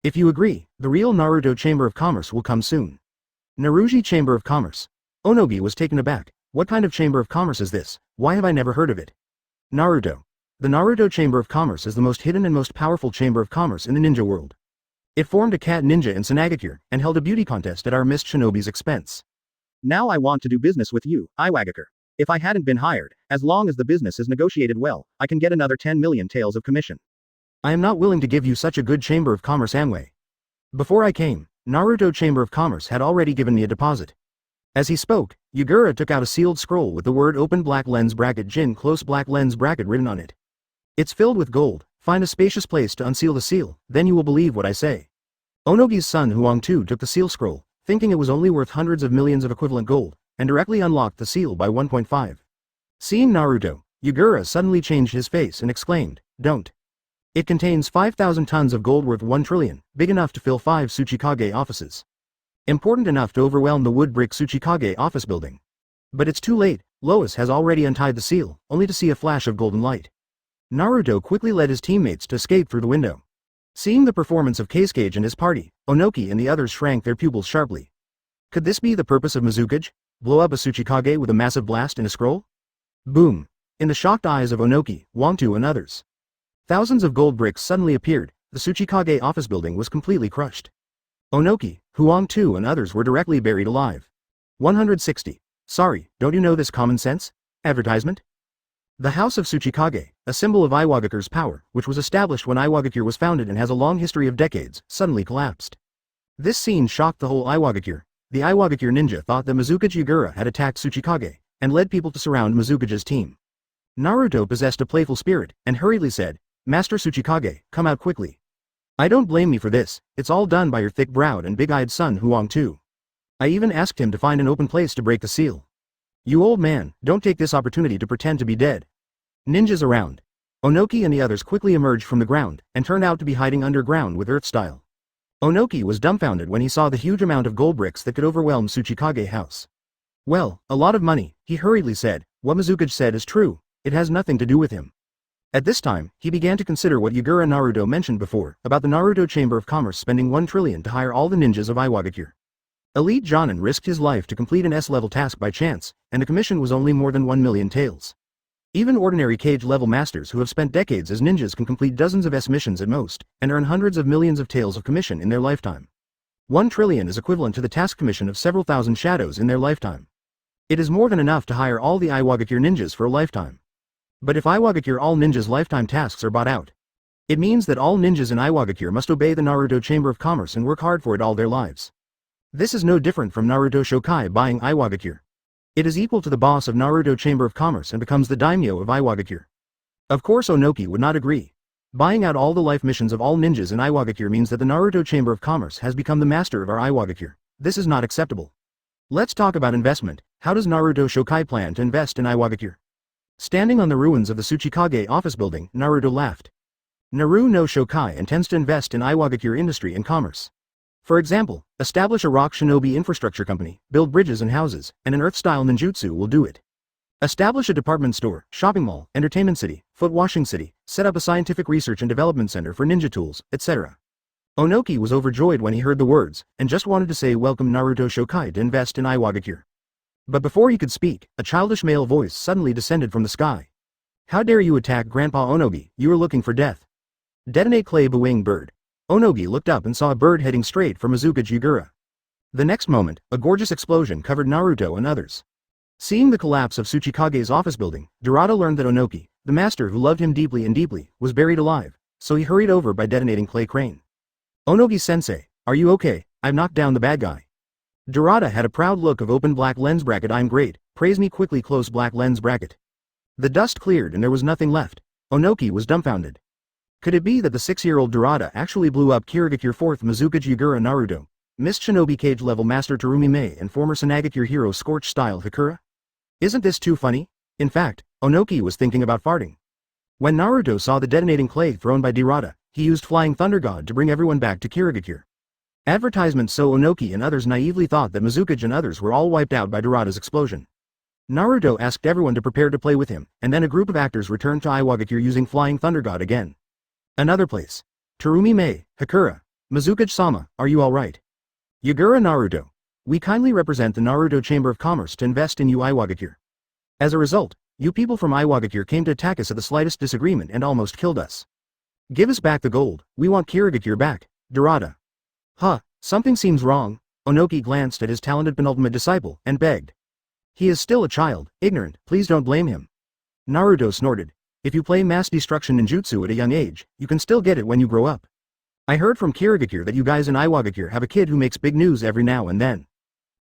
If you agree, the real Naruto Chamber of Commerce will come soon. Naruji Chamber of Commerce. Onogi was taken aback. What kind of Chamber of Commerce is this? Why have I never heard of it? Naruto. The Naruto Chamber of Commerce is the most hidden and most powerful Chamber of Commerce in the ninja world. It formed a cat ninja in Sunagakure and held a beauty contest at our Mist Shinobi's expense. Now I want to do business with you, Iwagakure. If I hadn't been hired, as long as the business is negotiated well, I can get another 10 million taels of commission. I am not willing to give you such a good Chamber of Commerce Amway. Before I came, Naruto Chamber of Commerce had already given me a deposit. As he spoke, Yagura took out a sealed scroll with the word open black lens bracket Jin close black lens bracket written on it. It's filled with gold. Find a spacious place to unseal the seal, then you will believe what I say. Onogi's son Huangtu took the seal scroll, thinking it was only worth hundreds of millions of equivalent gold, and directly unlocked the seal by 1.5. Seeing Naruto, Yagura suddenly changed his face and exclaimed, "Don't. It contains 5,000 tons of gold worth 1 trillion, big enough to fill 5 Tsuchikage offices. Important enough to overwhelm the wood brick Tsuchikage office building. But it's too late, Lois has already untied the seal, only to see a flash of golden light." Naruto quickly led his teammates to escape through the window. Seeing the performance of Kasuke and his party, Onoki and the others shrank their pupils sharply. Could this be the purpose of Mizukage? Blow up a Tsuchikage with a massive blast in a scroll? Boom! In the shocked eyes of Onoki, Huangtu and others. Thousands of gold bricks suddenly appeared, the Tsuchikage office building was completely crushed. Onoki, Huangtu and others were directly buried alive. 160. Sorry, don't you know this common sense? Advertisement? The House of Tsuchikage, a symbol of Iwagakure's power, which was established when Iwagakure was founded and has a long history of decades, suddenly collapsed. This scene shocked the whole Iwagakure. The Iwagakure ninja thought that Mizukage Yagura had attacked Tsuchikage, and led people to surround Mizukage's team. Naruto possessed a playful spirit, and hurriedly said, "Master Tsuchikage, come out quickly. I don't blame me for this, it's all done by your thick-browed and big-eyed son Huangtu. I even asked him to find an open place to break the seal. You old man, don't take this opportunity to pretend to be dead." Ninjas around. Onoki and the others quickly emerged from the ground, and turned out to be hiding underground with Earth style. Onoki was dumbfounded when he saw the huge amount of gold bricks that could overwhelm Tsuchikage house. Well, a lot of money, he hurriedly said. What Mizukage said is true, it has nothing to do with him. At this time, he began to consider what Yagura Naruto mentioned before, about the Naruto Chamber of Commerce spending 1 trillion to hire all the ninjas of Iwagakure. Elite Jonin risked his life to complete an S-level task by chance, and the commission was only more than 1 million taels. Even ordinary cage-level masters who have spent decades as ninjas can complete dozens of S missions at most, and earn hundreds of millions of taels of commission in their lifetime. 1 trillion is equivalent to the task commission of several thousand shadows in their lifetime. It is more than enough to hire all the Iwagakure ninjas for a lifetime. But if Iwagakure all ninjas' lifetime tasks are bought out, it means that all ninjas in Iwagakure must obey the Naruto Chamber of Commerce and work hard for it all their lives. This is no different from Naruto Shokai buying Iwagakure. It is equal to the boss of Naruto Chamber of Commerce and becomes the daimyo of Iwagakure. Of course Onoki would not agree. Buying out all the life missions of all ninjas in Iwagakure means that the Naruto Chamber of Commerce has become the master of our Iwagakure. This is not acceptable. Let's talk about investment. How does Naruto Shokai plan to invest in Iwagakure? Standing on the ruins of the Tsuchikage office building, Naruto laughed. Naru no Shokai intends to invest in Iwagakure industry and commerce. For example, establish a rock shinobi infrastructure company, build bridges and houses, and an earth-style ninjutsu will do it. Establish a department store, shopping mall, entertainment city, foot washing city, set up a scientific research and development center for ninja tools, etc. Onoki was overjoyed when he heard the words, and just wanted to say welcome Naruto Shokai to invest in Iwagakure. But before he could speak, a childish male voice suddenly descended from the sky. How dare you attack Grandpa Onogi, you are looking for death. Detonate clay bewing bird. Onogi looked up and saw a bird heading straight for Mizukage Yagura. The next moment, a gorgeous explosion covered Naruto and others. Seeing the collapse of Tsuchikage's office building, Jiraiya learned that Onoki, the master who loved him deeply, was buried alive, so he hurried over by detonating clay crane. Onogi-sensei, are you okay? I've knocked down the bad guy. Jiraiya had a proud look of open black lens bracket. I'm great, praise me quickly close black lens bracket. The dust cleared and there was nothing left. Onoki was dumbfounded. Could it be that the 6-year-old Jiraiya actually blew up Kirigakure 4th Mizukage Yagura Naruto, Mist Shinobi Cage level Master Terumi Mei and former Sunagakure hero Scorch Style Hakura? Isn't this too funny? In fact, Onoki was thinking about farting. When Naruto saw the detonating clay thrown by Jiraiya, he used Flying Thunder God to bring everyone back to Kirigakure. Advertisement. So Onoki and others naively thought that Mizukage and others were all wiped out by Dorada's explosion. Naruto asked everyone to prepare to play with him, and then a group of actors returned to Iwagakure using Flying Thunder God again. Another place. Terumi Mei, Hakura. Mizukage-sama, are you alright? Yagura Naruto. We kindly represent the Naruto Chamber of Commerce to invest in you Iwagakure. As a result, you people from Iwagakure came to attack us at the slightest disagreement and almost killed us. Give us back the gold, we want Kirigakure back, Dorada. Huh, something seems wrong. Onoki glanced at his talented penultimate disciple and begged. He is still a child, ignorant, please don't blame him. Naruto snorted. If you play mass destruction ninjutsu at a young age, you can still get it when you grow up. I heard from Kirigakure that you guys in Iwagakure have a kid who makes big news every now and then.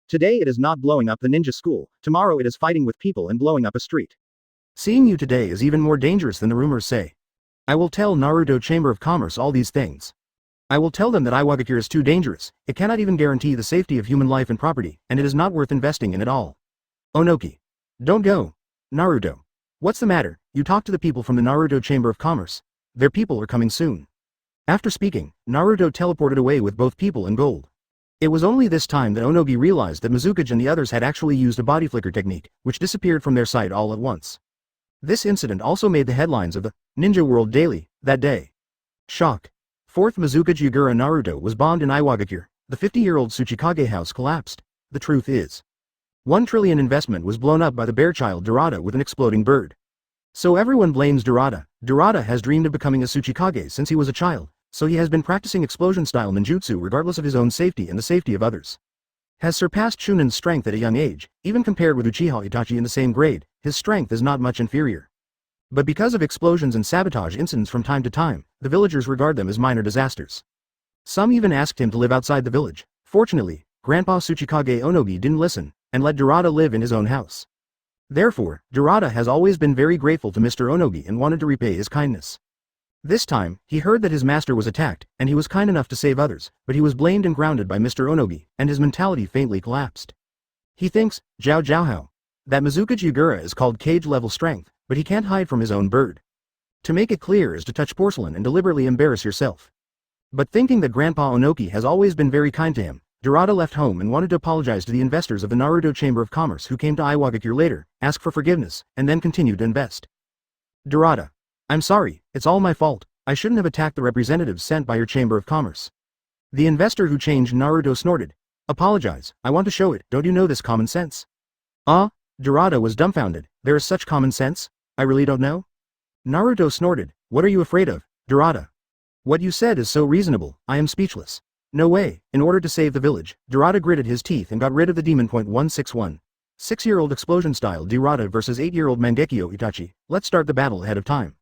Today it is not blowing up the ninja school, tomorrow it is fighting with people and blowing up a street. Seeing you today is even more dangerous than the rumors say. I will tell Naruto Chamber of Commerce all these things. I will tell them that Iwagakure is too dangerous, it cannot even guarantee the safety of human life and property, and it is not worth investing in at all. Onoki. Don't go. Naruto. What's the matter? You talk to the people from the Naruto Chamber of Commerce. Their people are coming soon. After speaking, Naruto teleported away with both people and gold. It was only this time that Onogi realized that Mizukage and the others had actually used a body flicker technique, which disappeared from their sight all at once. This incident also made the headlines of the Ninja World Daily that day. Shock. Fourth Mizukage Yagura Naruto was bombed in Iwagakure. The 50-year-old Tsuchikage house collapsed. The truth is, 1 trillion investment was blown up by the bear child Dorada with an exploding bird. So everyone blames Dorada. Dorada has dreamed of becoming a Tsuchikage since he was a child, so he has been practicing explosion-style ninjutsu regardless of his own safety and the safety of others. Has surpassed Chunin's strength at a young age, even compared with Uchiha Itachi in the same grade, his strength is not much inferior. But because of explosions and sabotage incidents from time to time, the villagers regard them as minor disasters. Some even asked him to live outside the village. Fortunately, Grandpa Tsuchikage Onogi didn't listen, and let Dorada live in his own house. Therefore, Dorada has always been very grateful to Mr. Onogi and wanted to repay his kindness. This time, he heard that his master was attacked, and he was kind enough to save others, but he was blamed and grounded by Mr. Onogi, and his mentality faintly collapsed. He thinks, Jiao Jiaohao, that Mizukage Yagura is called cage-level strength, but he can't hide from his own bird. To make it clear is to touch porcelain and deliberately embarrass yourself. But thinking that Grandpa Onoki has always been very kind to him, Dorada left home and wanted to apologize to the investors of the Naruto Chamber of Commerce who came to Iwagakure later, ask for forgiveness, and then continue to invest. Dorada. I'm sorry, it's all my fault, I shouldn't have attacked the representatives sent by your Chamber of Commerce. The investor who changed Naruto snorted. Apologize, I want to show it, don't you know this common sense? Dorada was dumbfounded, there is such common sense? I really don't know? Naruto snorted, what are you afraid of, Dorada? What you said is so reasonable, I am speechless. No way, in order to save the village, Dorada gritted his teeth and got rid of the demon. 161. 6-year-old explosion style Dorada versus 8-year-old Mangekyo Itachi, let's start the battle ahead of time.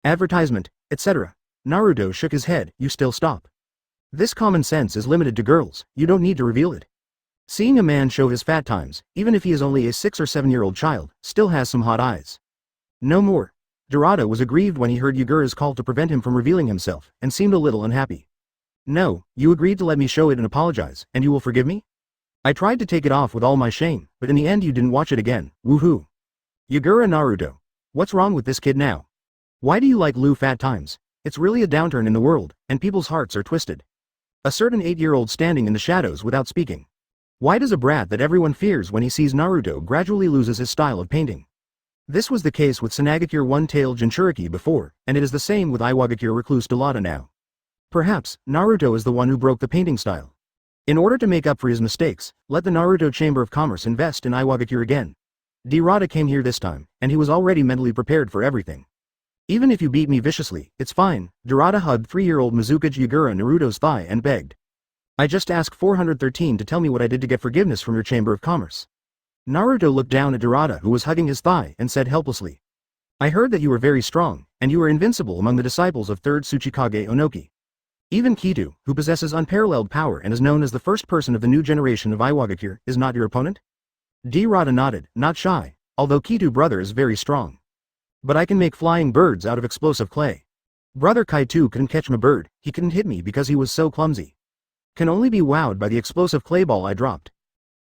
Advertisement, etc. Naruto shook his head, you still stop. This common sense is limited to girls, you don't need to reveal it. Seeing a man show his fat times, even if he is only a 6 or 7-year-old child, still has some hot eyes. No more. Dorada was aggrieved when he heard Yagura's call to prevent him from revealing himself, and seemed a little unhappy. No, you agreed to let me show it and apologize, and you will forgive me? I tried to take it off with all my shame, but in the end you didn't watch it again, woohoo. Yagura Naruto. What's wrong with this kid now? Why do you like Lou fat times? It's really a downturn in the world, and people's hearts are twisted. A certain 8-year-old standing in the shadows without speaking. Why does a brat that everyone fears when he sees Naruto gradually loses his style of painting? This was the case with Sunagakure One-Tailed Jinchuriki before, and it is the same with Iwagakure Recluse Delata now. Perhaps, Naruto is the one who broke the painting style. In order to make up for his mistakes, let the Naruto Chamber of Commerce invest in Iwagakure again. Dorada came here this time, and he was already mentally prepared for everything. Even if you beat me viciously, it's fine. Dorada hugged 3-year-old Mizukage Yagura Naruto's thigh and begged. I just asked 413 to tell me what I did to get forgiveness from your Chamber of Commerce. Naruto looked down at Dorada who was hugging his thigh and said helplessly. I heard that you were very strong, and you were invincible among the disciples of 3rd Tsuchikage Onoki. Even Kitu, who possesses unparalleled power and is known as the first person of the new generation of Iwagakure, is not your opponent? Dorada nodded, not shy, although Kitu brother is very strong. But I can make flying birds out of explosive clay. Brother Kaito couldn't catch my bird, he couldn't hit me because he was so clumsy. Can only be wowed by the explosive clay ball I dropped.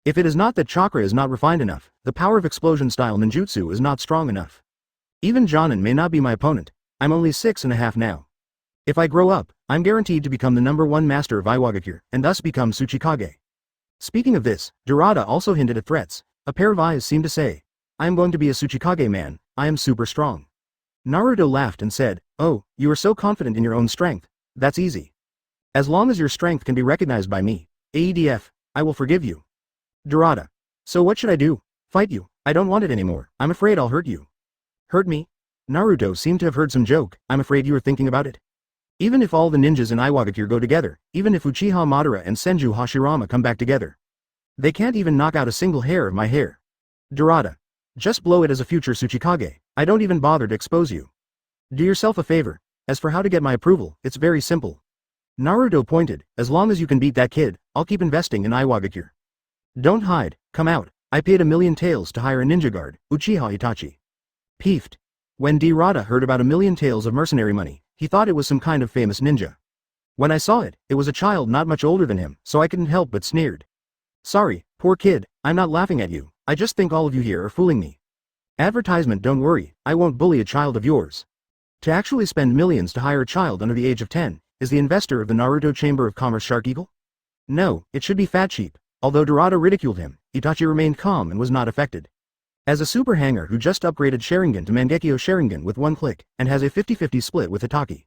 If it is not that chakra is not refined enough, the power of explosion-style ninjutsu is not strong enough. Even Jonin may not be my opponent, I'm only 6.5 now. If I grow up, I'm guaranteed to become the #1 master of Iwagakure, and thus become Tsuchikage. Speaking of this, Jiraiya also hinted at threats. A pair of eyes seemed to say, I am going to be a Tsuchikage man, I am super strong. Naruto laughed and said, oh, you are so confident in your own strength, that's easy. As long as your strength can be recognized by me, AEDF, I will forgive you. Jiraiya. So what should I do? Fight you? I don't want it anymore, I'm afraid I'll hurt you. Hurt me? Naruto seemed to have heard some joke, I'm afraid you are thinking about it. Even if all the ninjas in Iwagakure go together, even if Uchiha Madara and Senju Hashirama come back together, they can't even knock out a single hair of my hair. Jiraiya. Just blow it as a future Tsuchikage, I don't even bother to expose you. Do yourself a favor. As for how to get my approval, it's very simple. Naruto pointed, as long as you can beat that kid, I'll keep investing in Iwagakure. Don't hide, come out, I paid 1,000,000 taels to hire a ninja guard, Uchiha Itachi. Peeved. When Jiraiya heard about 1,000,000 taels of mercenary money, he thought it was some kind of famous ninja. When I saw it, it was a child not much older than him, so I couldn't help but sneered. Sorry, poor kid, I'm not laughing at you, I just think all of you here are fooling me. Advertisement, don't worry, I won't bully a child of yours. To actually spend millions to hire a child under the age of 10, is the investor of the Naruto Chamber of Commerce Shark Eagle? No, it should be Fat Sheep. Although Jiraiya ridiculed him, Itachi remained calm and was not affected. As a super hanger who just upgraded Sharingan to Mangekyo Sharingan with one click, and has a 50-50 split with Hitaki.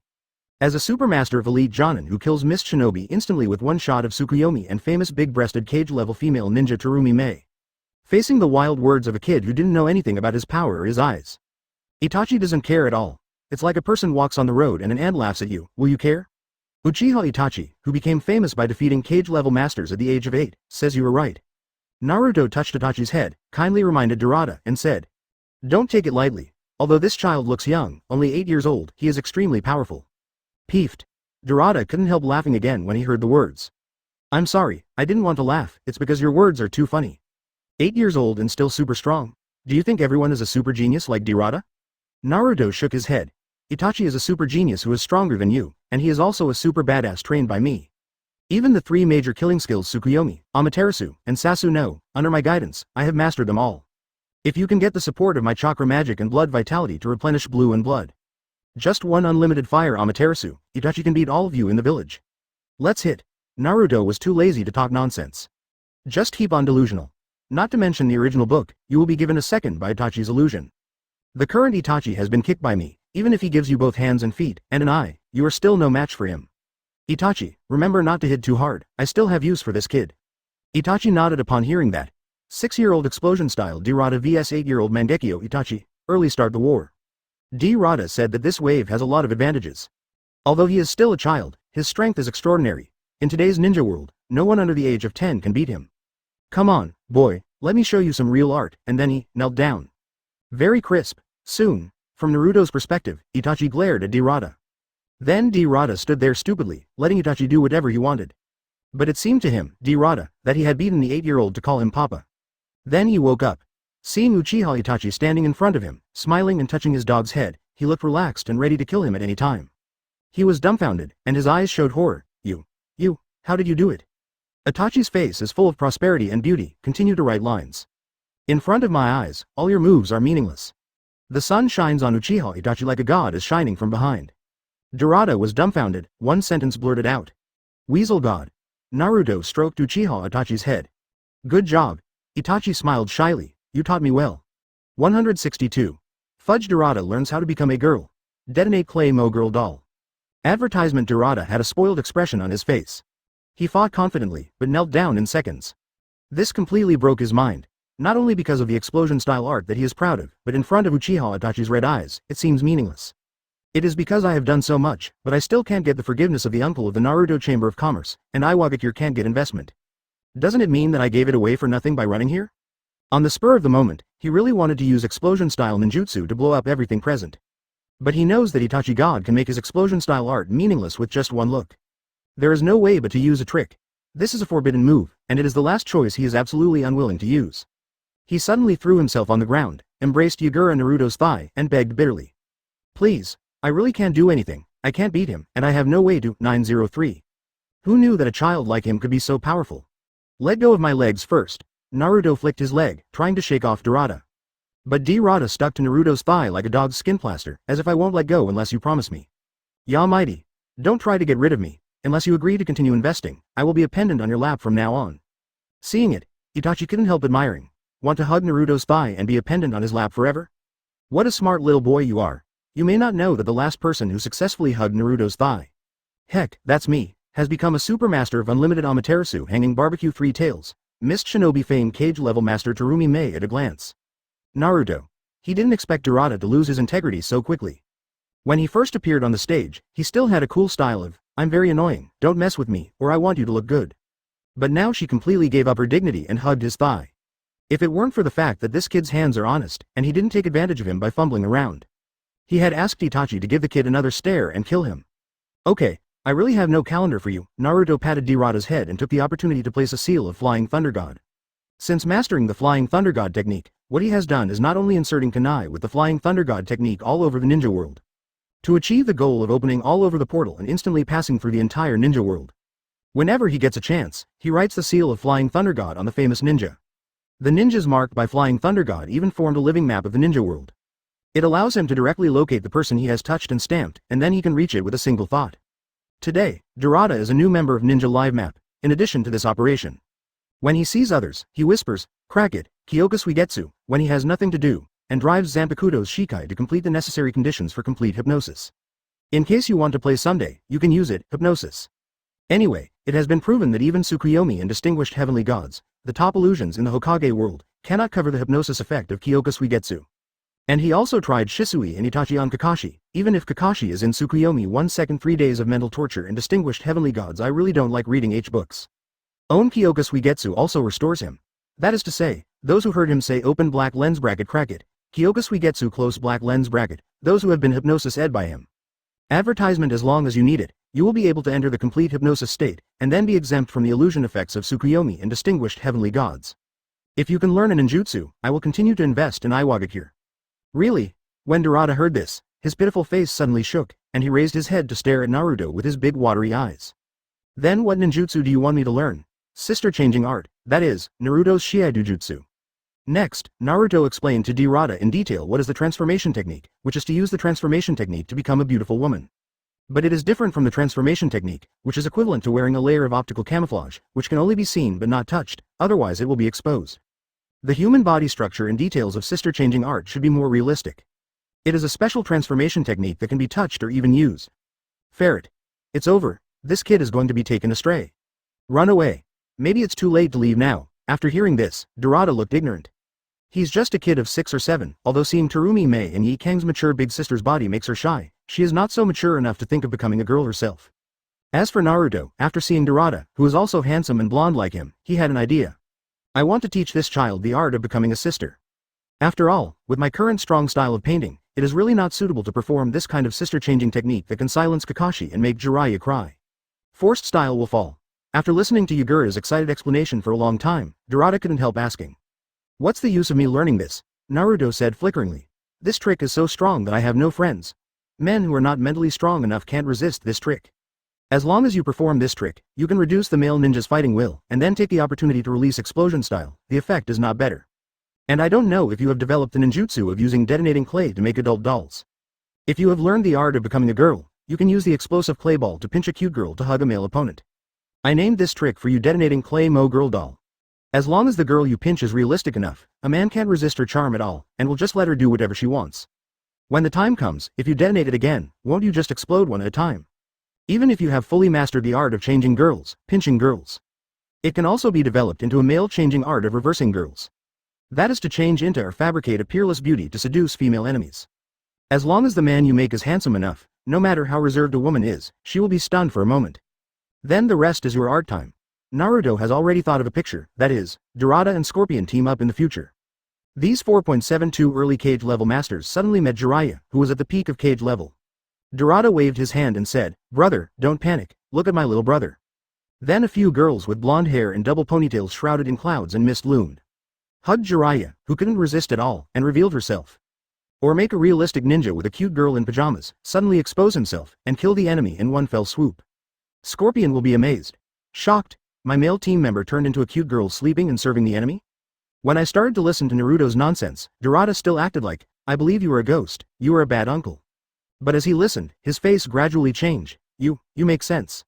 As a supermaster of elite Jonin who kills Mist Shinobi instantly with one shot of Tsukuyomi and famous big-breasted cage-level female ninja Terumi Mei. Facing the wild words of a kid who didn't know anything about his power or his eyes. Itachi doesn't care at all. It's like a person walks on the road and an ant laughs at you, will you care? Uchiha Itachi, who became famous by defeating cage-level masters at the age of 8, says you were right. Naruto touched Itachi's head, kindly reminded Jiraiya, and said, don't take it lightly. Although this child looks young, only 8 years old, he is extremely powerful. Peeved. Jiraiya couldn't help laughing again when he heard the words. I'm sorry, I didn't want to laugh, it's because your words are too funny. 8 years old and still super strong. Do you think everyone is a super genius like Jiraiya? Naruto shook his head. Itachi is a super genius who is stronger than you, and he is also a super badass trained by me. Even the 3 major killing skills Tsukuyomi, Amaterasu, and Sasu no, under my guidance, I have mastered them all. If you can get the support of my chakra magic and blood vitality to replenish blue and blood. Just one unlimited fire Amaterasu, Itachi can beat all of you in the village. Let's hit. Naruto was too lazy to talk nonsense. Just keep on delusional. Not to mention the original book, you will be given a second by Itachi's illusion. The current Itachi has been kicked by me, even if he gives you both hands and feet, and an eye, you are still no match for him. Itachi, remember not to hit too hard, I still have use for this kid. Itachi nodded upon hearing that. 6-year-old explosion style Jiraiya vs 8-year-old Mangekyo Itachi, early start the war. Jiraiya said that this wave has a lot of advantages. Although he is still a child, his strength is extraordinary. In today's ninja world, no one under the age of 10 can beat him. Come on, boy, let me show you some real art, and then he knelt down. Very crisp. Soon, from Naruto's perspective, Itachi glared at Jiraiya. Then Jiraiya stood there stupidly, letting Itachi do whatever he wanted. But it seemed to him, Jiraiya, that he had beaten the 8-year-old to call him Papa. Then he woke up. Seeing Uchiha Itachi standing in front of him, smiling and touching his dog's head, he looked relaxed and ready to kill him at any time. He was dumbfounded, and his eyes showed horror. You, how did you do it? Itachi's face is full of prosperity and beauty, continue to write lines. In front of my eyes, all your moves are meaningless. The sun shines on Uchiha Itachi like a god is shining from behind. Jiraiya was dumbfounded, one sentence blurted out. Weasel god. Naruto stroked Uchiha Itachi's head. Good job. Itachi smiled shyly, you taught me well. 162. Fudge Jiraiya learns how to become a girl. Detonate clay mo girl doll. Advertisement Jiraiya had a spoiled expression on his face. He fought confidently, but knelt down in seconds. This completely broke his mind. Not only because of the explosion-style art that he is proud of, but in front of Uchiha Itachi's red eyes, it seems meaningless. It is because I have done so much, but I still can't get the forgiveness of the uncle of the Naruto Chamber of Commerce, and Iwagakure can't get investment. Doesn't it mean that I gave it away for nothing by running here? On the spur of the moment, he really wanted to use explosion-style ninjutsu to blow up everything present. But he knows that Itachi God can make his explosion-style art meaningless with just one look. There is no way but to use a trick. This is a forbidden move, and it is the last choice he is absolutely unwilling to use. He suddenly threw himself on the ground, embraced Yagura Naruto's thigh, and begged bitterly. Please, I really can't do anything, I can't beat him, and I have no way to. 903. Who knew that a child like him could be so powerful? Let go of my legs first. Naruto flicked his leg, trying to shake off Jiraiya. But Jiraiya stuck to Naruto's thigh like a dog's skin plaster, as if I won't let go unless you promise me. Ya mighty. Don't try to get rid of me. Unless you agree to continue investing, I will be a pendant on your lap from now on. Seeing it, Itachi couldn't help admiring. Want to hug Naruto's thigh and be a pendant on his lap forever? What a smart little boy you are. You may not know that the last person who successfully hugged Naruto's thigh, heck, that's me, has become a supermaster of unlimited Amaterasu hanging barbecue three tails, missed shinobi fame cage level master Terumi Mei at a glance. Naruto. He didn't expect Durata to lose his integrity so quickly. When he first appeared on the stage, he still had a cool style of, I'm very annoying, don't mess with me, or I want you to look good. But now she completely gave up her dignity and hugged his thigh. If it weren't for the fact that this kid's hands are honest, and he didn't take advantage of him by fumbling around. He had asked Itachi to give the kid another stare and kill him. Okay, I really have no calendar for you. Naruto patted Durata's head and took the opportunity to place a seal of Flying Thunder God. Since mastering the Flying Thunder God technique, what he has done is not only inserting kunai with the Flying Thunder God technique all over the ninja world. To achieve the goal of opening all over the portal and instantly passing through the entire ninja world. Whenever he gets a chance, he writes the seal of Flying Thunder God on the famous ninja. The ninjas marked by Flying Thunder God even formed a living map of the ninja world. It allows him to directly locate the person he has touched and stamped, and then he can reach it with a single thought. Today, Durata is a new member of Ninja Live Map, in addition to this operation. When he sees others, he whispers, crack it, Kyoka Suigetsu, when he has nothing to do, and drives Zanpakuto's Shikai to complete the necessary conditions for complete hypnosis. In case you want to play someday, you can use it, hypnosis. Anyway, it has been proven that even Tsukuyomi and distinguished heavenly gods, the top illusions in the Hokage world, cannot cover the hypnosis effect of Kyoka Suigetsu. And he also tried Shisui and Itachi on Kakashi. Even if Kakashi is in Tsukuyomi 1 second 3 days of mental torture and distinguished heavenly gods, I really don't like reading H books. Own Kyoka Suigetsu also restores him. That is to say, those who heard him say open black lens bracket crack it, Kyoka Suigetsu close black lens bracket, those who have been hypnosis ed by him. Advertisement: as long as you need it, you will be able to enter the complete hypnosis state, and then be exempt from the illusion effects of Tsukuyomi and distinguished heavenly gods. If you can learn a ninjutsu, I will continue to invest in Iwagakure. Really? When Durata heard this, his pitiful face suddenly shook, and he raised his head to stare at Naruto with his big watery eyes. Then what ninjutsu do you want me to learn? Sister-changing art, that is, Naruto's Shiaidujutsu. Next, Naruto explained to Durata in detail what is the transformation technique, which is to use the transformation technique to become a beautiful woman. But it is different from the transformation technique, which is equivalent to wearing a layer of optical camouflage, which can only be seen but not touched, otherwise it will be exposed. The human body structure and details of sister-changing art should be more realistic. It is a special transformation technique that can be touched or even used. Ferret. It's over. This kid is going to be taken astray. Run away. Maybe it's too late to leave now. After hearing this, Durata looked ignorant. He's just a kid of 6 or 7, although seeing Terumi Mei and Yi Kang's mature big sister's body makes her shy. She is not so mature enough to think of becoming a girl herself. As for Naruto, after seeing Durata, who is also handsome and blonde like him, he had an idea. I want to teach this child the art of becoming a sister. After all, with my current strong style of painting, it is really not suitable to perform this kind of sister-changing technique that can silence Kakashi and make Jiraiya cry. Forced style will fall. After listening to Yagura's excited explanation for a long time, Durata couldn't help asking. What's the use of me learning this? Naruto said flickeringly. This trick is so strong that I have no friends. Men who are not mentally strong enough can't resist this trick. As long as you perform this trick, you can reduce the male ninja's fighting will, and then take the opportunity to release explosion style. The effect is not better. And I don't know if you have developed the ninjutsu of using detonating clay to make adult dolls. If you have learned the art of becoming a girl, you can use the explosive clay ball to pinch a cute girl to hug a male opponent. I named this trick for you detonating clay mo girl doll. As long as the girl you pinch is realistic enough, a man can't resist her charm at all, and will just let her do whatever she wants. When the time comes, if you detonate it again, won't you just explode one at a time? Even if you have fully mastered the art of changing girls, pinching girls. It can also be developed into a male-changing art of reversing girls. That is to change into or fabricate a peerless beauty to seduce female enemies. As long as the man you make is handsome enough, no matter how reserved a woman is, she will be stunned for a moment. Then the rest is your art time. Naruto has already thought of a picture, that is, Durata and Scorpion team up in the future. These 4.72 early cage level masters suddenly met Jiraiya, who was at the peak of cage level. Durata waved his hand and said, "Brother, don't panic, look at my little brother." Then a few girls with blonde hair and double ponytails shrouded in clouds and mist loomed. Hugged Jiraiya, who couldn't resist at all, and revealed herself. Or make a realistic ninja with a cute girl in pajamas, suddenly expose himself, and kill the enemy in one fell swoop. Scorpion will be amazed. Shocked, my male team member turned into a cute girl sleeping and serving the enemy? When I started to listen to Naruto's nonsense, Durata still acted like, I believe you are a ghost, you are a bad uncle. But as he listened, his face gradually changed. You make sense.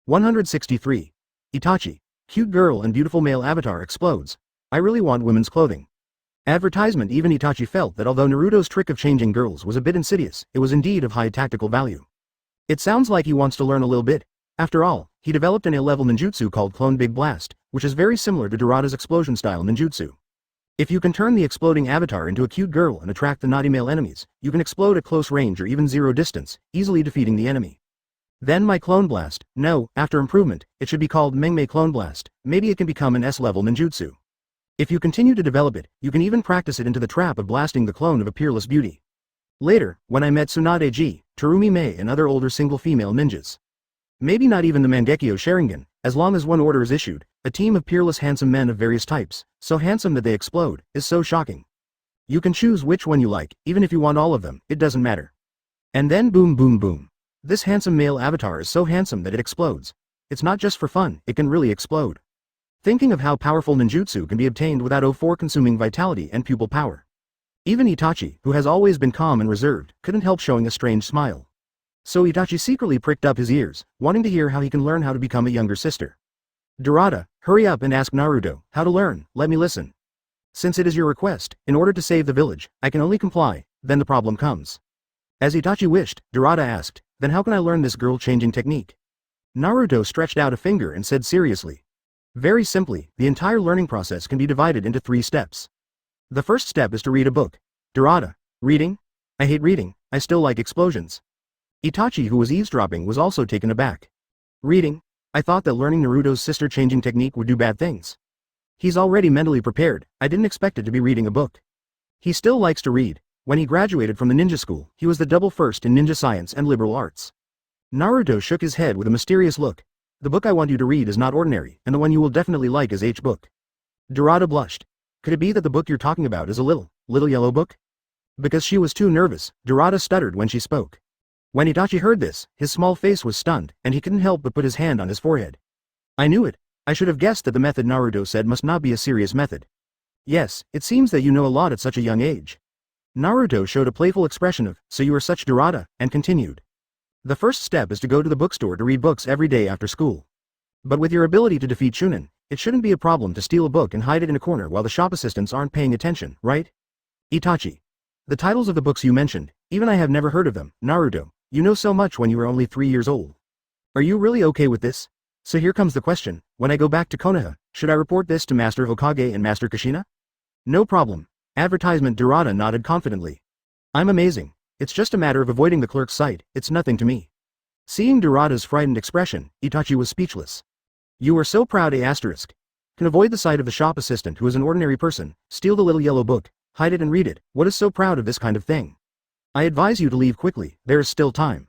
163. Itachi. Cute girl and beautiful male avatar explodes. I really want women's clothing. Advertisement. Even Itachi felt that although Naruto's trick of changing girls was a bit insidious, it was indeed of high tactical value. It sounds like he wants to learn a little bit. After all, he developed an A-level ninjutsu called Clone Big Blast, which is very similar to Dorada's explosion-style ninjutsu. If you can turn the exploding avatar into a cute girl and attract the naughty male enemies, you can explode at close range or even zero distance, easily defeating the enemy. Then my Clone Blast. No, after improvement, it should be called Mengmei Clone Blast. Maybe it can become an S-level ninjutsu. If you continue to develop it, you can even practice it into the trap of blasting the clone of a peerless beauty. Later, when I met Tsunade-ji, Terumi Mei and other older single female ninjas. Maybe not even the Mangekyo Sharingan, as long as one order is issued, a team of peerless handsome men of various types, so handsome that they explode, is so shocking. You can choose which one you like, even if you want all of them, it doesn't matter. And then boom boom boom. This handsome male avatar is so handsome that it explodes. It's not just for fun, it can really explode. Thinking of how powerful ninjutsu can be obtained without O4 consuming vitality and pupil power. Even Itachi, who has always been calm and reserved, couldn't help showing a strange smile. So Itachi secretly pricked up his ears, wanting to hear how he can learn how to become a younger sister. Dorada, hurry up and ask Naruto how to learn, let me listen. Since it is your request, in order to save the village, I can only comply, then the problem comes. As Itachi wished, Dorada asked, then how can I learn this girl-changing technique? Naruto stretched out a finger and said seriously. Very simply, the entire learning process can be divided into 3 steps. The first step is to read a book. Dorada, reading? I hate reading, I still like explosions. Itachi, who was eavesdropping, was also taken aback. Reading? I thought that learning Naruto's sister-changing technique would do bad things. He's already mentally prepared, I didn't expect it to be reading a book. He still likes to read. When he graduated from the ninja school, he was the double first in ninja science and liberal arts. Naruto shook his head with a mysterious look. The book I want you to read is not ordinary, and the one you will definitely like is H book. Dorada blushed. Could it be that the book you're talking about is a little yellow book? Because she was too nervous, Dorada stuttered when she spoke. When Itachi heard this, his small face was stunned, and he couldn't help but put his hand on his forehead. I knew it. I should have guessed that the method Naruto said must not be a serious method. Yes, it seems that you know a lot at such a young age. Naruto showed a playful expression of, so you are such Dorada, and continued. The first step is to go to the bookstore to read books every day after school. But with your ability to defeat Chunin, it shouldn't be a problem to steal a book and hide it in a corner while the shop assistants aren't paying attention, right? Itachi. The titles of the books you mentioned, even I have never heard of them. Naruto, you know so much when you were only 3 years old. Are you really okay with this? So here comes the question, when I go back to Konoha, should I report this to Master Hokage and Master Kushina? No problem. Advertisement. Dorada nodded confidently. I'm amazing. It's just a matter of avoiding the clerk's sight, it's nothing to me. Seeing Dorada's frightened expression, Itachi was speechless. You are so proud can avoid the sight of the shop assistant who is an ordinary person, steal the little yellow book, hide it and read it, what is so proud of this kind of thing? I advise you to leave quickly, there is still time.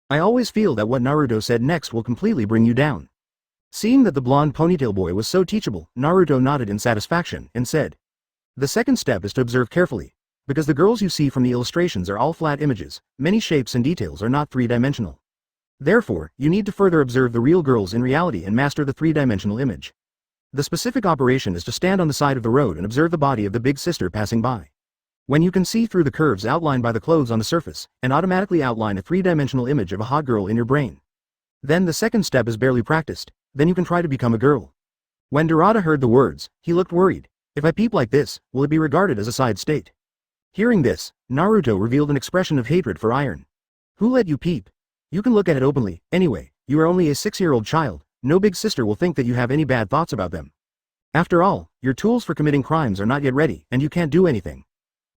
I always feel that what Naruto said next will completely bring you down. Seeing that the blonde ponytail boy was so teachable, Naruto nodded in satisfaction, and said. The second step is to observe carefully. Because the girls you see from the illustrations are all flat images, many shapes and details are not 3-dimensional. Therefore, you need to further observe the real girls in reality and master the 3-dimensional image. The specific operation is to stand on the side of the road and observe the body of the big sister passing by. When you can see through the curves outlined by the clothes on the surface, and automatically outline a 3-dimensional image of a hot girl in your brain. Then the second step is barely practiced, then you can try to become a girl. When Dorada heard the words, he looked worried. If I peep like this, will it be regarded as a side state? Hearing this, Naruto revealed an expression of hatred for iron. Who let you peep? You can look at it openly, anyway, you are only a 6-year-old child, no big sister will think that you have any bad thoughts about them. After all, your tools for committing crimes are not yet ready, and you can't do anything.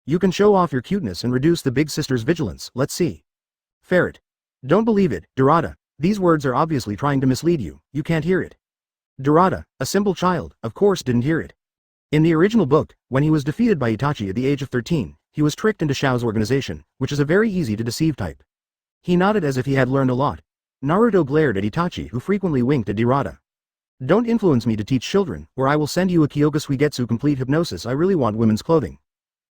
You can show off your cuteness and reduce the big sister's vigilance, let's see. Ferret. Don't believe it, Dorada, these words are obviously trying to mislead you, you can't hear it. Dorada, a simple child, of course didn't hear it. In the original book, when he was defeated by Itachi at the age of 13, he was tricked into Shao's organization, which is a very easy to deceive type. He nodded as if he had learned a lot. Naruto glared at Itachi, who frequently winked at Dorada. Don't influence me to teach children, or I will send you a Kyoga Suigetsu complete hypnosis. I really want women's clothing.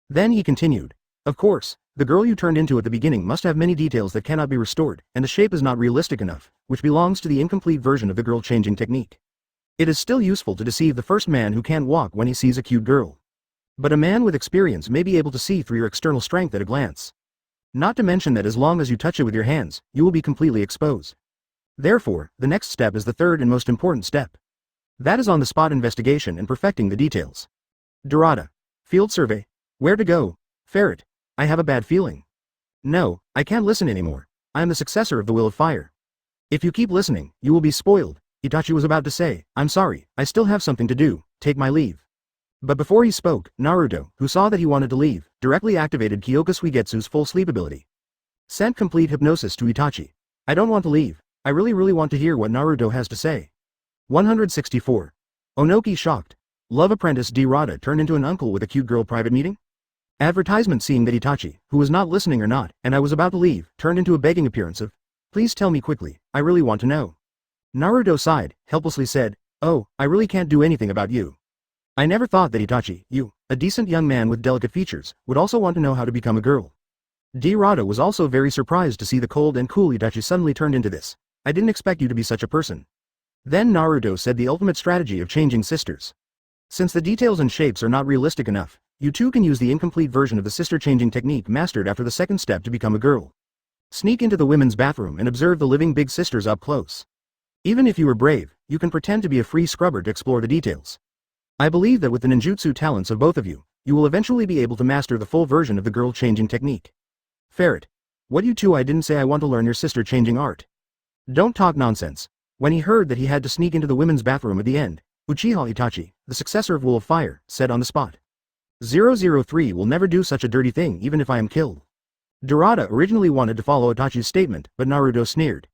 Then he continued. Of course, the girl you turned into at the beginning must have many details that cannot be restored, and the shape is not realistic enough, which belongs to the incomplete version of the girl changing technique. It is still useful to deceive the first man who can't walk when he sees a cute girl. But a man with experience may be able to see through your external strength at a glance. Not to mention that as long as you touch it with your hands, you will be completely exposed. Therefore, the next step is the third and most important step. That is on-the-spot investigation and perfecting the details. Dorada. Field survey. Where to go? Ferret. I have a bad feeling. No, I can't listen anymore. I am the successor of the Will of Fire. If you keep listening, you will be spoiled. Itachi was about to say, I'm sorry, I still have something to do, take my leave. But before he spoke, Naruto, who saw that he wanted to leave, directly activated Kyoka Suigetsu's full sleep ability. Sent complete hypnosis to Itachi. I don't want to leave, I really want to hear what Naruto has to say. 164. Onoki shocked. Love apprentice Dorada turned into an uncle with a cute girl private meeting? Advertisement seeing that Itachi, who was not listening or not, and I was about to leave, turned into a begging appearance of, please tell me quickly, I really want to know. Naruto sighed, helplessly said, oh, I really can't do anything about you. I never thought that Itachi, you, a decent young man with delicate features, would also want to know how to become a girl. Dorada was also very surprised to see the cold and cool Itachi suddenly turned into this. I didn't expect you to be such a person. Then Naruto said the ultimate strategy of changing sisters. Since the details and shapes are not realistic enough, you too can use the incomplete version of the sister changing technique mastered after the second step to become a girl. Sneak into the women's bathroom and observe the living big sisters up close. Even if you are brave, you can pretend to be a free scrubber to explore the details. I believe that with the ninjutsu talents of both of you, you will eventually be able to master the full version of the girl changing technique. Ferret. What you two I didn't say I want to learn your sister changing art. Don't talk nonsense. When he heard that he had to sneak into the women's bathroom at the end, Uchiha Itachi, the successor of Will of Fire, said on the spot. 003 will never do such a dirty thing even if I am killed. Dorada originally wanted to follow Itachi's statement, but Naruto sneered.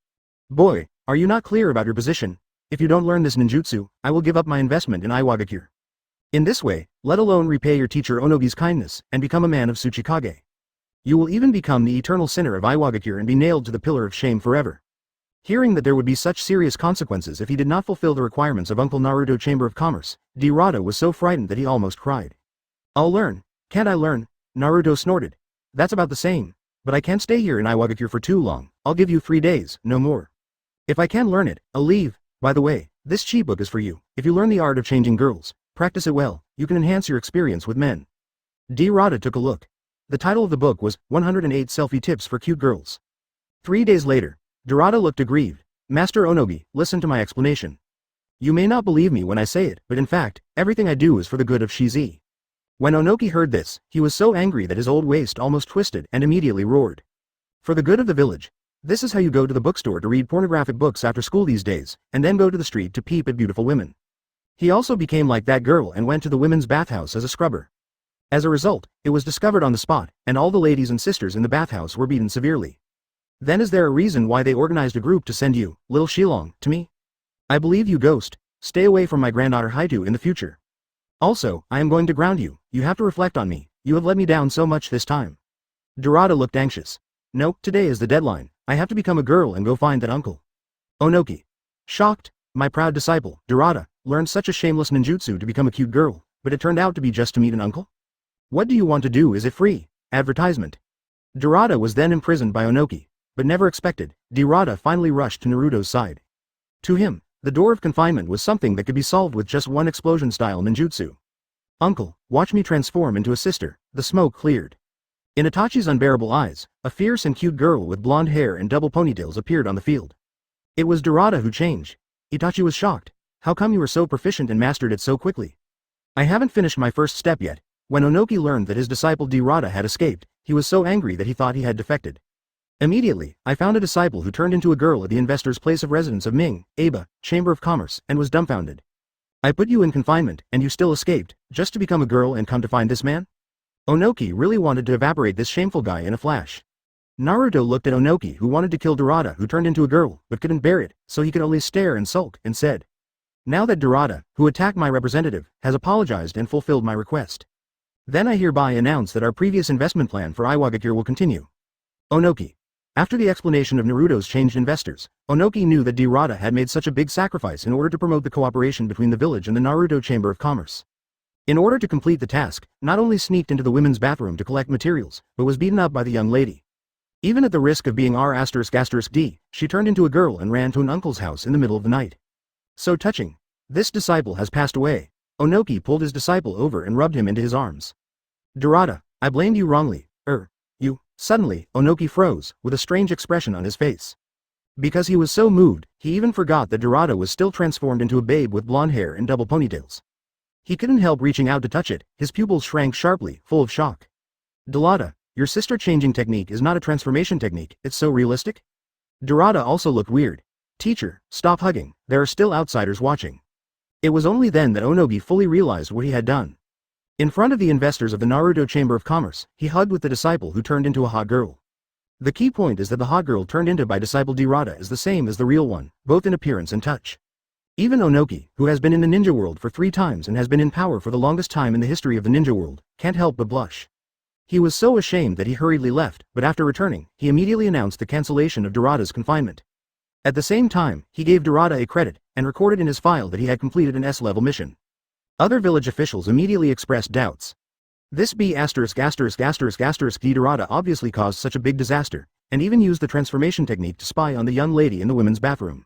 Boy, are you not clear about your position? If you don't learn this ninjutsu, I will give up my investment in Iwagakure. In this way, let alone repay your teacher Onogi's kindness, and become a man of Tsuchikage. You will even become the eternal sinner of Iwagakure and be nailed to the pillar of shame forever. Hearing that there would be such serious consequences if he did not fulfill the requirements of Uncle Naruto Chamber of Commerce, Dorada was so frightened that he almost cried. I'll learn. Can't I learn? Naruto snorted. That's about the same. But I can't stay here in Iwagakure for too long. I'll give you 3 days, no more. If I can't learn it, I'll leave. By the way, this cheat book is for you. If you learn the art of changing girls, practice it well, you can enhance your experience with men. Dorada took a look. The title of the book was 108 Selfie Tips for Cute Girls. 3 days later, Dorada looked aggrieved. Master Onogi, listen to my explanation. You may not believe me when I say it, but in fact, everything I do is for the good of Shizi. When Onoki heard this, he was so angry that his old waist almost twisted and immediately roared. For the good of the village. This is how you go to the bookstore to read pornographic books after school these days, and then go to the street to peep at beautiful women. He also became like that girl and went to the women's bathhouse as a scrubber. As a result, it was discovered on the spot, and all the ladies and sisters in the bathhouse were beaten severely. Then is there a reason why they organized a group to send you, Lil Shilong, to me? I believe you ghost. Stay away from my granddaughter Haitu in the future. Also, I am going to ground you. You have to reflect on me. You have let me down so much this time. Dorada looked anxious. No, today is the deadline. I have to become a girl and go find that uncle. Onoki. Shocked. My proud disciple, Dorada, learned such a shameless ninjutsu to become a cute girl, but it turned out to be just to meet an uncle? What do you want to do? Is it free? Advertisement. Dorada was then imprisoned by Onoki, but never expected, Dorada finally rushed to Naruto's side. To him, the door of confinement was something that could be solved with just one explosion-style ninjutsu. Uncle, watch me transform into a sister. The smoke cleared. In Itachi's unbearable eyes, a fierce and cute girl with blonde hair and double ponytails appeared on the field. It was Dorada who changed. Itachi was shocked. How come you were so proficient and mastered it so quickly? I haven't finished my first step yet. When Onoki learned that his disciple Dorada had escaped, he was so angry that he thought he had defected. Immediately, I found a disciple who turned into a girl at the investor's place of residence of Ming, Aba, Chamber of Commerce, and was dumbfounded. I put you in confinement, and you still escaped, just to become a girl and come to find this man? Onoki really wanted to evaporate this shameful guy in a flash. Naruto looked at Onoki who wanted to kill Dorada who turned into a girl, but couldn't bear it, so he could only stare and sulk, and said, now that Dorada, who attacked my representative, has apologized and fulfilled my request. Then I hereby announce that our previous investment plan for Iwagakure will continue. Onoki. After the explanation of Naruto's changed investors, Onoki knew that Dorada had made such a big sacrifice in order to promote the cooperation between the village and the Naruto Chamber of Commerce. In order to complete the task, not only sneaked into the women's bathroom to collect materials, but was beaten up by the young lady. Even at the risk of being R***D, she turned into a girl and ran to an uncle's house in the middle of the night. So touching. This disciple has passed away. Onoki pulled his disciple over and rubbed him into his arms. Dorada, I blamed you wrongly. You. Suddenly, Onoki froze, with a strange expression on his face. Because he was so moved, he even forgot that Dorada was still transformed into a babe with blonde hair and double ponytails. He couldn't help reaching out to touch it, his pupils shrank sharply, full of shock. Dorada, your sister changing technique is not a transformation technique, it's so realistic? Dorada also looked weird. Teacher, stop hugging, there are still outsiders watching. It was only then that Onogi fully realized what he had done. In front of the investors of the Naruto Chamber of Commerce, he hugged with the disciple who turned into a hot girl. The key point is that the hot girl turned into by disciple Dorada is the same as the real one, both in appearance and touch. Even Onoki, who has been in the ninja world for 3 times and has been in power for the longest time in the history of the ninja world, can't help but blush. He was so ashamed that he hurriedly left, but after returning, he immediately announced the cancellation of Dorada's confinement. At the same time, he gave Dorada a credit, and recorded in his file that he had completed an S-level mission. Other village officials immediately expressed doubts. This D Dorada obviously caused such a big disaster, and even used the transformation technique to spy on the young lady in the women's bathroom.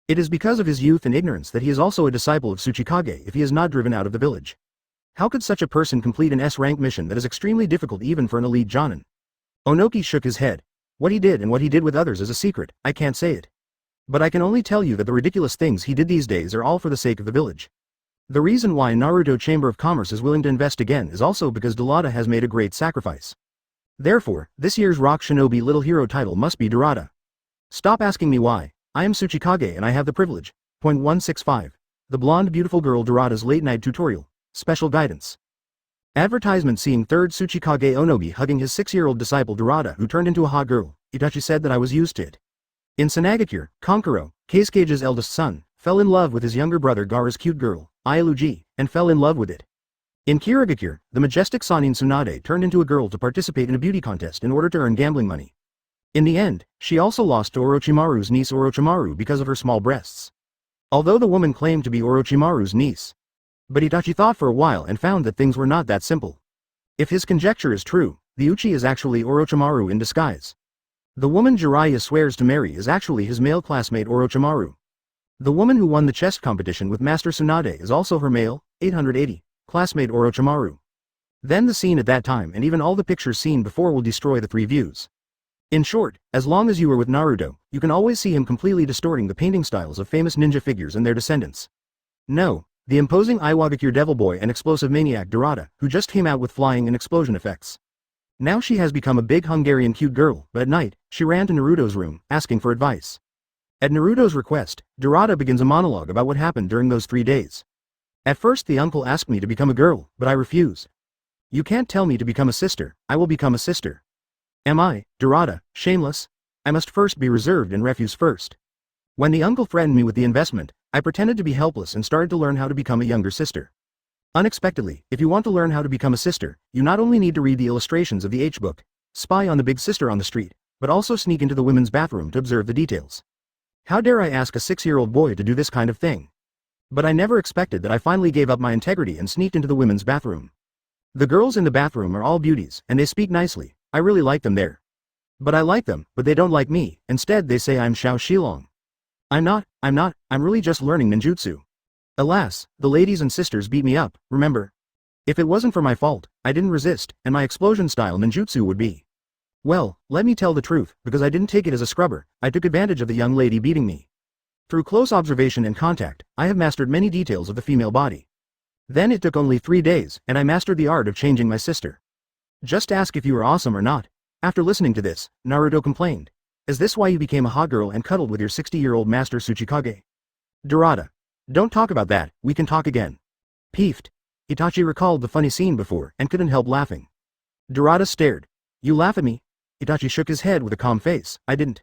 It is because of his youth and ignorance that he is also a disciple of Tsuchikage if he is not driven out of the village. How could such a person complete an S-rank mission that is extremely difficult even for an elite Jonin? Onoki shook his head. What he did and what he did with others is a secret, I can't say it. But I can only tell you that the ridiculous things he did these days are all for the sake of the village. The reason why Naruto Chamber of Commerce is willing to invest again is also because Dorada has made a great sacrifice. Therefore, this year's Rock Shinobi Little Hero title must be Dorada. Stop asking me why, I am Tsuchikage and I have the privilege. Point 165. The blonde beautiful girl Dorada's late night tutorial. Special guidance. Advertisement seeing 3rd Tsuchikage Onogi hugging his 6-year-old disciple Dorada who turned into a hot girl. Itachi said that I was used to it. In Sunagakure, Kankuro, Kasuga's eldest son, fell in love with his younger brother Gaara's cute girl, Ialuji, and fell in love with it. In Kirigakure, the majestic Sanin Tsunade turned into a girl to participate in a beauty contest in order to earn gambling money. In the end, she also lost to Orochimaru's niece Orochimaru because of her small breasts. Although the woman claimed to be Orochimaru's niece. But Itachi thought for a while and found that things were not that simple. If his conjecture is true, the Uchi is actually Orochimaru in disguise. The woman Jiraiya swears to marry is actually his male classmate Orochimaru. The woman who won the chess competition with Master Tsunade is also her male, 880, classmate Orochimaru. Then the scene at that time and even all the pictures seen before will destroy the 3 views. In short, as long as you are with Naruto, you can always see him completely distorting the painting styles of famous ninja figures and their descendants. No, the imposing Iwagakure devil boy and explosive maniac Dorada, who just came out with flying and explosion effects. Now she has become a big Hungarian cute girl, but at night, she ran to Naruto's room, asking for advice. At Naruto's request, Dorada begins a monologue about what happened during those 3 days. At first the uncle asked me to become a girl, but I refuse. You can't tell me to become a sister, I will become a sister. Am I, Dorada, shameless? I must first be reserved and refuse first. When the uncle threatened me with the investment, I pretended to be helpless and started to learn how to become a younger sister. Unexpectedly, if you want to learn how to become a sister, you not only need to read the illustrations of the H-book, spy on the big sister on the street, but also sneak into the women's bathroom to observe the details. How dare I ask a 6-year-old boy to do this kind of thing? But I never expected that I finally gave up my integrity and sneaked into the women's bathroom. The girls in the bathroom are all beauties, and they speak nicely, I really like them there. But I like them, but they don't like me, instead they say I'm Xiao Shilong. I'm really just learning ninjutsu. Alas, the ladies and sisters beat me up, remember? If it wasn't for my fault, I didn't resist, and my explosion-style ninjutsu would be. Well, let me tell the truth, because I didn't take it as a scrubber, I took advantage of the young lady beating me. Through close observation and contact, I have mastered many details of the female body. Then it took only 3 days, and I mastered the art of changing my sister. Just ask if you are awesome or not. After listening to this, Naruto complained. Is this why you became a hot girl and cuddled with your 60-year-old master Tsuchikage? Dorada. Don't talk about that, we can talk again. Peeved. Itachi recalled the funny scene before, and couldn't help laughing. Dorada stared. You laugh at me? Itachi shook his head with a calm face, I didn't.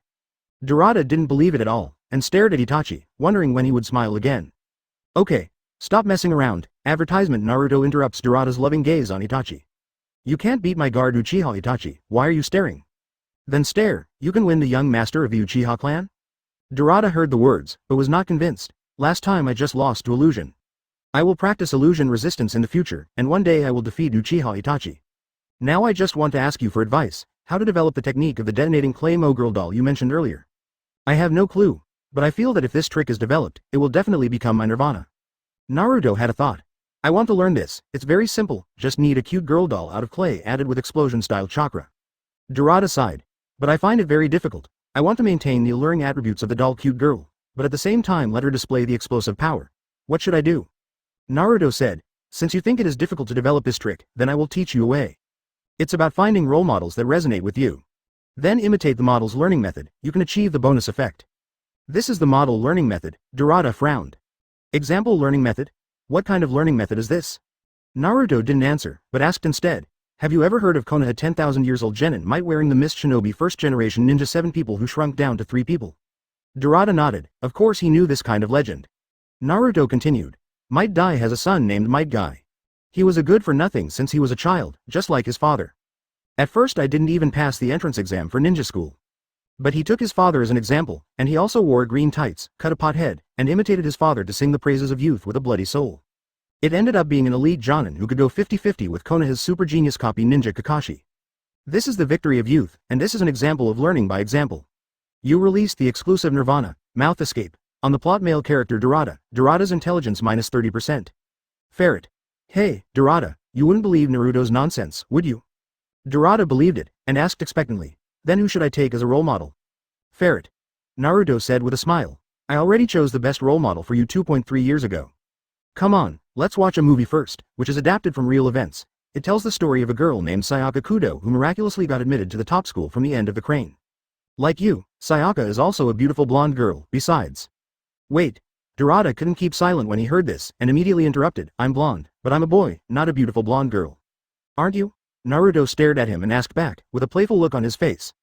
Dorada didn't believe it at all, and stared at Itachi, wondering when he would smile again. Okay, stop messing around, advertisement Naruto interrupts Dorada's loving gaze on Itachi. You can't beat my guard Uchiha Itachi, why are you staring? Then stare, you can win the young master of the Uchiha clan? Dorada heard the words, but was not convinced. Last time I just lost to illusion. I will practice illusion resistance in the future, and one day I will defeat Uchiha Itachi. Now I just want to ask you for advice, how to develop the technique of the detonating clay Mo-girl doll you mentioned earlier. I have no clue, but I feel that if this trick is developed, it will definitely become my nirvana. Naruto had a thought. I want to learn this, it's very simple, just need a cute girl doll out of clay added with explosion-style chakra. Dorada sighed. But I find it very difficult. I want to maintain the alluring attributes of the doll cute girl, but at the same time let her display the explosive power. What should I do? Naruto said, since you think it is difficult to develop this trick, then I will teach you a way. It's about finding role models that resonate with you. Then imitate the model's learning method, you can achieve the bonus effect. This is the model learning method, Jiraiya frowned. Example learning method? What kind of learning method is this? Naruto didn't answer, but asked instead, have you ever heard of Konoha 10,000 years old genin might wearing the mist shinobi first generation ninja 7 people who shrunk down to 3 people? Jiraiya nodded, of course he knew this kind of legend. Naruto continued, Might Dai has a son named Might Guy. He was a good for nothing since he was a child, just like his father. At first I didn't even pass the entrance exam for ninja school. But he took his father as an example, and he also wore green tights, cut a pot head, and imitated his father to sing the praises of youth with a bloody soul. It ended up being an elite jonin who could go 50-50 with Konoha's super genius copy ninja Kakashi. This is the victory of youth, and this is an example of learning by example. You released the exclusive Nirvana, mouth escape, on the plot male character Jiraiya, Jiraiya's intelligence minus 30%. Ferret. Hey, Jiraiya, you wouldn't believe Naruto's nonsense, would you? Jiraiya believed it, and asked expectantly, then who should I take as a role model? Ferret. Naruto said with a smile, I already chose the best role model for you 2.3 years ago. Come on, let's watch a movie first, which is adapted from real events. It tells the story of a girl named Sayaka Kudo who miraculously got admitted to the top school from the end of the crane. Like you, Sayaka is also a beautiful blonde girl, besides. Wait. Jiraiya couldn't keep silent when he heard this, and immediately interrupted, I'm blonde, but I'm a boy, not a beautiful blonde girl. Aren't you? Naruto stared at him and asked back, with a playful look on his face.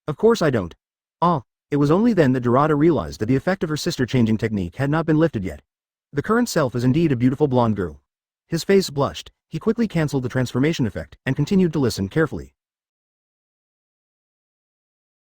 Of course I don't. Ah, it was only then that Jiraiya realized that the effect of her sister-changing technique had not been lifted yet. The current self is indeed a beautiful blonde girl. His face blushed, he quickly cancelled the transformation effect, and continued to listen carefully.